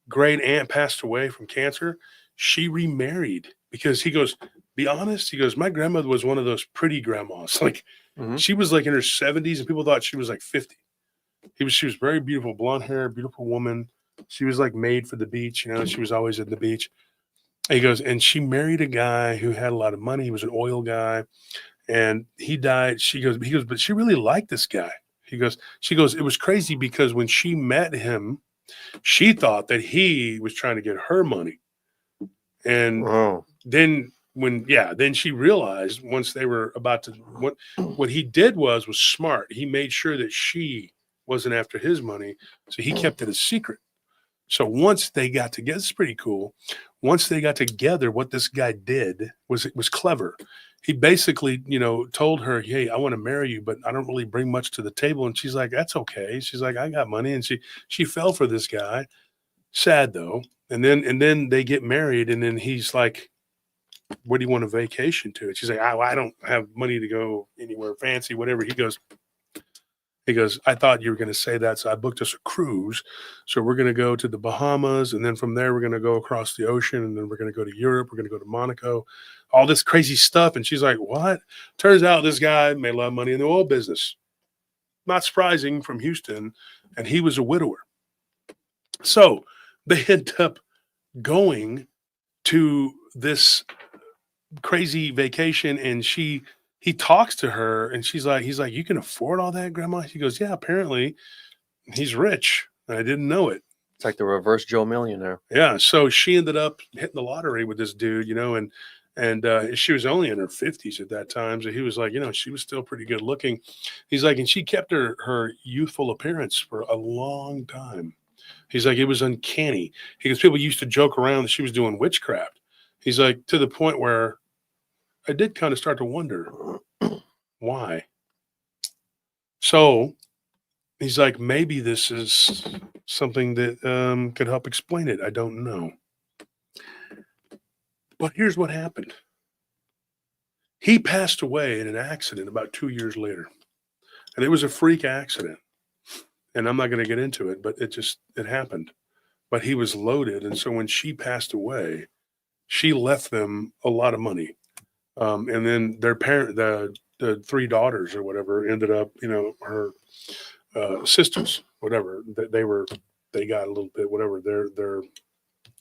great aunt passed away from cancer, she remarried because he goes, be honest. He goes, my grandmother was one of those pretty grandmas. Like she was like in her 70s and people thought she was like 50. She was very beautiful, blonde hair, beautiful woman. She was like made for the beach. She was always at the beach. He goes, and she married a guy who had a lot of money. He was an oil guy and he died. He goes, but she really liked this guy. She goes, it was crazy because when she met him, she thought that he was trying to get her money. And then she realized once they were about to, what he did was smart. He made sure that she wasn't after his money. So he kept it a secret. So once they got together, it's pretty cool. Once they got together, what this guy did was clever. He basically, told her, hey, I want to marry you, but I don't really bring much to the table. And she's like, that's okay. She's like, I got money. And she fell for this guy. Sad though. And then they get married. And then he's like, where do you want a vacation to? And she's like, I don't have money to go anywhere fancy, whatever. He goes, I thought you were going to say that. So I booked us a cruise. So we're going to go to the Bahamas. And then from there, we're going to go across the ocean. And then we're going to go to Europe. We're going to go to Monaco, all this crazy stuff. And she's like, what? Turns out this guy made a lot of money in the oil business. Not surprising from Houston. And he was a widower. So they end up going to this crazy vacation. And he talks to her and he's like, you can afford all that, Grandma? She goes, yeah, apparently he's rich. I didn't know it. It's like the reverse Joe Millionaire. Yeah. So she ended up hitting the lottery with this dude, and she was only in her 50s at that time. So he was like, she was still pretty good looking. He's like, and she kept her youthful appearance for a long time. He's like, it was uncanny. He goes, people used to joke around that she was doing witchcraft. He's like, to the point where I did kind of start to wonder why. So he's like, maybe this is something that could help explain it. I don't know. But here's what happened. He passed away in an accident about 2 years later. And it was a freak accident. And I'm not going to get into it, but it happened. But he was loaded. And so when she passed away, she left them a lot of money. And then their parent, the three daughters or whatever, ended up, her sisters, whatever, they got a little bit, whatever, their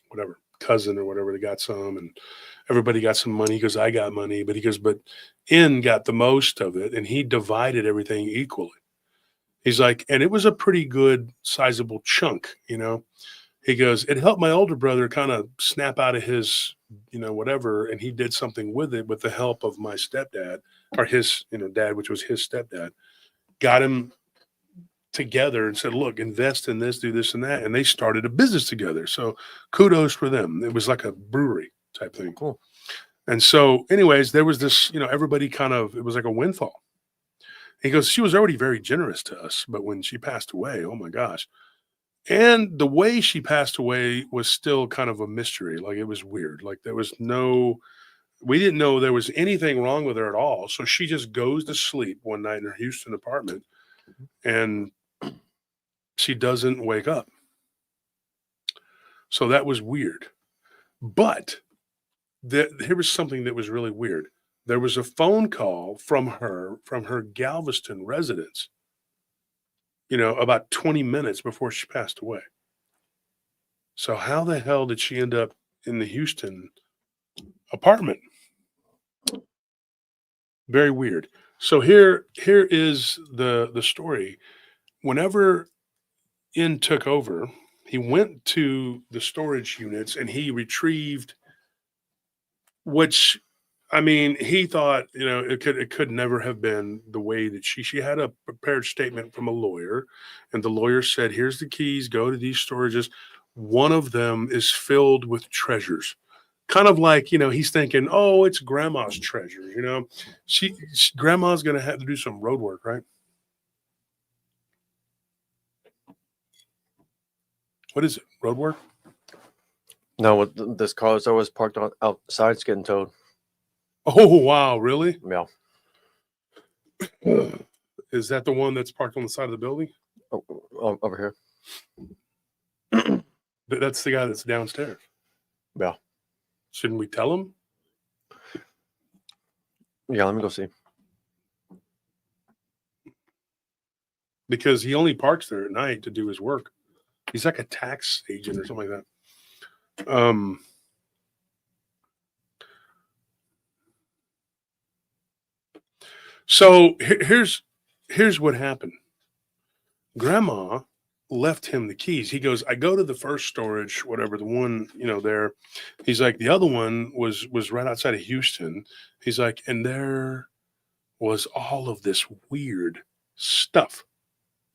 whatever cousin or whatever, they got some, and everybody got some money. He goes, I got money, but he goes, but N got the most of it, and he divided everything equally. He's like, and it was a pretty good sizable chunk, He goes, it helped my older brother kind of snap out of his, whatever. And he did something with it with the help of my stepdad, or his, dad, which was his stepdad, got him together and said, look, invest in this, do this and that. And they started a business together. So kudos for them. It was like a brewery type thing. Cool. And so anyways, there was this, everybody it was like a windfall. He goes, she was already very generous to us, but when she passed away, oh my gosh. And the way she passed away was still kind of a mystery. Like it was weird. Like we didn't know there was anything wrong with her at all. So she just goes to sleep one night in her Houston apartment and she doesn't wake up. So that was weird. But here was something that was really weird. There was a phone call from her Galveston residence, about 20 minutes before she passed away. So how the hell did she end up in the Houston apartment? Very weird. So here is the story. Whenever N took over, he went to the storage units and he retrieved, which, I mean, he thought, you know, it could never have been the way that she had a prepared statement from a lawyer, and the lawyer said, here's the keys, go to these storages. One of them is filled with treasures. Kind of like, you know, he's thinking, oh, it's grandma's treasure, you know. Grandma's going to have to do some road work, right? What is it? Road work? No, this car is always parked outside. It's getting towed. Oh, wow. Really? Yeah. Is that the one that's parked on the side of the building? Oh, over here. That's the guy that's downstairs. Yeah. Shouldn't we tell him? Yeah, let me go see. Because he only parks there at night to do his work. He's like a tax agent or something like that. So here's what happened. Grandma left him the keys. He goes, I go to the first storage, whatever, the one, you know, there. He's like, the other one was right outside of Houston. He's like, and there was all of this weird stuff,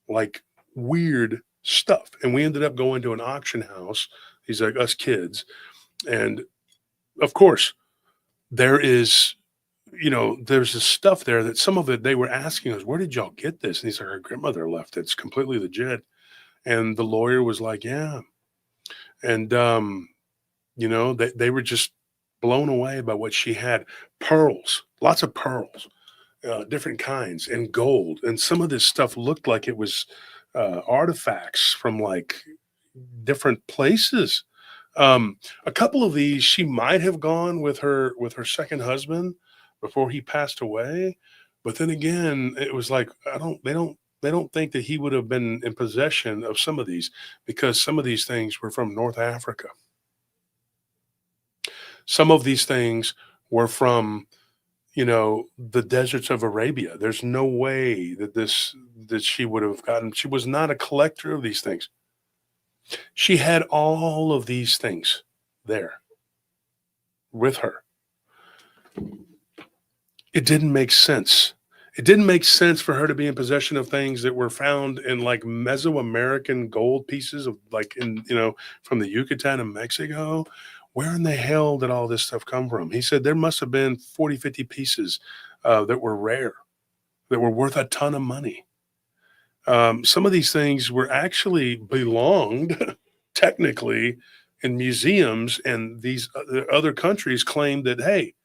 like weird stuff. And we ended up going to an auction house. He's like, us kids. And of course, there is, you know, there's this stuff there that some of it, they were asking us, where did y'all get this? And he's like, our grandmother left it. It's completely legit. And the lawyer was like, yeah. And, you know, they were just blown away by what she had. Pearls, lots of pearls, different kinds, and gold. And some of this stuff looked like it was artifacts from like different places. A couple of these, she might have gone with her second husband before he passed away. But then again, it was like, they don't think that he would have been in possession of some of these, because some of these things were from North Africa. Some of these things were from, you know, the deserts of Arabia. There's no way that she would have gotten. She was not a collector of these things. She had all of these things there with her. It didn't make sense. It didn't make sense for her to be in possession of things that were found in like Mesoamerican gold pieces of like in, you know, from the Yucatan of Mexico. Where in the hell did all this stuff come from? He said there must have been 40, 50 pieces that were rare, that were worth a ton of money. Some of these things were actually belonged technically in museums, and these other countries claimed that, hey,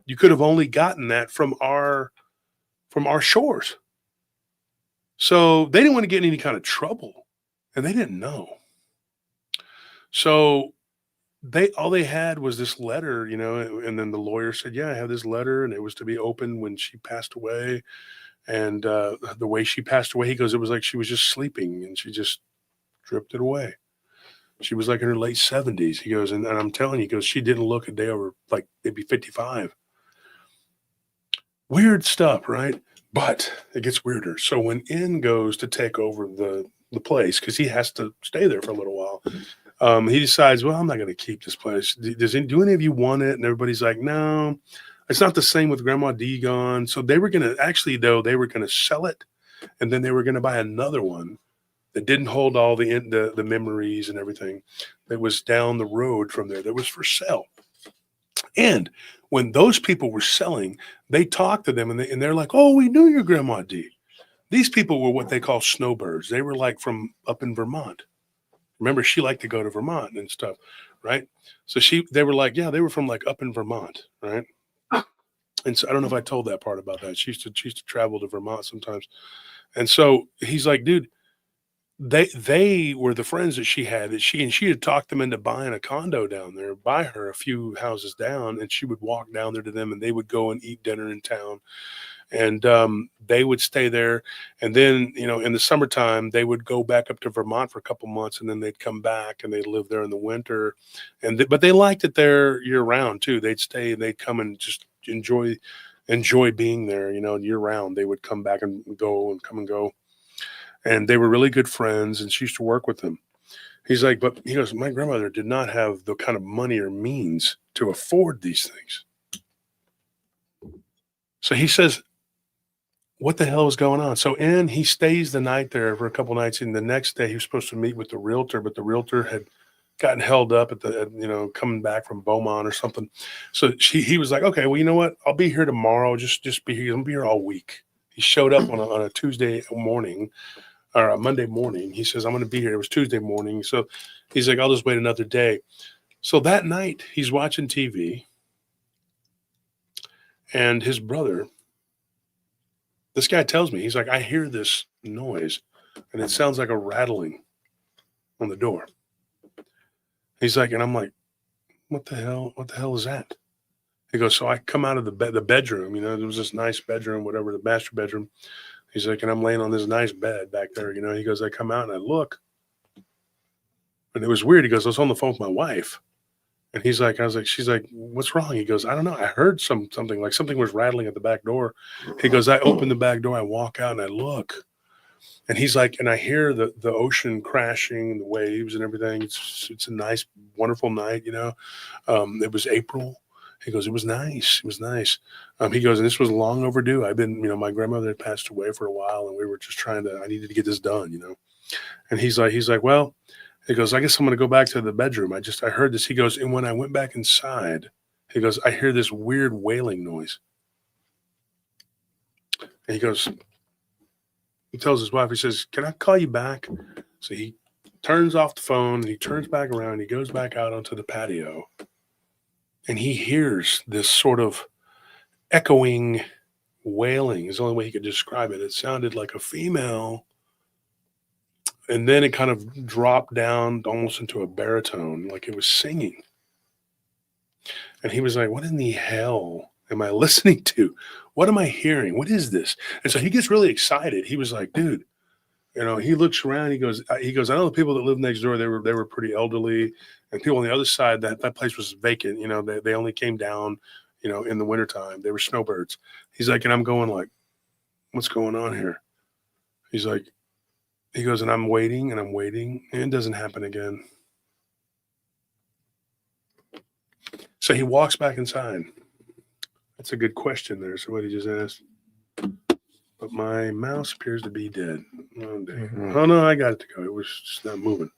you could have only gotten that from our shores. So they didn't want to get in any kind of trouble, and they didn't know. So all they had was this letter, you know, and then the lawyer said, yeah, I have this letter, and it was to be opened when she passed away. And the way she passed away, he goes, it was like she was just sleeping and she just drifted away. She was like in her late 70s. He goes, and I'm telling you, he goes, she didn't look a day over like maybe 55. Weird stuff, right? But it gets weirder. So when N goes to take over the place, because he has to stay there for a little while, he decides, well, I'm not going to keep this place. Do any of you want it? And everybody's like, no. It's not the same with Grandma D gone. So they were going to, they were going to sell it, and then they were going to buy another one that didn't hold all the memories and everything that was down the road from there that was for sale. And when those people were selling, they talked to them, and they're like, oh, we knew your Grandma D. These people were what they call snowbirds. They were like from up in Vermont. Remember, she liked to go to Vermont and stuff, right? So they were like, yeah, they were from like up in Vermont, right? And so I don't know if I told that part about that. She used to travel to Vermont sometimes. And so he's like, dude, they were the friends that she had, that she had talked them into buying a condo down there by her a few houses down. And she would walk down there to them, and they would go and eat dinner in town. And they would stay there. And then, you know, in the summertime, they would go back up to Vermont for a couple months, and then they'd come back and they'd live there in the winter. But they liked it there year round too. They'd stay and they'd come and just enjoy being there, you know, year round. They would come back and go and come and go. And they were really good friends, and she used to work with them. He's like, but he goes, my grandmother did not have the kind of money or means to afford these things. So he says, what the hell is going on? So he stays the night there for a couple nights. And the next day he was supposed to meet with the realtor, but the realtor had gotten held up at coming back from Beaumont or something. So he was like, okay, well, you know what? I'll be here tomorrow. Just be here. I'll be here all week. He showed up on a Tuesday morning or a Monday morning. He says, I'm going to be here. It was Tuesday morning. So he's like, I'll just wait another day. So that night he's watching TV and his brother, this guy tells me, he's like, I hear this noise and it sounds like a rattling on the door. He's like, and I'm like, what the hell is that? He goes, so I come out of the bedroom, there was this nice bedroom, whatever, the master bedroom. He's like, and I'm laying on this nice bed back there, He goes, I come out and I look. And it was weird. He goes, I was on the phone with my wife. And he's like, she's like, what's wrong? He goes, I don't know. I heard something like something was rattling at the back door. He goes, I open the back door, I walk out and I look. And he's like, and I hear the ocean crashing, the waves and everything. It's a nice, wonderful night, It was April. He goes, it was nice. It was nice. He goes, and this was long overdue. I've been, my grandmother had passed away for a while and we were just I needed to get this done, And he's like, well, he goes, I guess I'm going to go back to the bedroom. I heard this. He goes, and when I went back inside, he goes, I hear this weird wailing noise. And he goes, he tells his wife, he says, can I call you back? So he turns off the phone and he turns back around. And he goes back out onto the patio and he hears this sort of echoing wailing is the only way he could describe it. It sounded like a female. And then it kind of dropped down almost into a baritone, like it was singing. And he was like, what in the hell am I listening to? What am I hearing? What is this? And so he gets really excited. He was like, dude, he looks around. He goes, I know the people that lived next door, they were pretty elderly. And people on the other side, that place was vacant. They only came down, in the wintertime. They were snowbirds. He's like, and I'm going like, what's going on here? He's like, he goes, and I'm waiting, and it doesn't happen again. So he walks back inside. That's a good question there, somebody just asked. But my mouse appears to be dead. Oh, dang. Mm-hmm. Oh, no, I got it to go. It was just not moving.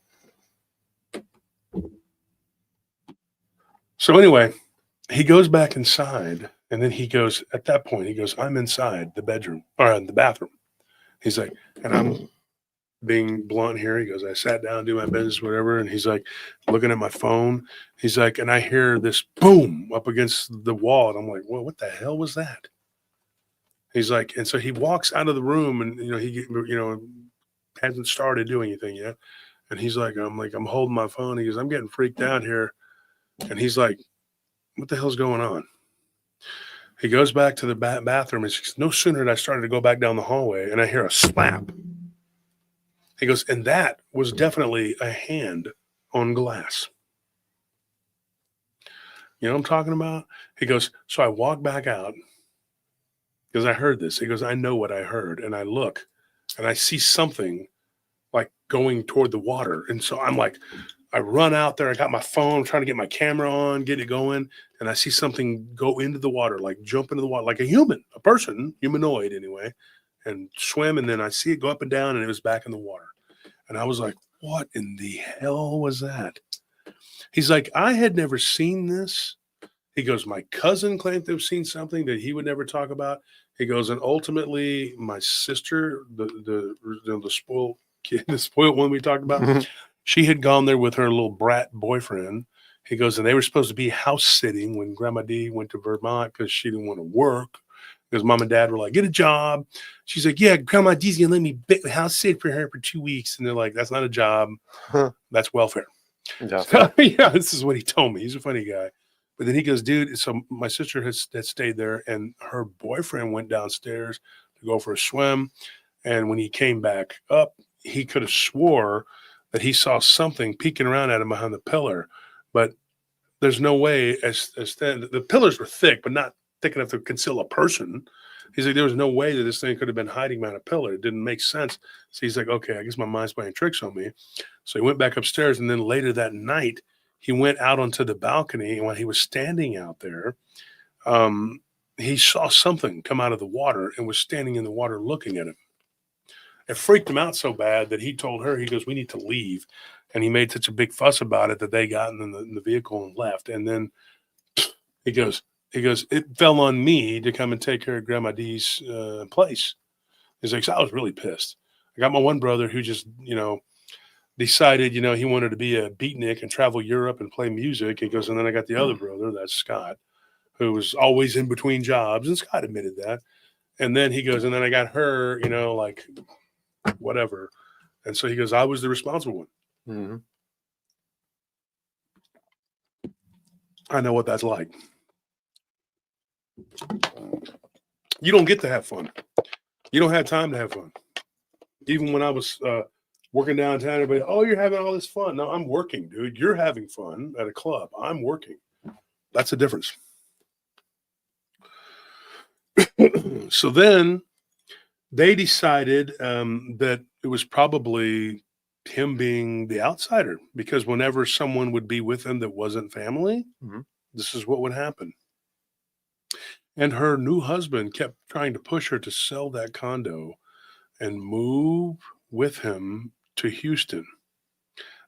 So anyway, he goes back inside, and then he goes, at that point, he goes, I'm inside the bedroom, or in the bathroom. He's like, and I'm being blunt here. He goes, I sat down, do my business, whatever. And he's like, looking at my phone. He's like, and I hear this boom up against the wall. And I'm like, well, what the hell was that? He's like, and so he walks out of the room and, he hasn't started doing anything yet. And he's like, I'm holding my phone. He goes, I'm getting freaked out here. And he's like, what the hell's going on? He goes back to the bathroom. And no sooner did I started to go back down the hallway and I hear a slap. He goes, and that was definitely a hand on glass. You know what I'm talking about? He goes, so I walk back out because I heard this. He goes, I know what I heard. And I look and I see something like going toward the water. And so I'm like, I run out there. I got my phone, trying to get my camera on, get it going. And I see something go into the water, like jump into the water, like a person, humanoid anyway, and swim. And then I see it go up and down and it was back in the water. And I was like, what in the hell was that? He's like, I had never seen this. He goes, my cousin claimed to have seen something that he would never talk about. He goes, and ultimately my sister, the spoiled kid, the spoiled one we talked about, she had gone there with her little brat boyfriend. He goes, and they were supposed to be house sitting when Grandma D went to Vermont because she didn't want to work. Because mom and dad were like, get a job. She's like, yeah, Grandma D's going to let me house sit for her for 2 weeks. And they're like, that's not a job. That's welfare. So, yeah, this is what he told me. He's a funny guy. But then he goes, dude, so my sister had stayed there and her boyfriend went downstairs to go for a swim. And when he came back up, he could have swore that he saw something peeking around at him behind the pillar. But there's no way as thin. The pillars were thick, but not thick enough to conceal a person. He's like, there was no way that this thing could have been hiding behind a pillar. It didn't make sense. So he's like, okay, I guess my mind's playing tricks on me. So he went back upstairs, and then later that night, he went out onto the balcony, and while he was standing out there, he saw something come out of the water and was standing in the water looking at him. It freaked him out so bad that he told her, he goes, we need to leave. And he made such a big fuss about it that they got in the vehicle and left. And then he goes, it fell on me to come and take care of Grandma D's place. He's like, so I was really pissed. I got my one brother who just, decided, he wanted to be a beatnik and travel Europe and play music. He goes, and then I got the other brother, that's Scott, who was always in between jobs. And Scott admitted that. And then he goes, and then I got her, like whatever. And so he goes, I was the responsible one. Mm-hmm. I know what that's like. You don't get to have fun. You don't have time to have fun. Even when I was working downtown, everybody, oh, you're having all this fun. No, I'm working, dude. You're having fun at a club. I'm working. That's the difference. So then they decided that it was probably him being the outsider, because whenever someone would be with him that wasn't family, this is what would happen. And her new husband kept trying to push her to sell that condo and move with him to Houston.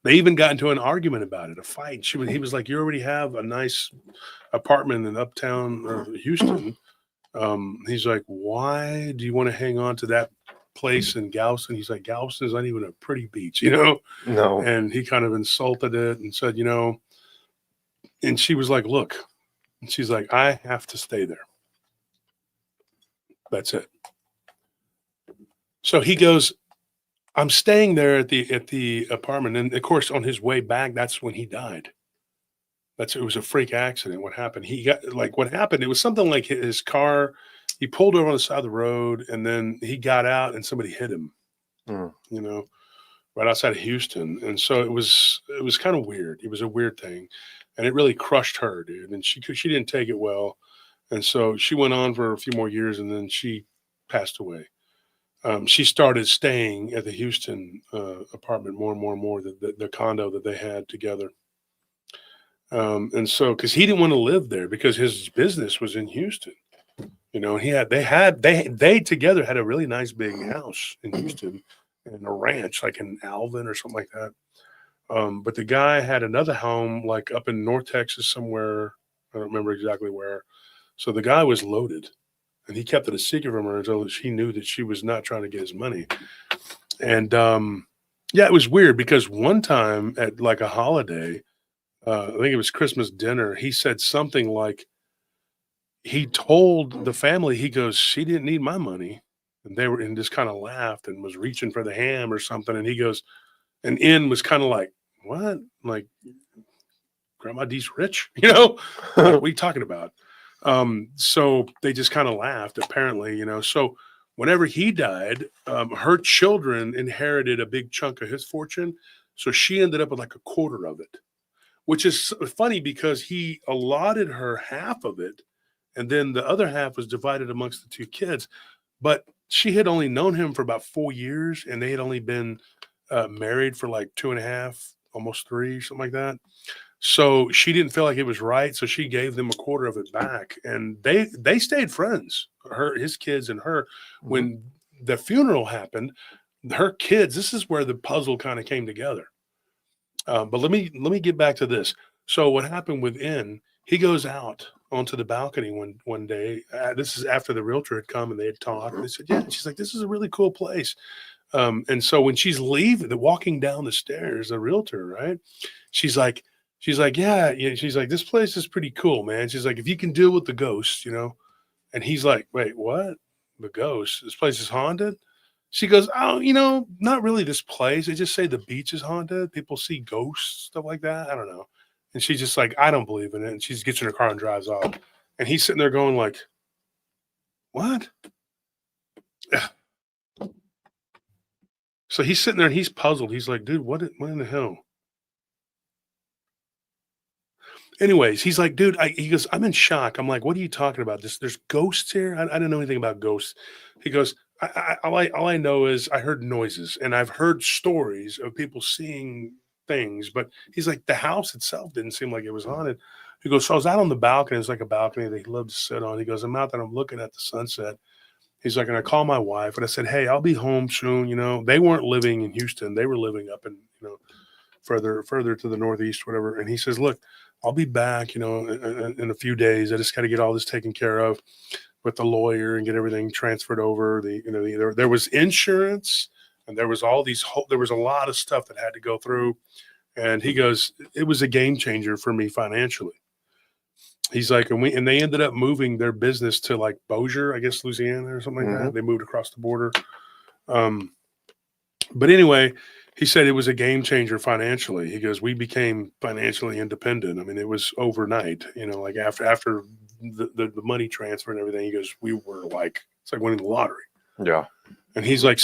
They even got into an argument about it, a fight. He was like, you already have a nice apartment in uptown Houston. He's like, why do you want to hang on to that place in Galveston? He's like, Galveston is not even a pretty beach, No. And he kind of insulted it and said, and she was like, look, and she's like, I have to stay there. That's it. So he goes, I'm staying there at the apartment. And of course, on his way back, that's when he died. It was a freak accident. What happened? It was something like his car, he pulled over on the side of the road, and then he got out and somebody hit him, right outside of Houston. And so it was kind of weird. It was a weird thing. And it really crushed her, dude. And she didn't take it well. And so she went on for a few more years, and then she passed away. She started staying at the Houston apartment more and more and more, the condo that they had together. And so, because he didn't want to live there because his business was in Houston, they together had a really nice big house in Houston and a ranch like in Alvin or something like that. But the guy had another home like up in North Texas somewhere. I don't remember exactly where. So the guy was loaded, and he kept it a secret from her until she knew that she was not trying to get his money. And it was weird because one time at like a holiday, I think it was Christmas dinner, he said something like, he told the family, he goes, she didn't need my money. And they were, and just kind of laughed and was reaching for the ham or something. And he goes, and N was kind of like, what? Like, Grandma D's rich, like, what are you talking about? So they just kind of laughed, apparently, So whenever he died, her children inherited a big chunk of his fortune. So she ended up with like a quarter of it, which is funny because he allotted her half of it, and then the other half was divided amongst the two kids. But she had only known him for about 4 years, and they had only been married for like 2.5, almost 3, something like that. So she didn't feel like it was right. So she gave them a quarter of it back, and they stayed friends, his kids and her. When the funeral happened, her kids, this is where the puzzle kind of came together. But let me get back to this. So what happened with N, he goes out onto the balcony one day. This is after the realtor had come and they had talked. And they said, yeah, she's like, this is a really cool place. And so when she's walking down the stairs, the realtor, right? She's like, yeah. She's like, this place is pretty cool, man. She's like, if you can deal with the ghosts, and he's like, wait, what? The ghosts? This place is haunted? She goes, oh, not really this place. They just say the beach is haunted. People see ghosts, stuff like that. I don't know. And she's just like, I don't believe in it. And she gets in her car and drives off. And he's sitting there going like, what? So he's sitting there and he's puzzled. He's like, dude, what in the hell? anyways, he's like, dude, he goes, I'm in shock. I'm like, what are you talking about? There's ghosts here. I didn't know anything about ghosts. He goes, all I know is I heard noises, and I've heard stories of people seeing things, but he's like, the house itself didn't seem like it was haunted. He goes, so I was out on the balcony. It's like a balcony that he loved to sit on. He goes, I'm out there, I'm looking at the sunset. He's like, and I called my wife and I said, hey, I'll be home soon. You know, they weren't living in Houston. They were living up in, you know, further to the northeast, whatever. And he says, look, I'll be back, you know, in a few days. I just got to get all this taken care of with the lawyer and get everything transferred over. There was insurance, and there was there was a lot of stuff that had to go through. And he goes, it was a game changer for me financially. He's like, and they ended up moving their business to like Bossier, I guess, Louisiana or something like that. They moved across the border. But anyway, he said it was a game changer financially. He goes, we became financially independent. I mean, it was overnight, you know, like after the money transfer and everything. He goes, we were like, it's like winning the lottery. Yeah. And he's like,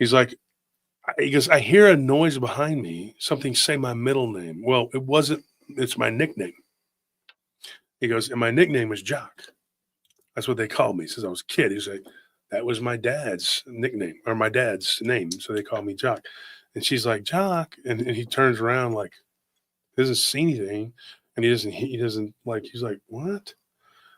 he's like, he goes, I hear a noise behind me, something say my middle name. Well, it wasn't, it's my nickname. He goes, and my nickname was Jock. That's what they called me since I was a kid. He's like, that was my dad's nickname, or my dad's name. So they called me Jock. And she's like, Jock. And he turns around like, doesn't see anything. And he doesn't like, he's like, what?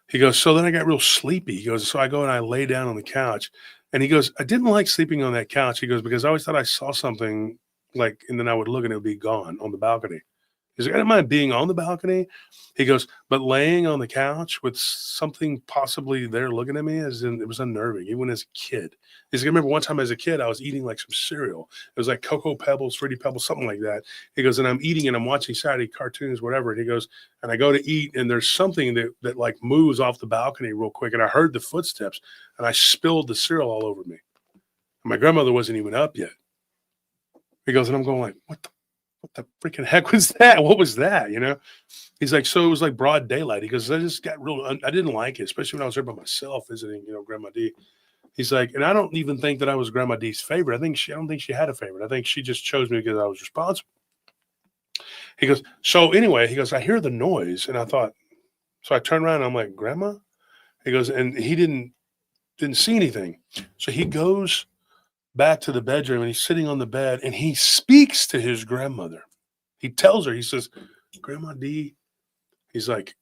He goes, so then I got real sleepy. He goes, so I go and I lay down on the couch. And he goes, I didn't like sleeping on that couch. He goes, because I always thought I saw something like, and then I would look and it would be gone on the balcony. He's like, I don't mind being on the balcony. He goes, but laying on the couch with something possibly there looking at me, it was unnerving, even as a kid. He's like, I remember one time as a kid, I was eating like some cereal. It was like Cocoa Pebbles, Fruity Pebbles, something like that. He goes, and I'm eating and I'm watching Saturday cartoons, whatever. And he goes, and I go to eat and there's something that like moves off the balcony real quick. And I heard the footsteps and I spilled the cereal all over me. And my grandmother wasn't even up yet. He goes, and I'm going like, what the freaking heck was that? What was that? You know, he's like, so it was like broad daylight. He goes, I just got I didn't like it, especially when I was there by myself visiting, you know, Grandma D. He's like, and I don't even think that I was Grandma D's favorite. I don't think she had a favorite. I think she just chose me because I was responsible. He goes, so anyway, he goes, I hear the noise. And I thought, so I turned around and I'm like, Grandma? He goes, and he didn't see anything. So he goes back to the bedroom and he's sitting on the bed and he speaks to his grandmother. He tells her, he says, Grandma D, he's like,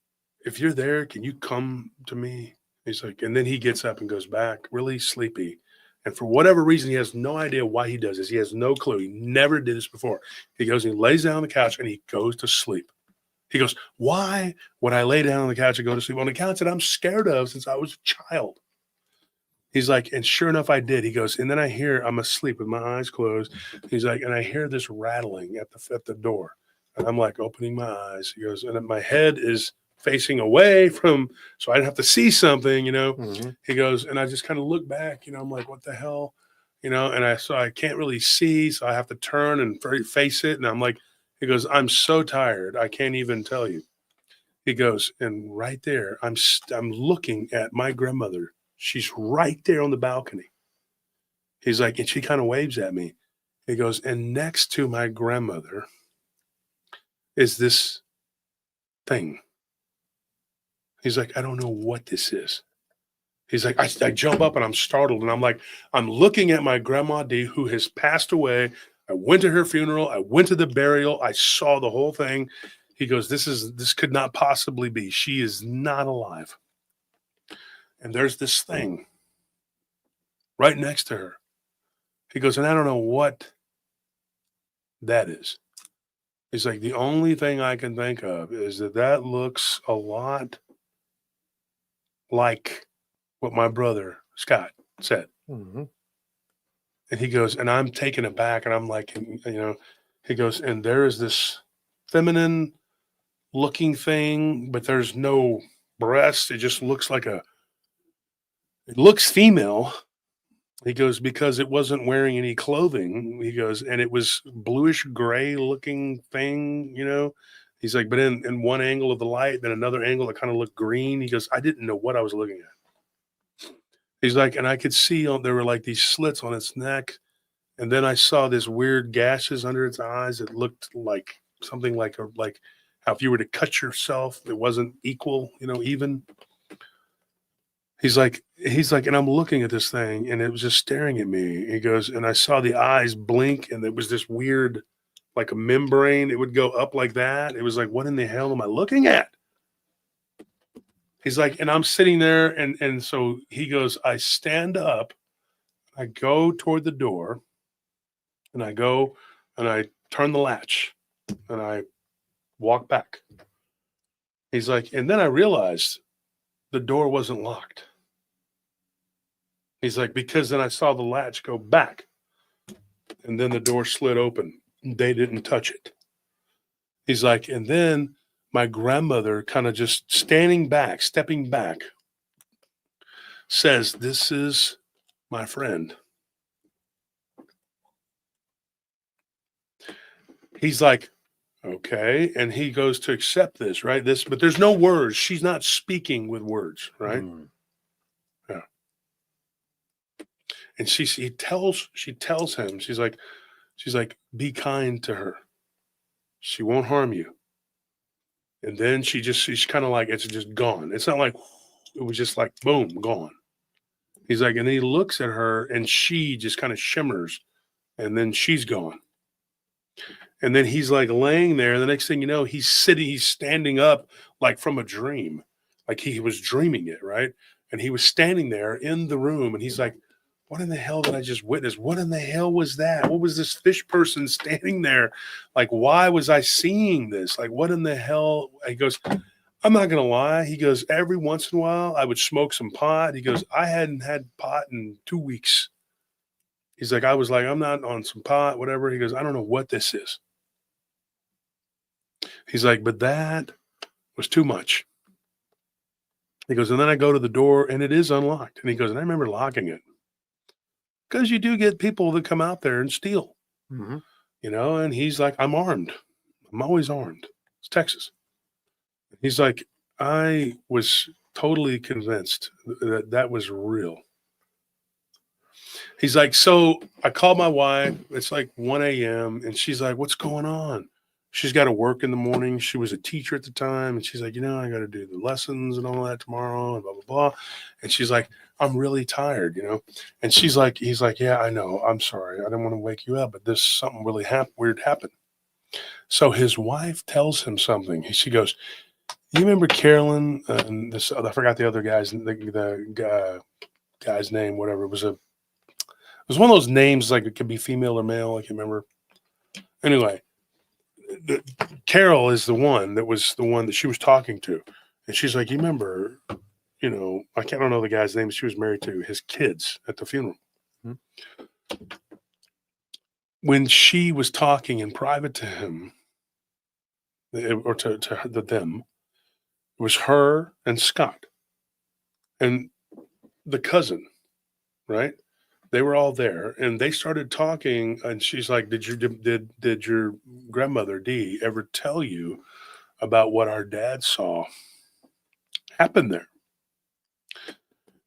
if you're there, can you come to me? He's like, and then he gets up and goes back really sleepy. And for whatever reason, he has no idea why he does this. He has no clue. He never did this before. He goes and he lays down on the couch and he goes to sleep. He goes, why would I lay down on the couch and go to sleep on the couch that I'm scared of since I was a child? He's like, and sure enough, I did. He goes, and then I'm asleep with my eyes closed. He's like, and I hear this rattling at the door. And I'm like opening my eyes. He goes, and my head is facing away from, so I'd have to see something, you know. Mm-hmm. He goes, and I just kind of look back, you know, I'm like, what the hell? You know, and I can't really see, so I have to turn and face it. And I'm like, he goes, I'm so tired, I can't even tell you. He goes, and right there, I'm looking at my grandmother. She's right there on the balcony. He's like, and she kind of waves at me. He goes, and next to my grandmother is this thing. He's like, I don't know what this is. He's like, I jump up and I'm startled. And I'm like, I'm looking at my Grandma D who has passed away. I went to her funeral. I went to the burial. I saw the whole thing. He goes, this could not possibly be. She is not alive. And there's this thing right next to her. He goes, and I don't know what that is. He's like, the only thing I can think of is that looks a lot like what my brother Scott said. Mm-hmm. And he goes, and I'm taken aback, and I'm like, you know, he goes, and there is this feminine looking thing, but there's no breast. It just looks like it looks female. He goes, because it wasn't wearing any clothing. He goes, and it was bluish gray looking thing, you know. He's like, but in one angle of the light, then another angle that kind of looked green. He goes, I didn't know what I was looking at. He's like, and I could see there were like these slits on its neck. And then I saw this weird gashes under its eyes. It looked like something like How if you were to cut yourself, it wasn't equal, even. He's like, and I'm looking at this thing and it was just staring at me. He goes, and I saw the eyes blink and it was this weird, like a membrane. It would go up like that. It was like, what in the hell am I looking at? He's like, and I'm sitting there. And so he goes, I stand up, I go toward the door and I go and I turn the latch and I walk back. He's like, and then I realized the door wasn't locked. He's like, because then I saw the latch go back and then the door slid open. They didn't touch it. He's like, and then my grandmother kind of just stepping back, says, this is my friend. He's like, okay. And he goes to accept this, right? But there's no words. She's not speaking with words, right? Yeah. And she tells him, she's like, be kind to her. She won't harm you. And then she's kind of like, it's just gone. It's not like, it was just like, boom, gone. He's like, and he looks at her and she just kind of shimmers and then she's gone. And then he's like laying there. The next thing you know, he's standing up like from a dream, like he was dreaming it, right? And he was standing there in the room and he's like, what in the hell did I just witness? What in the hell was that? What was this fish person standing there? Like, why was I seeing this? Like, what in the hell? He goes, I'm not going to lie. He goes, every once in a while, I would smoke some pot. He goes, I hadn't had pot in 2 weeks. He's like, I was like, I'm not on some pot, whatever. He goes, I don't know what this is. He's like, but that was too much. He goes, and then I go to the door and it is unlocked. And he goes, and I remember locking it. Because you do get people that come out there and steal, and he's like, I'm armed. I'm always armed. It's Texas. He's like, I was totally convinced that was real. He's like, so I called my wife. It's like 1 a.m. and she's like, what's going on? She's got to work in the morning. She was a teacher at the time. And she's like, I got to do the lessons and all that tomorrow and blah, blah, blah. And she's like, I'm really tired, And he's like, yeah, I know. I'm sorry. I didn't want to wake you up, but this something really weird happened. So his wife tells him something. She goes, you remember Carolyn and this, I forgot the other guy's name, whatever. It was one of those names, like it could be female or male. I can't remember. Anyway, Carol is the one that she was talking to. And she's like, you remember, I don't know the guy's name she was married to, his kids at the funeral. When she was talking in private to him, or to them, it was her and Scott and the cousin, right? They were all there and they started talking and she's like, did your grandmother Dee ever tell you about what our dad saw happen there?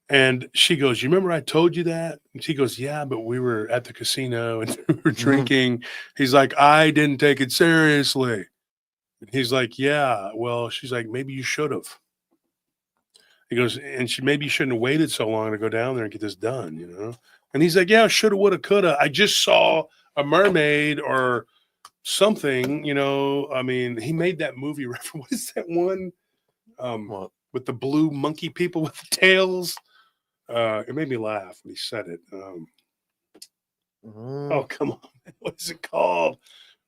And she goes, you remember I told you that? And she goes, yeah, but we were at the casino and we were drinking. He's like, I didn't take it seriously. And he's like, yeah, well, she's like, maybe you should have. He goes, and maybe you shouldn't have waited so long to go down there and get this done, And he's like, yeah, shoulda, woulda, coulda. I just saw a mermaid or something, I mean, he made that movie. What is that one? With the blue monkey people with the tails. It made me laugh when he said it. Oh, come on. What is it called?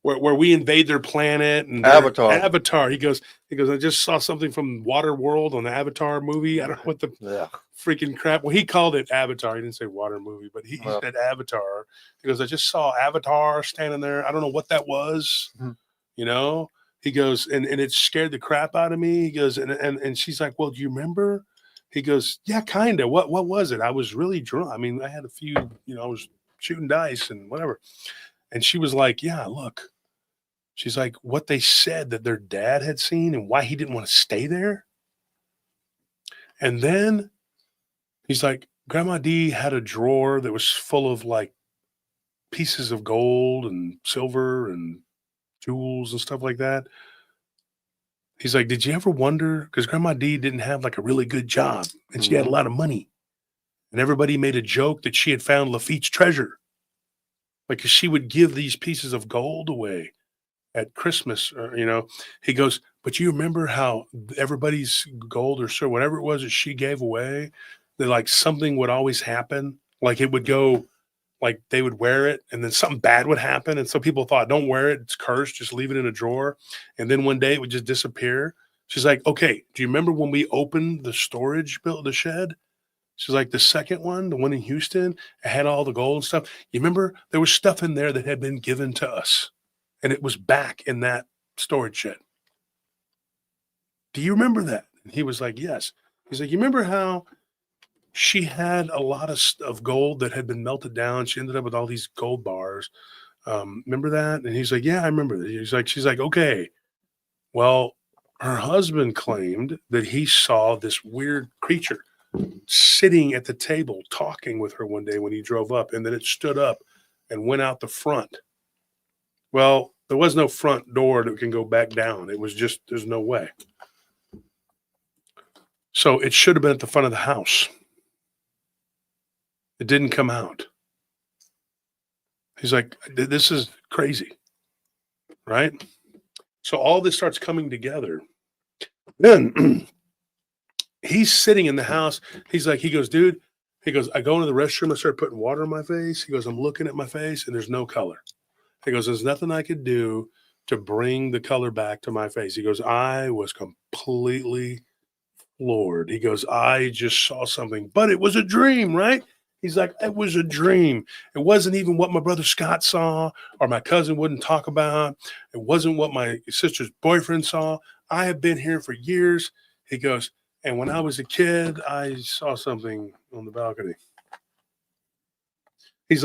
Where we invade their planet and Avatar. He goes, I just saw something from Waterworld on the Avatar movie. I don't know what the freaking crap. Well, he called it Avatar. He didn't say water movie, but he said Avatar. He goes, I just saw Avatar standing there. I don't know what that was. He goes, and it scared the crap out of me. He goes, and she's like, well, do you remember? He goes, yeah, kind of. What was it? I was really drunk. I mean, I had a few, I was shooting dice and whatever. And she was like, yeah, look. She's like, what they said that their dad had seen and why he didn't want to stay there. And then he's like, Grandma Dee had a drawer that was full of like pieces of gold and silver and jewels and stuff like that. He's like, did you ever wonder? Because Grandma D didn't have like a really good job and she had a lot of money. And everybody made a joke that she had found Lafitte's treasure. Like, 'cause she would give these pieces of gold away at Christmas, he goes, but you remember how everybody's gold or so whatever it was that she gave away, that like something would always happen. Like it would go, like they would wear it and then something bad would happen. And so people thought, don't wear it. It's cursed. Just leave it in a drawer. And then one day it would just disappear. She's like, okay, do you remember when we opened the storage built the shed? She's like, the second one, the one in Houston, it had all the gold and stuff. You remember there was stuff in there that had been given to us. And it was back in that storage shed. Do you remember that? And he was like, yes. He's like, you remember how she had a lot of gold that had been melted down? She ended up with all these gold bars. Remember that? And he's like, yeah, I remember that. She's like, okay. Well, her husband claimed that he saw this weird creature sitting at the table talking with her one day when he drove up, and then it stood up and went out the front. Well, there was no front door that can go back down. It was just, there's no way. So it should have been at the front of the house. It didn't come out. He's like, this is crazy, right? So all this starts coming together. Then he's sitting in the house. He goes, dude, I go into the restroom. I start putting water on my face. He goes, I'm looking at my face and there's no color. He goes, there's nothing I could do to bring the color back to my face. He goes, I was completely floored. He goes, I just saw something, but it was a dream, right? He's like, it was a dream. It wasn't even what my brother Scott saw or my cousin wouldn't talk about. It wasn't what my sister's boyfriend saw. I have been here for years. He goes, and when I was a kid, I saw something on the balcony. He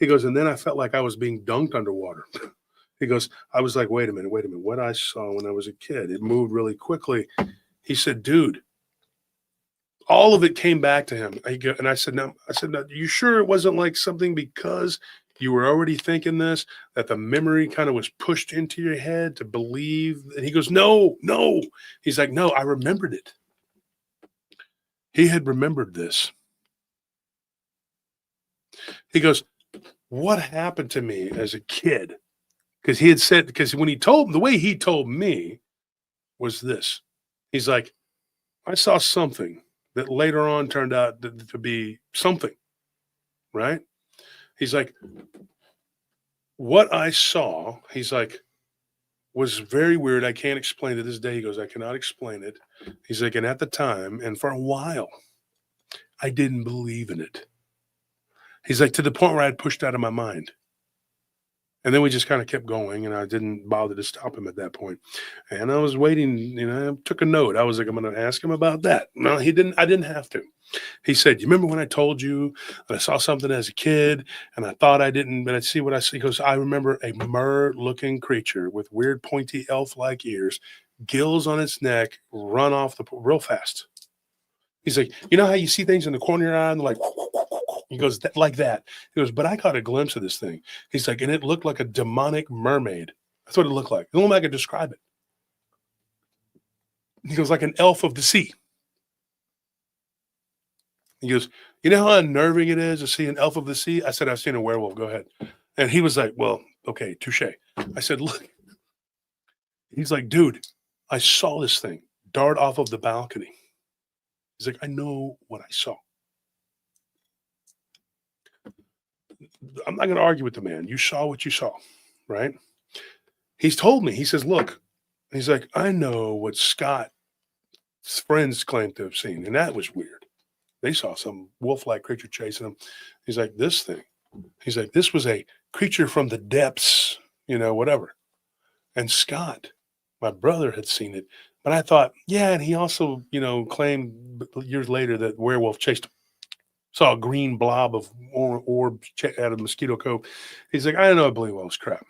goes, and then I felt like I was being dunked underwater. He goes, I was like, wait a minute. What I saw when I was a kid, it moved really quickly. He said, dude, all of it came back to him. And I said, no, you sure it wasn't like something because you were already thinking this, that the memory kind of was pushed into your head to believe? And he goes, no. He's like, no, I remembered it. He had remembered this. He goes, what happened to me as a kid? Because he had said, when he told, the way he told me was this. He's like, I saw something that later on turned out to be something, right? He's like, what I saw, he's like, was very weird. I can't explain it to this day. He goes, I cannot explain it. He's like, and at the time, and for a while, I didn't believe in it. He's like, to the point where I had pushed out of my mind. And then we just kind of kept going, and I didn't bother to stop him at that point. And I was waiting, I took a note. I was like, I'm going to ask him about that. No, he didn't. I didn't have to. He said, you remember when I told you that I saw something as a kid, and I thought I didn't, but I see what I see. He goes, I remember a mer-looking creature with weird pointy elf-like ears, gills on its neck, run off the real fast. He's like, you know how you see things in the corner of your eye and they're like, he goes, like that. He goes, but I caught a glimpse of this thing. He's like, and it looked like a demonic mermaid. That's what it looked like. The only way I could describe it. He goes, like an elf of the sea. He goes, you know how unnerving it is to see an elf of the sea? I said, I've seen a werewolf. Go ahead. And he was like, well, okay, touche. I said, look. He's like, dude, I saw this thing dart off of the balcony. He's like, I know what I saw. I'm not going to argue with the man. You saw what you saw, right? He's told me, he says, look, he's like, I know what Scott's friends claim to have seen. And that was weird. They saw some wolf-like creature chasing them. He's like, this thing. He's like, this was a creature from the depths, whatever. And Scott, my brother, had seen it. But I thought, yeah, and he also, claimed years later that werewolf chased him. Saw a green blob of orb out of Mosquito Cove. He's like, I don't know, I believe all this crap.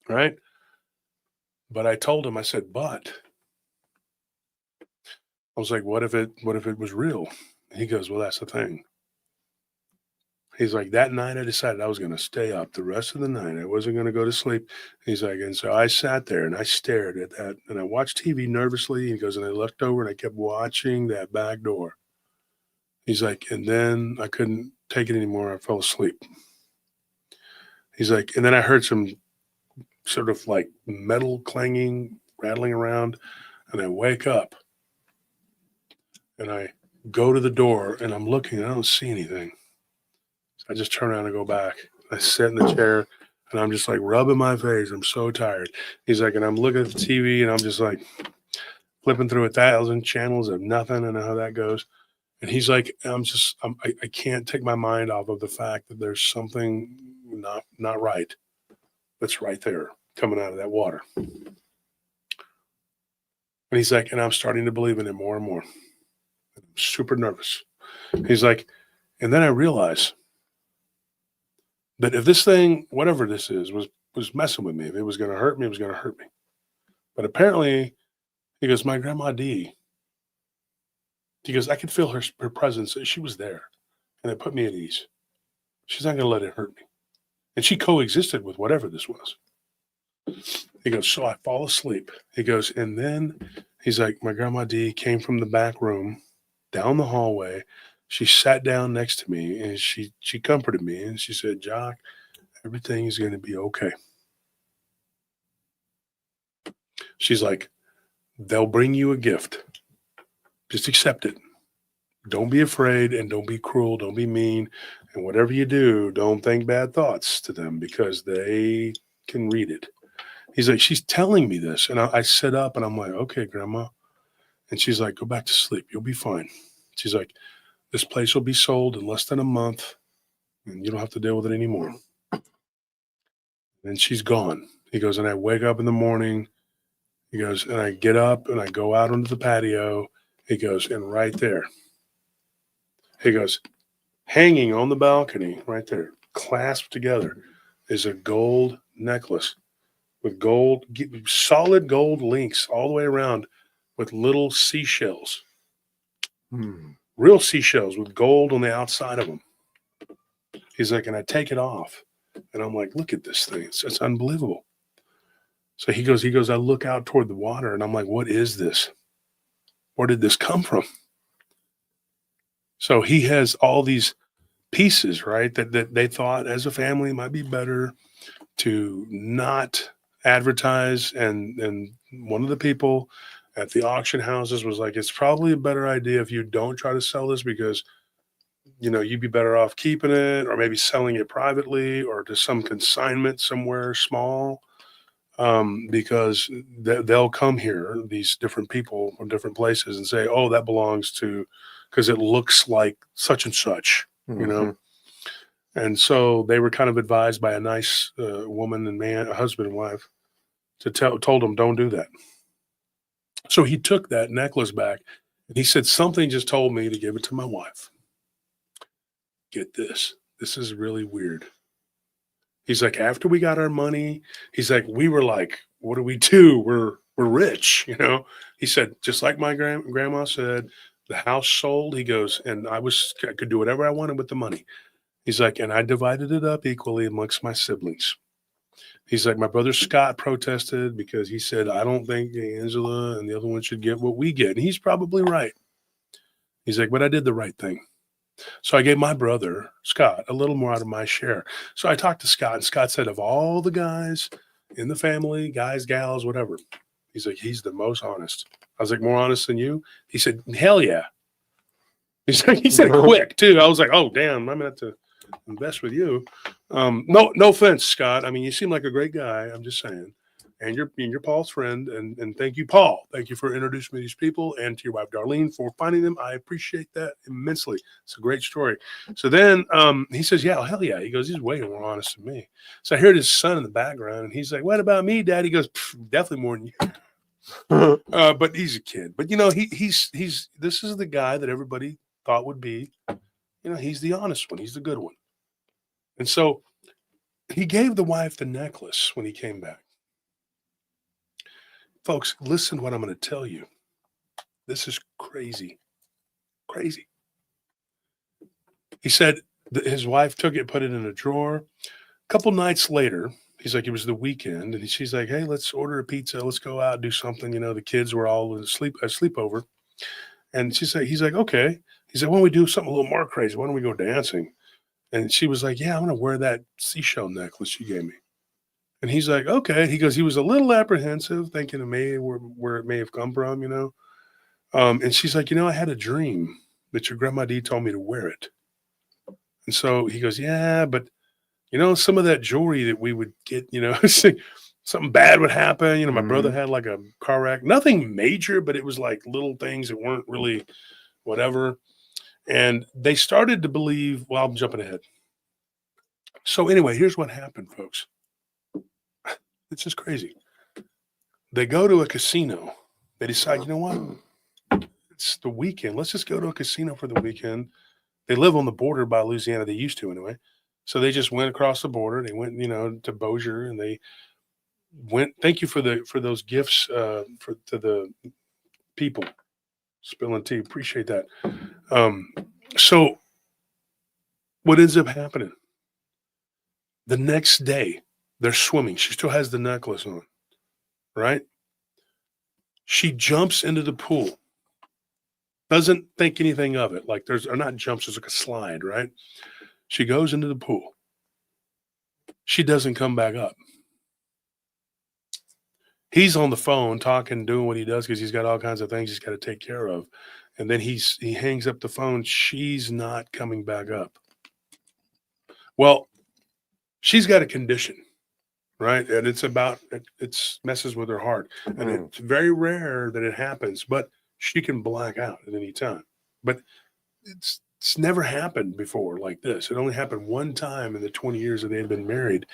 Right? But I told him, I said, but I was like, what if it was real? He goes, well, that's the thing. He's like, that night I decided I was going to stay up the rest of the night. I wasn't going to go to sleep. He's like, and so I sat there and I stared at that and I watched TV nervously. He goes, and I looked over and I kept watching that back door. He's like, and then I couldn't take it anymore. I fell asleep. He's like, and then I heard some sort of like metal clanging, rattling around, and I wake up and I go to the door and I'm looking and I don't see anything. So I just turn around and go back. I sit in the chair and I'm just like rubbing my face. I'm so tired. He's like, and I'm looking at the TV and I'm just like flipping through 1,000 channels of nothing. I know how that goes. And he's like, I can't take my mind off of the fact that there's something not right that's right there coming out of that water. And he's like, and I'm starting to believe in it more and more. I'm super nervous. He's like, and then I realize that if this thing, whatever this is, was messing with me, if it was going to hurt me, it was going to hurt me. But apparently, he goes, my grandma D, he goes, I could feel her presence. She was there, and it put me at ease. She's not going to let it hurt me. And she coexisted with whatever this was. He goes, so I fall asleep. He goes, and then he's like, my grandma D came from the back room down the hallway. She sat down next to me, and she comforted me, and she said, Jock, everything is going to be okay. She's like, they'll bring you a gift. Just accept it. Don't be afraid and don't be cruel. Don't be mean. And whatever you do, don't think bad thoughts to them because they can read it. He's like, she's telling me this. And I sit up and I'm like, okay, Grandma. And she's like, go back to sleep. You'll be fine. She's like, this place will be sold in less than a month and you don't have to deal with it anymore. And she's gone. He goes, and I wake up in the morning. He goes, and I get up and I go out onto the patio. He goes, and right there, he goes, hanging on the balcony right there, clasped together, is a gold necklace with gold, solid gold links all the way around with little seashells. Real seashells with gold on the outside of them. He's like, and I take it off. And I'm like, look at this thing. It's unbelievable. So he goes, I look out toward the water and I'm like, what is this? Where did this come from? So he has all these pieces, right, that they thought as a family it might be better to not advertise. And one of the people at the auction houses was like, it's probably a better idea if you don't try to sell this because, you know, you'd be better off keeping it or maybe selling it privately or to some consignment somewhere small. Because they'll come here, these different people from different places and say, oh, that belongs to, because it looks like such and such, you know? And so they were kind of advised by a nice woman and man, a husband and wife, told them, don't do that. So he took that necklace back and he said, something just told me to give it to my wife. Get this. This is really weird. He's like, after we got our money, he's like, we were like, what do we do? We're rich, you know? He said, just like my grandma said, the house sold. He goes, and I could do whatever I wanted with the money. He's like, and I divided it up equally amongst my siblings. He's like, my brother Scott protested because he said, I don't think Angela and the other one should get what we get. And he's probably right. He's like, but I did the right thing. So I gave my brother, Scott, a little more out of my share. So I talked to Scott, and Scott said, of all the guys in the family, guys, gals, whatever, he's like, he's the most honest. I was like, more honest than you? He said, hell yeah. He said it quick, too. I was like, oh, damn, I'm going to have to invest with you. No offense, Scott. I mean, you seem like a great guy. I'm just saying. And you're Paul's friend. And thank you, Paul. Thank you for introducing me to these people and to your wife, Darlene, for finding them. I appreciate that immensely. It's a great story. So then he says, yeah, hell yeah. He goes, he's way more honest than me. So I heard his son in the background, and he's like, what about me, Dad? He goes, definitely more than you. But he's a kid. But, you know, he's this is the guy that everybody thought would be, you know, he's the honest one. He's the good one. And so he gave the wife the necklace when he came back. Folks, listen to what I'm going to tell you. This is crazy. Crazy. He said, His wife took it, put it in a drawer. A couple nights later, he's like, it was the weekend, and she's like, hey, let's order a pizza. Let's go out and do something. The kids were all asleep, a sleepover. And he's like, okay. He said, why don't we do something a little more crazy? Why don't we go dancing? And she was like, yeah, I'm going to wear that seashell necklace you gave me. And he's like, okay. He goes, he was a little apprehensive, thinking of me, where it may have come from, And she's like, I had a dream that your grandma Dee told me to wear it. And so he goes, yeah, but, some of that jewelry that we would get, something bad would happen. My brother had like a car wreck, nothing major, but it was like little things that weren't really whatever. And they started to believe, well, I'm jumping ahead. So anyway, here's what happened, folks. It's just crazy. They go to a casino. They decide, you know what? It's the weekend. Let's just go to a casino for the weekend. They live on the border by Louisiana. They used to anyway. So they just went across the border. They went, to Bossier, and they went. Thank you for those gifts to the people. Spilling tea. Appreciate that. So what ends up happening? The next day, they're swimming. She still has the necklace on, right? She jumps into the pool. Doesn't think anything of it. Like or not jumps, it's like a slide, right? She goes into the pool. She doesn't come back up. He's on the phone talking, doing what he does because he's got all kinds of things he's got to take care of. And then he hangs up the phone. She's not coming back up. Well, she's got a condition, right? And it messes with her heart. And it's very rare that it happens, but she can black out at any time. But it's never happened before like this. It only happened one time in the 20 years that they had been married.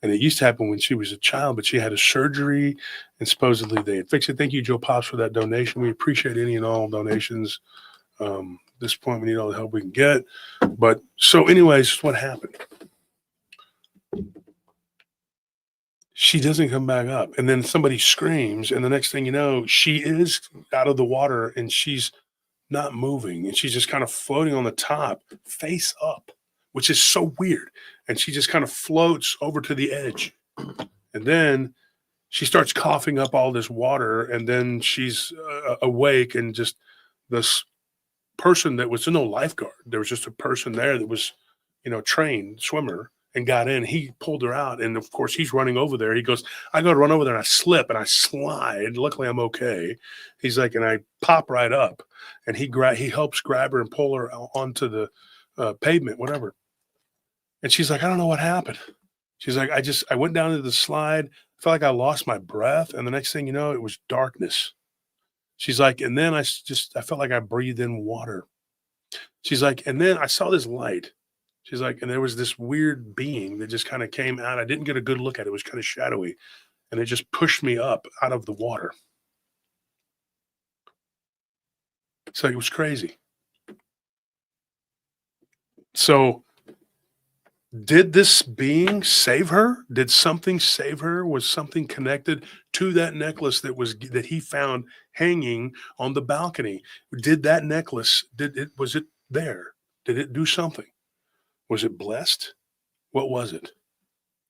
And it used to happen when she was a child, but she had a surgery and supposedly they had fixed it. Thank you, Joe Pops, for that donation. We appreciate any and all donations. At this point, we need all the help we can get. But so anyways, what happened? She doesn't come back up. And then somebody screams. And the next thing you know, she is out of the water and she's not moving. And she's just kind of floating on the top, face up, which is so weird. And she just kind of floats over to the edge. And then she starts coughing up all this water. And then she's awake, and just this person that was no lifeguard. There was just a person there that was, trained swimmer, and got in. He pulled her out. And of course, he's running over there. He goes, I go to run over there and I slip and I slide. Luckily, I'm okay. He's like, and I pop right up. And he helps grab her and pull her onto the pavement, whatever. And she's like, I don't know what happened. She's like, I went down into the slide. I felt like I lost my breath. And the next thing you know, it was darkness. She's like, and then I felt like I breathed in water. She's like, and then I saw this light. She's like, and there was this weird being that just kind of came out. I didn't get a good look at it. It was kind of shadowy. And it just pushed me up out of the water. So it was crazy. So did this being save her? Did something save her? Was something connected to that necklace that he found hanging on the balcony? Did that necklace, was it there? Did it do something? Was it blessed? What was it?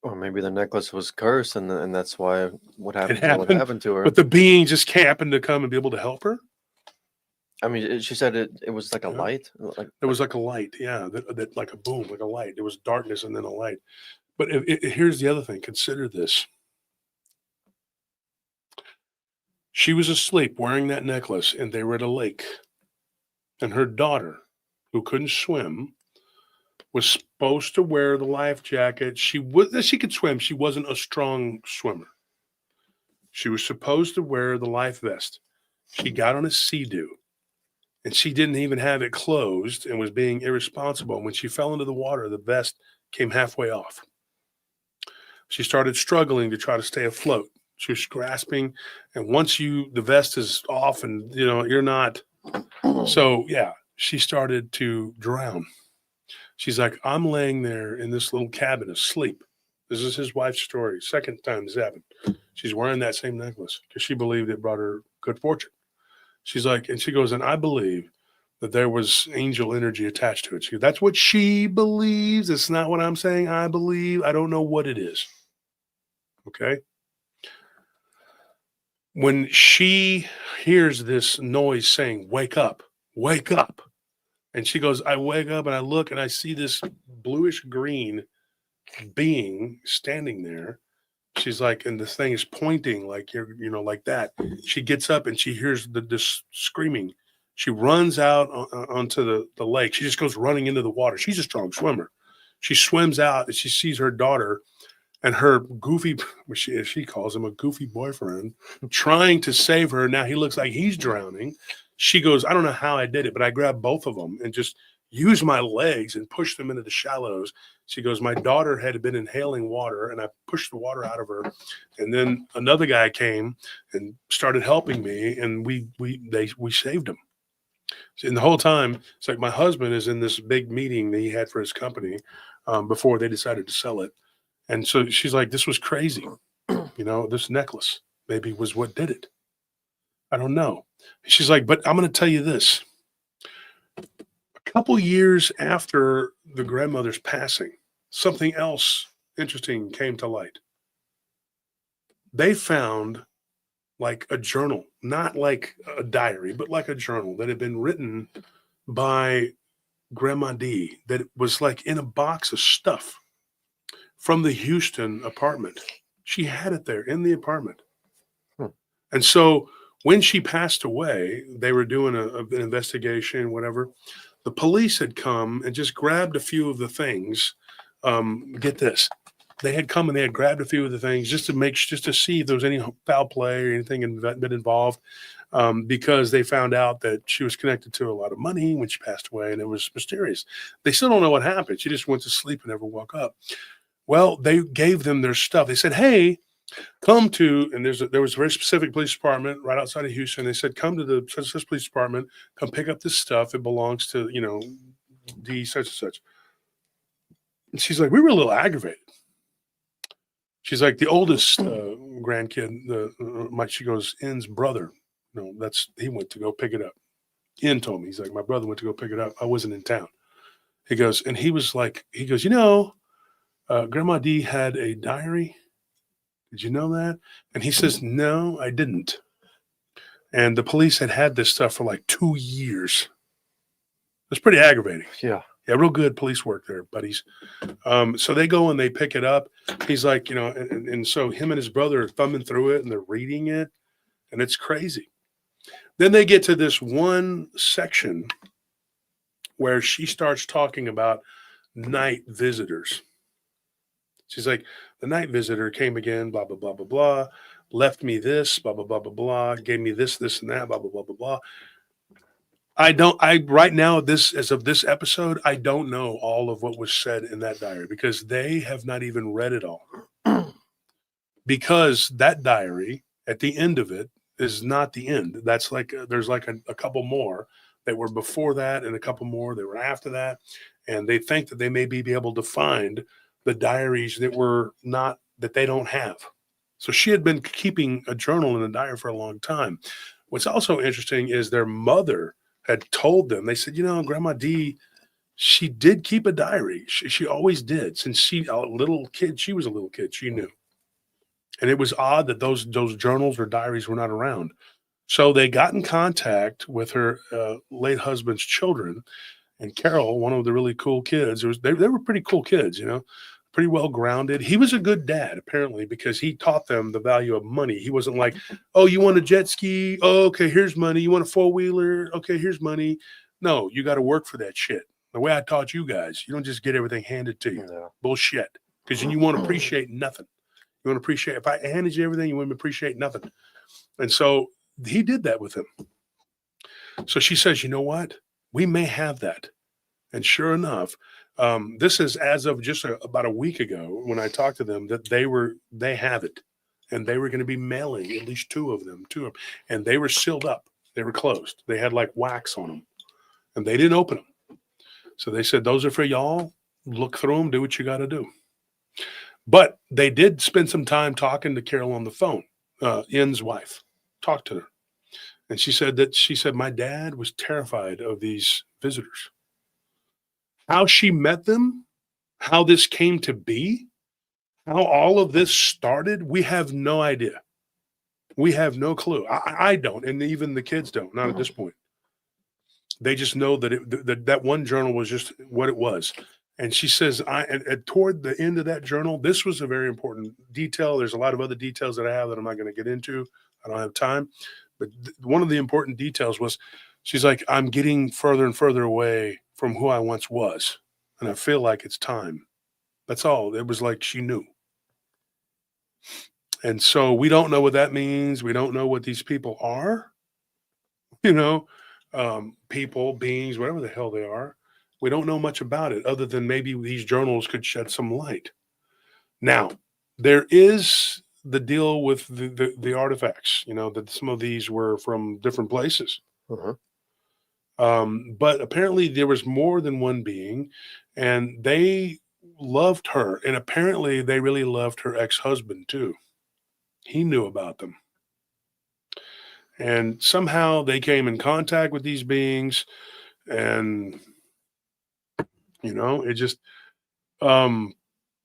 Or maybe the necklace was cursed, and that's why what happened to her. But the being just happened to come and be able to help her? I mean, she said it was like a light. It was like a light, yeah, that like a boom, like a light. It was darkness and then a light. But here's the other thing. Consider this. She was asleep wearing that necklace, and they were at a lake. And her daughter, who couldn't swim, was supposed to wear the life jacket. She could swim. She wasn't a strong swimmer. She was supposed to wear the life vest. She got on a Sea-Doo, and she didn't even have it closed and was being irresponsible. When she fell into the water, the vest came halfway off. She started struggling to try to stay afloat. She was grasping, and once the vest is off and, you're not. So, yeah, she started to drown. She's like, I'm laying there in this little cabin asleep. This is his wife's story. Second time this happened. She's wearing that same necklace because she believed it brought her good fortune. She's like, and she goes, and I believe that there was angel energy attached to it. That's what she believes. It's not what I'm saying I believe. I don't know what it is. Okay? When she hears this noise saying, wake up, and she goes, I wake up and I look and I see this bluish green being standing there. She's like, and this thing is pointing like like that. She gets up and she hears this screaming. She runs out onto the lake. She just goes running into the water. She's a strong swimmer. She swims out and she sees her daughter and her goofy, she calls him a goofy boyfriend, trying to save her. Now he looks like he's drowning. She goes, I don't know how I did it, but I grabbed both of them and just used my legs and pushed them into the shallows. She goes, my daughter had been inhaling water and I pushed the water out of her. And then another guy came and started helping me and we saved him. And the whole time, it's like my husband is in this big meeting that he had for his company before they decided to sell it. And so she's like, this was crazy. This necklace maybe was what did it. I don't know. She's like, but I'm going to tell you this. A couple years after the grandmother's passing, something else interesting came to light. They found like a journal, not like a diary, but like a journal that had been written by Grandma D, that was like in a box of stuff from the Houston apartment. She had it there in the apartment. And so when she passed away, they were doing an investigation, whatever. The police had come and just grabbed a few of the things. Get this. They had come and they had grabbed a few of the things just to see if there was any foul play or anything been involved, because they found out that she was connected to a lot of money when she passed away, and it was mysterious. They still don't know what happened. She just went to sleep and never woke up. Well, they gave them their stuff. They said, hey, come to, and there was a very specific police department right outside of Houston. They said, come to the such and such police department, come pick up this stuff. It belongs to, D such and such. And she's like, we were a little aggravated. She's like, the oldest grandkid, she goes, N's brother. He went to go pick it up. N told me, he's like, my brother went to go pick it up. I wasn't in town. He goes, and he goes, Grandma D had a diary. Did you know that? And he says, no, I didn't. And the police had this stuff for like 2 years. It's pretty aggravating. Yeah. Yeah, real good police work there, buddies. So they go and they pick it up. He's like, and so him and his brother are thumbing through it and they're reading it, and it's crazy. Then they get to this one section where she starts talking about night visitors. She's like, the night visitor came again, blah, blah, blah, blah, blah, left me this, blah, blah, blah, blah, blah, gave me this, this, and that, blah, blah, blah, blah, blah. Right now, as of this episode, I don't know all of what was said in that diary because they have not even read it all. Because that diary, at the end of it, is not the end. That's like, there's like a couple more that were before that and a couple more that were after that. And they think that they may be able to find the diaries that they don't have. So she had been keeping a journal and a diary for a long time. What's also interesting is their mother had told them, they said, Grandma D, she did keep a diary. She always did. Since she was a little kid, she knew. And it was odd that those journals or diaries were not around. So they got in contact with her late husband's children. And Carol, one of the really cool kids, they were pretty cool kids, pretty well grounded. He was a good dad, apparently, because he taught them the value of money. He wasn't like, oh, you want a jet ski? Oh, okay, here's money. You want a four-wheeler? Okay, here's money. No, you got to work for that shit. The way I taught you guys, you don't just get everything handed to you. Yeah. Bullshit. Because you want to appreciate nothing. You want to appreciate, if I handed you everything, you wouldn't appreciate nothing. And so he did that with him. So she says, you know what? We may have that. And sure enough, this is as of just about a week ago when I talked to them that they have it, and they were going to be mailing at least two of them, and they were sealed up. They were closed. They had like wax on them, and they didn't open them. So they said, those are for y'all. Look through them, do what you got to do. But they did spend some time talking to Carol on the phone, N's wife. Talked to her. And she said my dad was terrified of these visitors. How she met them, how this came to be, how all of this started, we have no idea. We have no clue. I don't, and even the kids don't, not at this point. They just know that that one journal was just what it was. And she says, toward the end of that journal, this was a very important detail. There's a lot of other details that I have that I'm not going to get into. I don't have time. But one of the important details was, she's like, I'm getting further and further away from who I once was. And I feel like it's time. That's all. It was like she knew. And so we don't know what that means. We don't know what these people are. People, beings, whatever the hell they are. We don't know much about it other than maybe these journals could shed some light. Now, there is the deal with the artifacts, that some of these were from different places. But apparently there was more than one being, and they loved her. And apparently they really loved her ex-husband too. He knew about them. And somehow they came in contact with these beings, and it just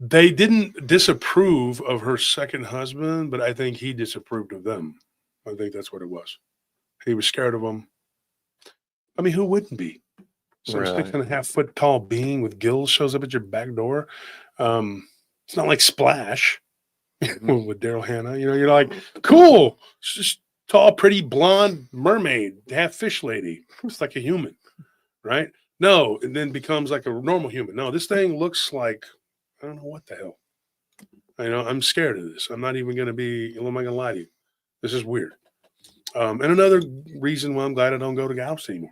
they didn't disapprove of her second husband, but I think he disapproved of them. I think that's what it was. He was scared of them. I mean, who wouldn't be? Some 6.5 foot tall being with gills shows up at your back door. It's not like Splash with Daryl Hannah. You're like, cool. It's just tall, pretty, blonde mermaid, half fish lady. It's like a human, right? No, and then becomes like a normal human. No, this thing looks like, I don't know what the hell. I'm scared of this. I'm not even going to be, am I going to lie to you? This is weird. And another reason why I'm glad I don't go to Galps anymore.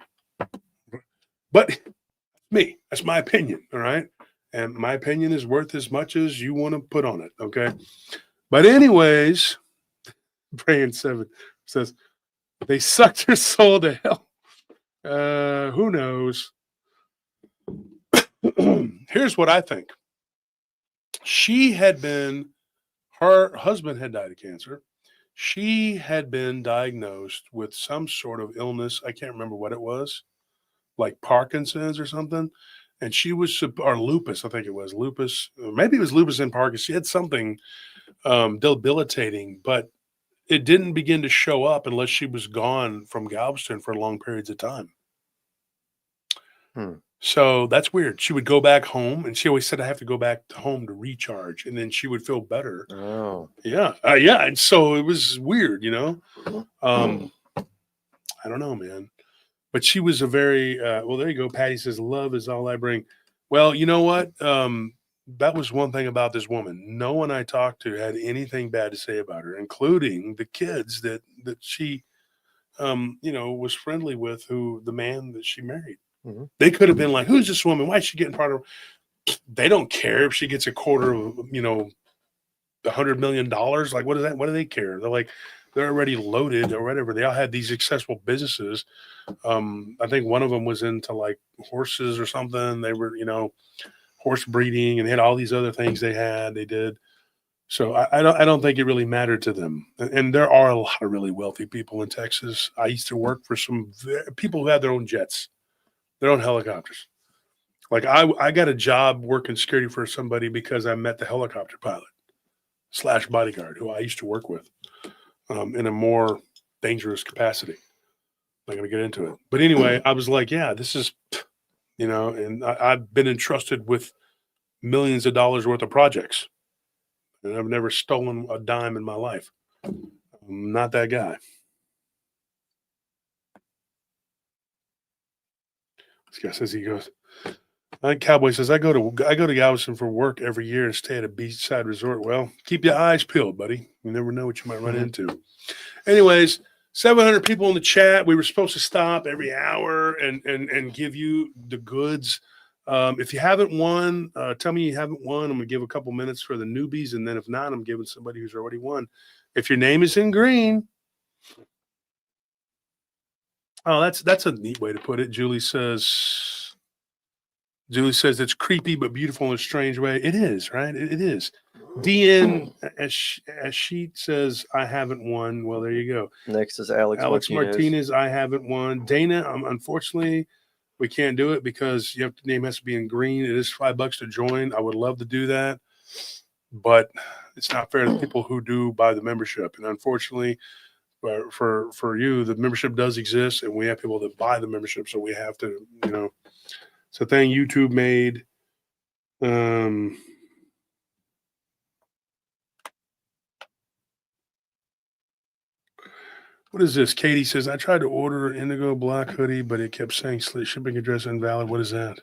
But me, that's my opinion, all right? And my opinion is worth as much as you want to put on it, okay? But anyways, Praying 7 says, they sucked her soul to hell. Who knows? Here's what I think. Her husband had died of cancer. She had been diagnosed with some sort of illness. I can't remember what it was, like Parkinson's or something. And she was, or lupus, I think it was lupus. Maybe it was lupus and Parkinson's. She had something debilitating, but it didn't begin to show up unless she was gone from Galveston for long periods of time. So that's weird. She would go back home, and she always said, I have to go back home to recharge, and then she would feel better. Oh. Yeah. Yeah. And so it was weird, I don't know, man. But she was a very, well, there you go. Patty says, love is all I bring. Well, you know what? That was one thing about this woman. No one I talked to had anything bad to say about her, including the kids that she, was friendly with, the man that she married. Mm-hmm. They could have been like, who's this woman? Why is she getting part of? They don't care if she gets a quarter of, $100 million. Like, what is that? What do they care? They're like, they're already loaded or whatever. They all had these successful businesses. I think one of them was into like horses or something. They were, horse breeding, and they had all these other things they did. So I don't think it really mattered to them. And there are a lot of really wealthy people in Texas. I used to work for some people who had their own jets, their own helicopters. Like I got a job working security for somebody because I met the helicopter pilot / bodyguard who I used to work with in a more dangerous capacity. I'm not going to get into it. But anyway, I was like, yeah, this is, and I've been entrusted with millions of dollars worth of projects. And I've never stolen a dime in my life. I'm not that guy. This guy says, he goes, Cowboy says, I go to Galveston for work every year and stay at a beachside resort. Well, keep your eyes peeled, buddy. You never know what you might run into. Anyways, 700 people in the chat. We were supposed to stop every hour and give you the goods. If you haven't won, tell me you haven't won. I'm going to give a couple minutes for the newbies. And then if not, I'm giving somebody who's already won. If your name is in green. Oh, that's a neat way to put it. Julie says it's creepy but beautiful in a strange way. It is, right? It is. DN as she says, I haven't won. Well, there you go. Next is Alex Martinez. I haven't won. Dana, unfortunately, we can't do it because the name has to be in green. It is $5 to join. I would love to do that, but it's not fair to people who do buy the membership. And unfortunately, for you, the membership does exist, and we have people that buy the membership, so we have to, it's a thing YouTube made. What is this? Katie says, I tried to order an indigo black hoodie, but it kept saying shipping address invalid. What is that?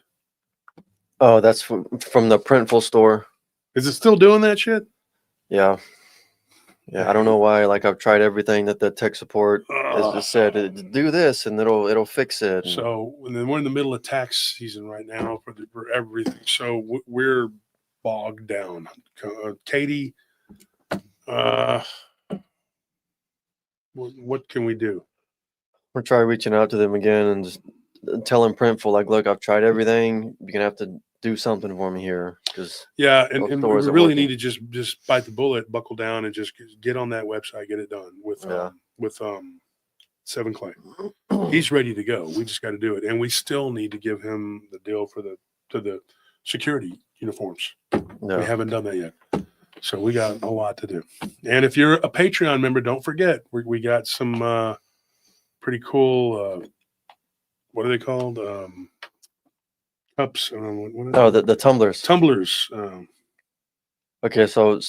Oh, that's from the Printful store. Is it still doing that shit? Yeah. Yeah, I don't know why. Like, I've tried everything that the tech support has just said, do this and it'll fix it. So, and then we're in the middle of tax season right now for everything. So we're bogged down. Katie, what can we do? We'll try reaching out to them again and just tell them Printful, like, look, I've tried everything. You're gonna have to do something for me here, because and we really need to just bite the bullet, buckle down, and just get on that website, get it done with Seven Clay. He's ready to go. We just got to do it, and we still need to give him the deal to the security uniforms. No. We haven't done that yet. So we got a lot to do. And if you're a Patreon member, don't forget, we got some pretty cool, what are they called? Cups. The tumblers. Tumblers. Okay, so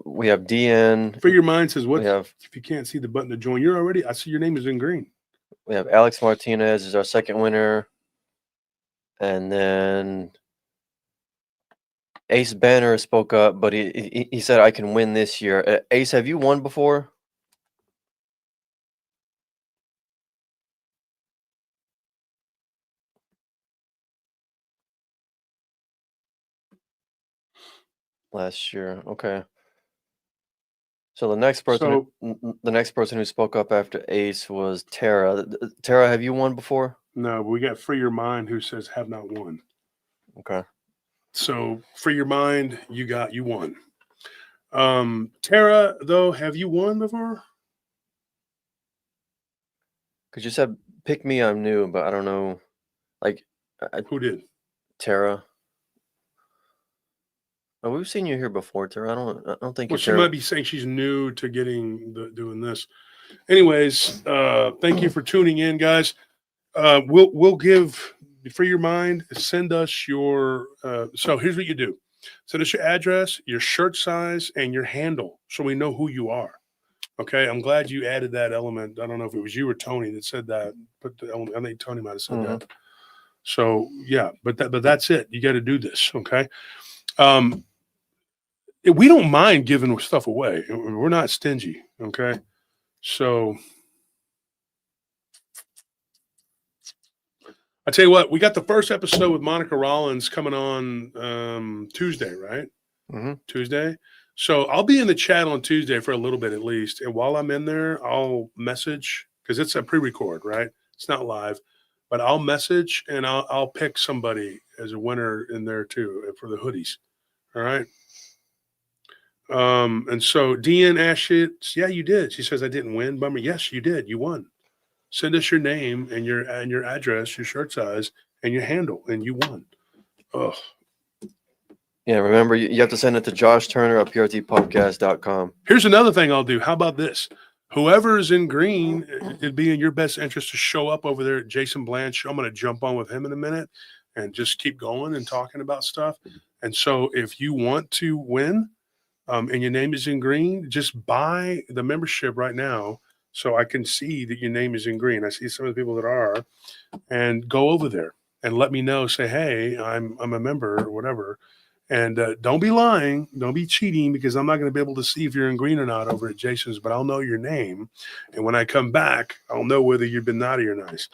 we have DN. For your mind says, what if you can't see the button to join? I see your name is in green. We have Alex Martinez is our second winner. And then Ace Banner spoke up, but he said, I can win this year. Ace, have you won before? Last year. Okay. So the next person who spoke up after Ace was Tara. Tara, have you won before? No, but we got Free Your Mind who says have not won. Okay. So Free Your Mind, you won. Tara, though, have you won before? Because you said pick me, I'm new, but I don't know. Like, who did? Tara. Oh, we've seen you here before, Tara. I don't think. Well, she might be saying she's new to doing this. Anyways, thank you for tuning in, guys. We'll give Free Your Mind. Send us your. So here's what you do: send us your address, your shirt size, and your handle, so we know who you are. Okay, I'm glad you added that element. I don't know if it was you or Tony that said that. But I think Tony might have said that. So yeah, but that's it. You got to do this. Okay. We don't mind giving stuff away. We're not stingy. Okay. So I tell you what, we got the first episode with Monica Rollins coming on Tuesday, right? Mm-hmm. Tuesday. So I'll be in the chat on Tuesday for a little bit at least. And while I'm in there, I'll message, because it's a pre-record, right? It's not live, but I'll message and I'll pick somebody as a winner in there too for the hoodies. All right. And so Deanne asked it. Yeah, you did. She says, I didn't win. Bummer. Yes, you did. You won. Send us your name and your address, your shirt size, and your handle, and you won. Oh. Yeah, remember, you have to send it to Josh Turner at prtpodcast.com. Here's another thing I'll do. How about this? Whoever is in green, it'd be in your best interest to show up over there at Jason Bland's show. I'm going to jump on with him in a minute and just keep going and talking about stuff. And so if you want to win, and your name is in green, just buy the membership right now so I can see that your name is in green. I see some of the people that are, and go over there and let me know. Say, hey, I'm a member or whatever. And don't be lying. Don't be cheating, because I'm not going to be able to see if you're in green or not over at Jason's, but I'll know your name. And when I come back, I'll know whether you've been naughty or nice.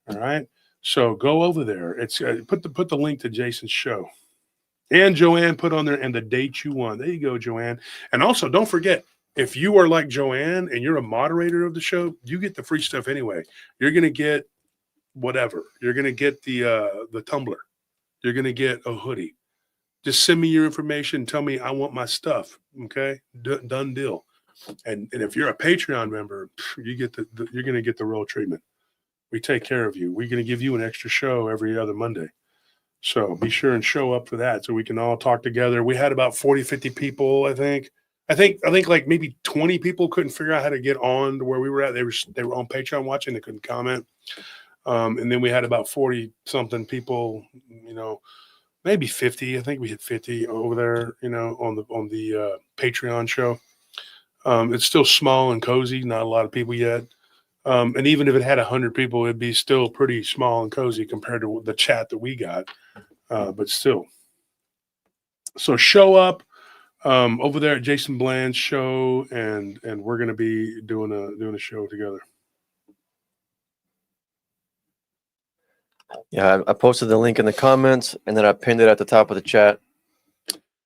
All right. So go over there. It's put the link to Jason's show. And Joanne put on there and the date you won. There you go, Joanne. And also, don't forget, if you are like Joanne and you're a moderator of the show, you get the free stuff anyway. You're going to get whatever. You're going to get the tumbler. You're going to get a hoodie. Just send me your information. Tell me I want my stuff. Okay, done deal. And if you're a Patreon member, you get you're going to get the real treatment. We take care of you. We're going to give you an extra show every other Monday. So be sure and show up for that so we can all talk together. We had about 40, 50 people, I think. I think like maybe 20 people couldn't figure out how to get on to where we were at. They were on Patreon watching. They couldn't comment. And then we had about 40 something people, maybe 50. I think we hit 50 over there, on the Patreon show. It's still small and cozy. Not a lot of people yet. And even if it had 100 people, it'd be still pretty small and cozy compared to the chat that we got. But still. So show up over there at Jason Bland's show, and we're going to be doing a show together. Yeah, I posted the link in the comments, and then I pinned it at the top of the chat.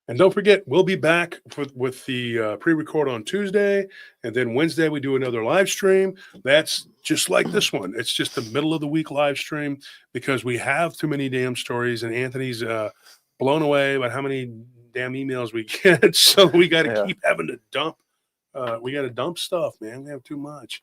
And don't forget, we'll be back with the pre-record on Tuesday, and then Wednesday we do another live stream. That's just like this one. It's just the middle of the week live stream because we have too many damn stories, and Anthony's blown away by how many damn emails we get. So we got to keep having to dump. We got to dump stuff, man. We have too much.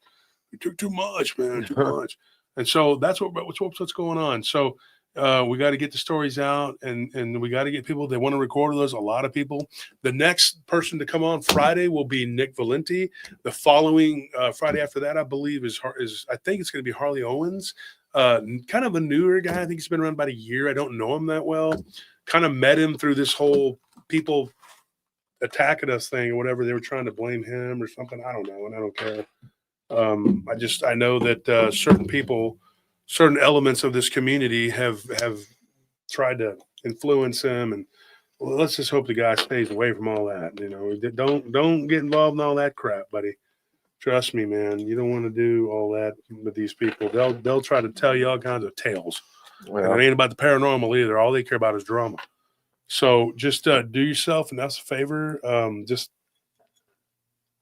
We took too much, man. Too much. And so that's what's going on. So we got to get the stories out, and we got to get people. They want to record with us. A lot of people. The next person to come on Friday will be Nick Valenti. The following Friday after that, I believe, is I think it's going to be Harley Owens. Kind of a newer guy. I think he's been around about a year. I don't know him that well. Kind of met him through this whole people attacking us thing or whatever. They were trying to blame him or something. I don't know, and I don't care. I know that certain elements of this community have tried to influence him, and let's just hope the guy stays away from all that. Don't get involved in all that crap, buddy. Trust me, man. You don't want to do all that with these people. They'll try to tell you all kinds of tales. Well, and it ain't about the paranormal either. All they care about is drama. So just do yourself and us a favor. Just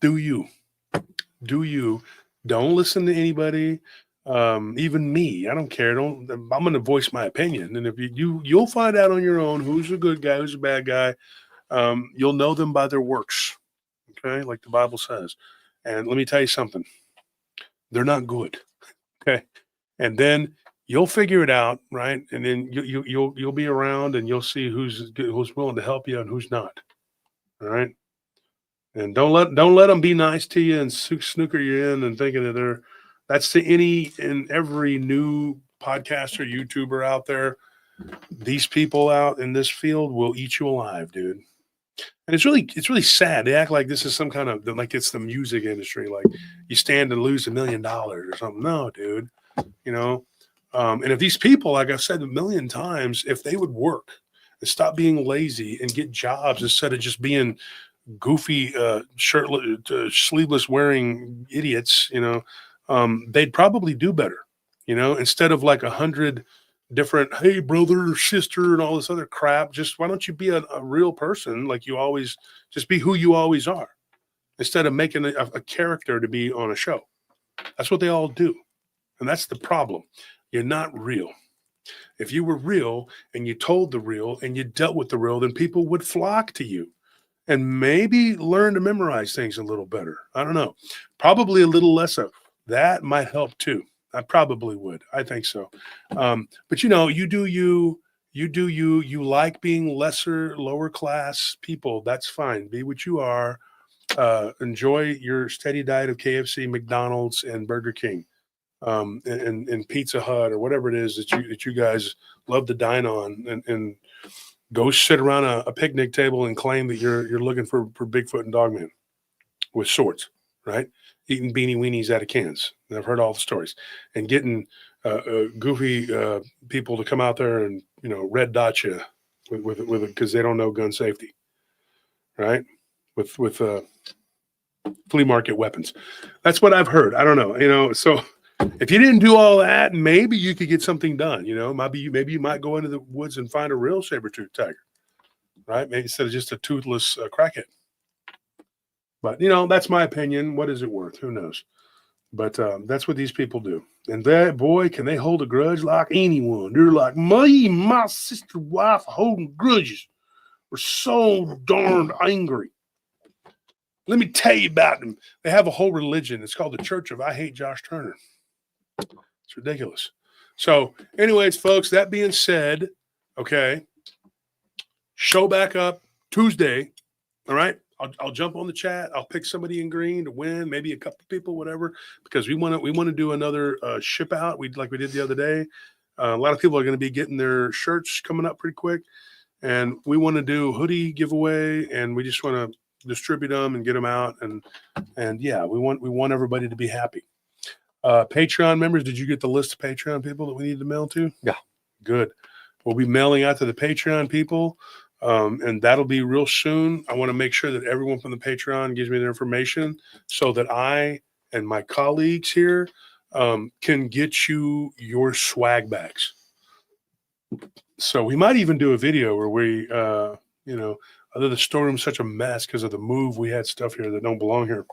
do you. Don't listen to anybody, even me. I don't care. I'm going to voice my opinion, and if you'll find out on your own who's a good guy, who's a bad guy. You'll know them by their works, okay, like the Bible says. And let me tell you something: they're not good, okay. And then you'll figure it out, right? And then you'll be around, and you'll see who's willing to help you and who's not. All right. And don't let them be nice to you and snooker you in and thinking that that's to any and every new podcaster, YouTuber out there. These people out in this field will eat you alive, dude. And it's really sad. They act like this is some kind of like it's the music industry, like you stand and lose $1 million or something. No, dude. And if these people, like I've said a million times, if they would work and stop being lazy and get jobs instead of just being goofy, shirtless, sleeveless wearing idiots, they'd probably do better, instead of like 100 different, hey, brother, sister, and all this other crap. Just why don't you be a real person like you always, just be who you always are instead of making a character to be on a show. That's what they all do. And that's the problem. You're not real. If you were real and you told the real and you dealt with the real, then people would flock to you. And maybe learn to memorize things a little better. I don't know. Probably a little less of that might help too. I probably would. I think so. But you do you. You like being lower class people. That's fine. Be what you are. Enjoy your steady diet of KFC, McDonald's, and Burger King, and Pizza Hut or whatever it is that you guys love to dine on, and go sit around a picnic table and claim that you're looking for Bigfoot and Dogman with swords, right? Eating beanie weenies out of cans. And I've heard all the stories. And getting goofy people to come out there and red dot you with because they don't know gun safety, right? With flea market weapons. That's what I've heard. I don't know. So if you didn't do all that, maybe you could get something done. Maybe you might go into the woods and find a real saber-toothed tiger, right? Maybe instead of just a toothless crackhead. But that's my opinion. What is it worth? Who knows? But that's what these people do. And that boy, can they hold a grudge like anyone? They're like me, my sister, wife, holding grudges. were so darn angry. Let me tell you about them. They have a whole religion. It's called the Church of I Hate Josh Turner. It's ridiculous. So, anyways, folks, that being said, okay, show back up Tuesday. All right. I'll jump on the chat. I'll pick somebody in green to win, maybe a couple people, whatever, because we want to do another ship out. Like we did the other day. A lot of people are going to be getting their shirts coming up pretty quick, and we want to do hoodie giveaway, and we just want to distribute them and get them out, and yeah, we want everybody to be happy. Patreon members, did you get the list of Patreon people that we need to mail to? Yeah, good. We'll be mailing out to the Patreon people, and that'll be real soon. I want to make sure that everyone from the Patreon gives me their information so that I and my colleagues here can get you your swag bags. So we might even do a video where we, although the storeroom's such a mess because of the move, we had stuff here that don't belong here.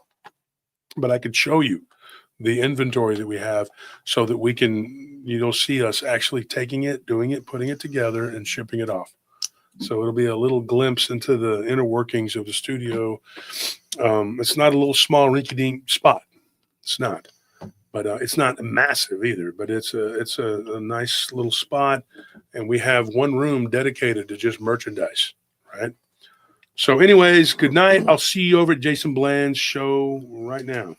But I could show you the inventory that we have so that we can, you'll see us actually taking it, doing it, putting it together, and shipping it off. So it'll be a little glimpse into the inner workings of the studio. It's not a little small rinky-dink spot. It's not. But it's not massive either, but it's a nice little spot. And we have one room dedicated to just merchandise, right? So anyways, good night. I'll see you over at Jason Bland's show right now.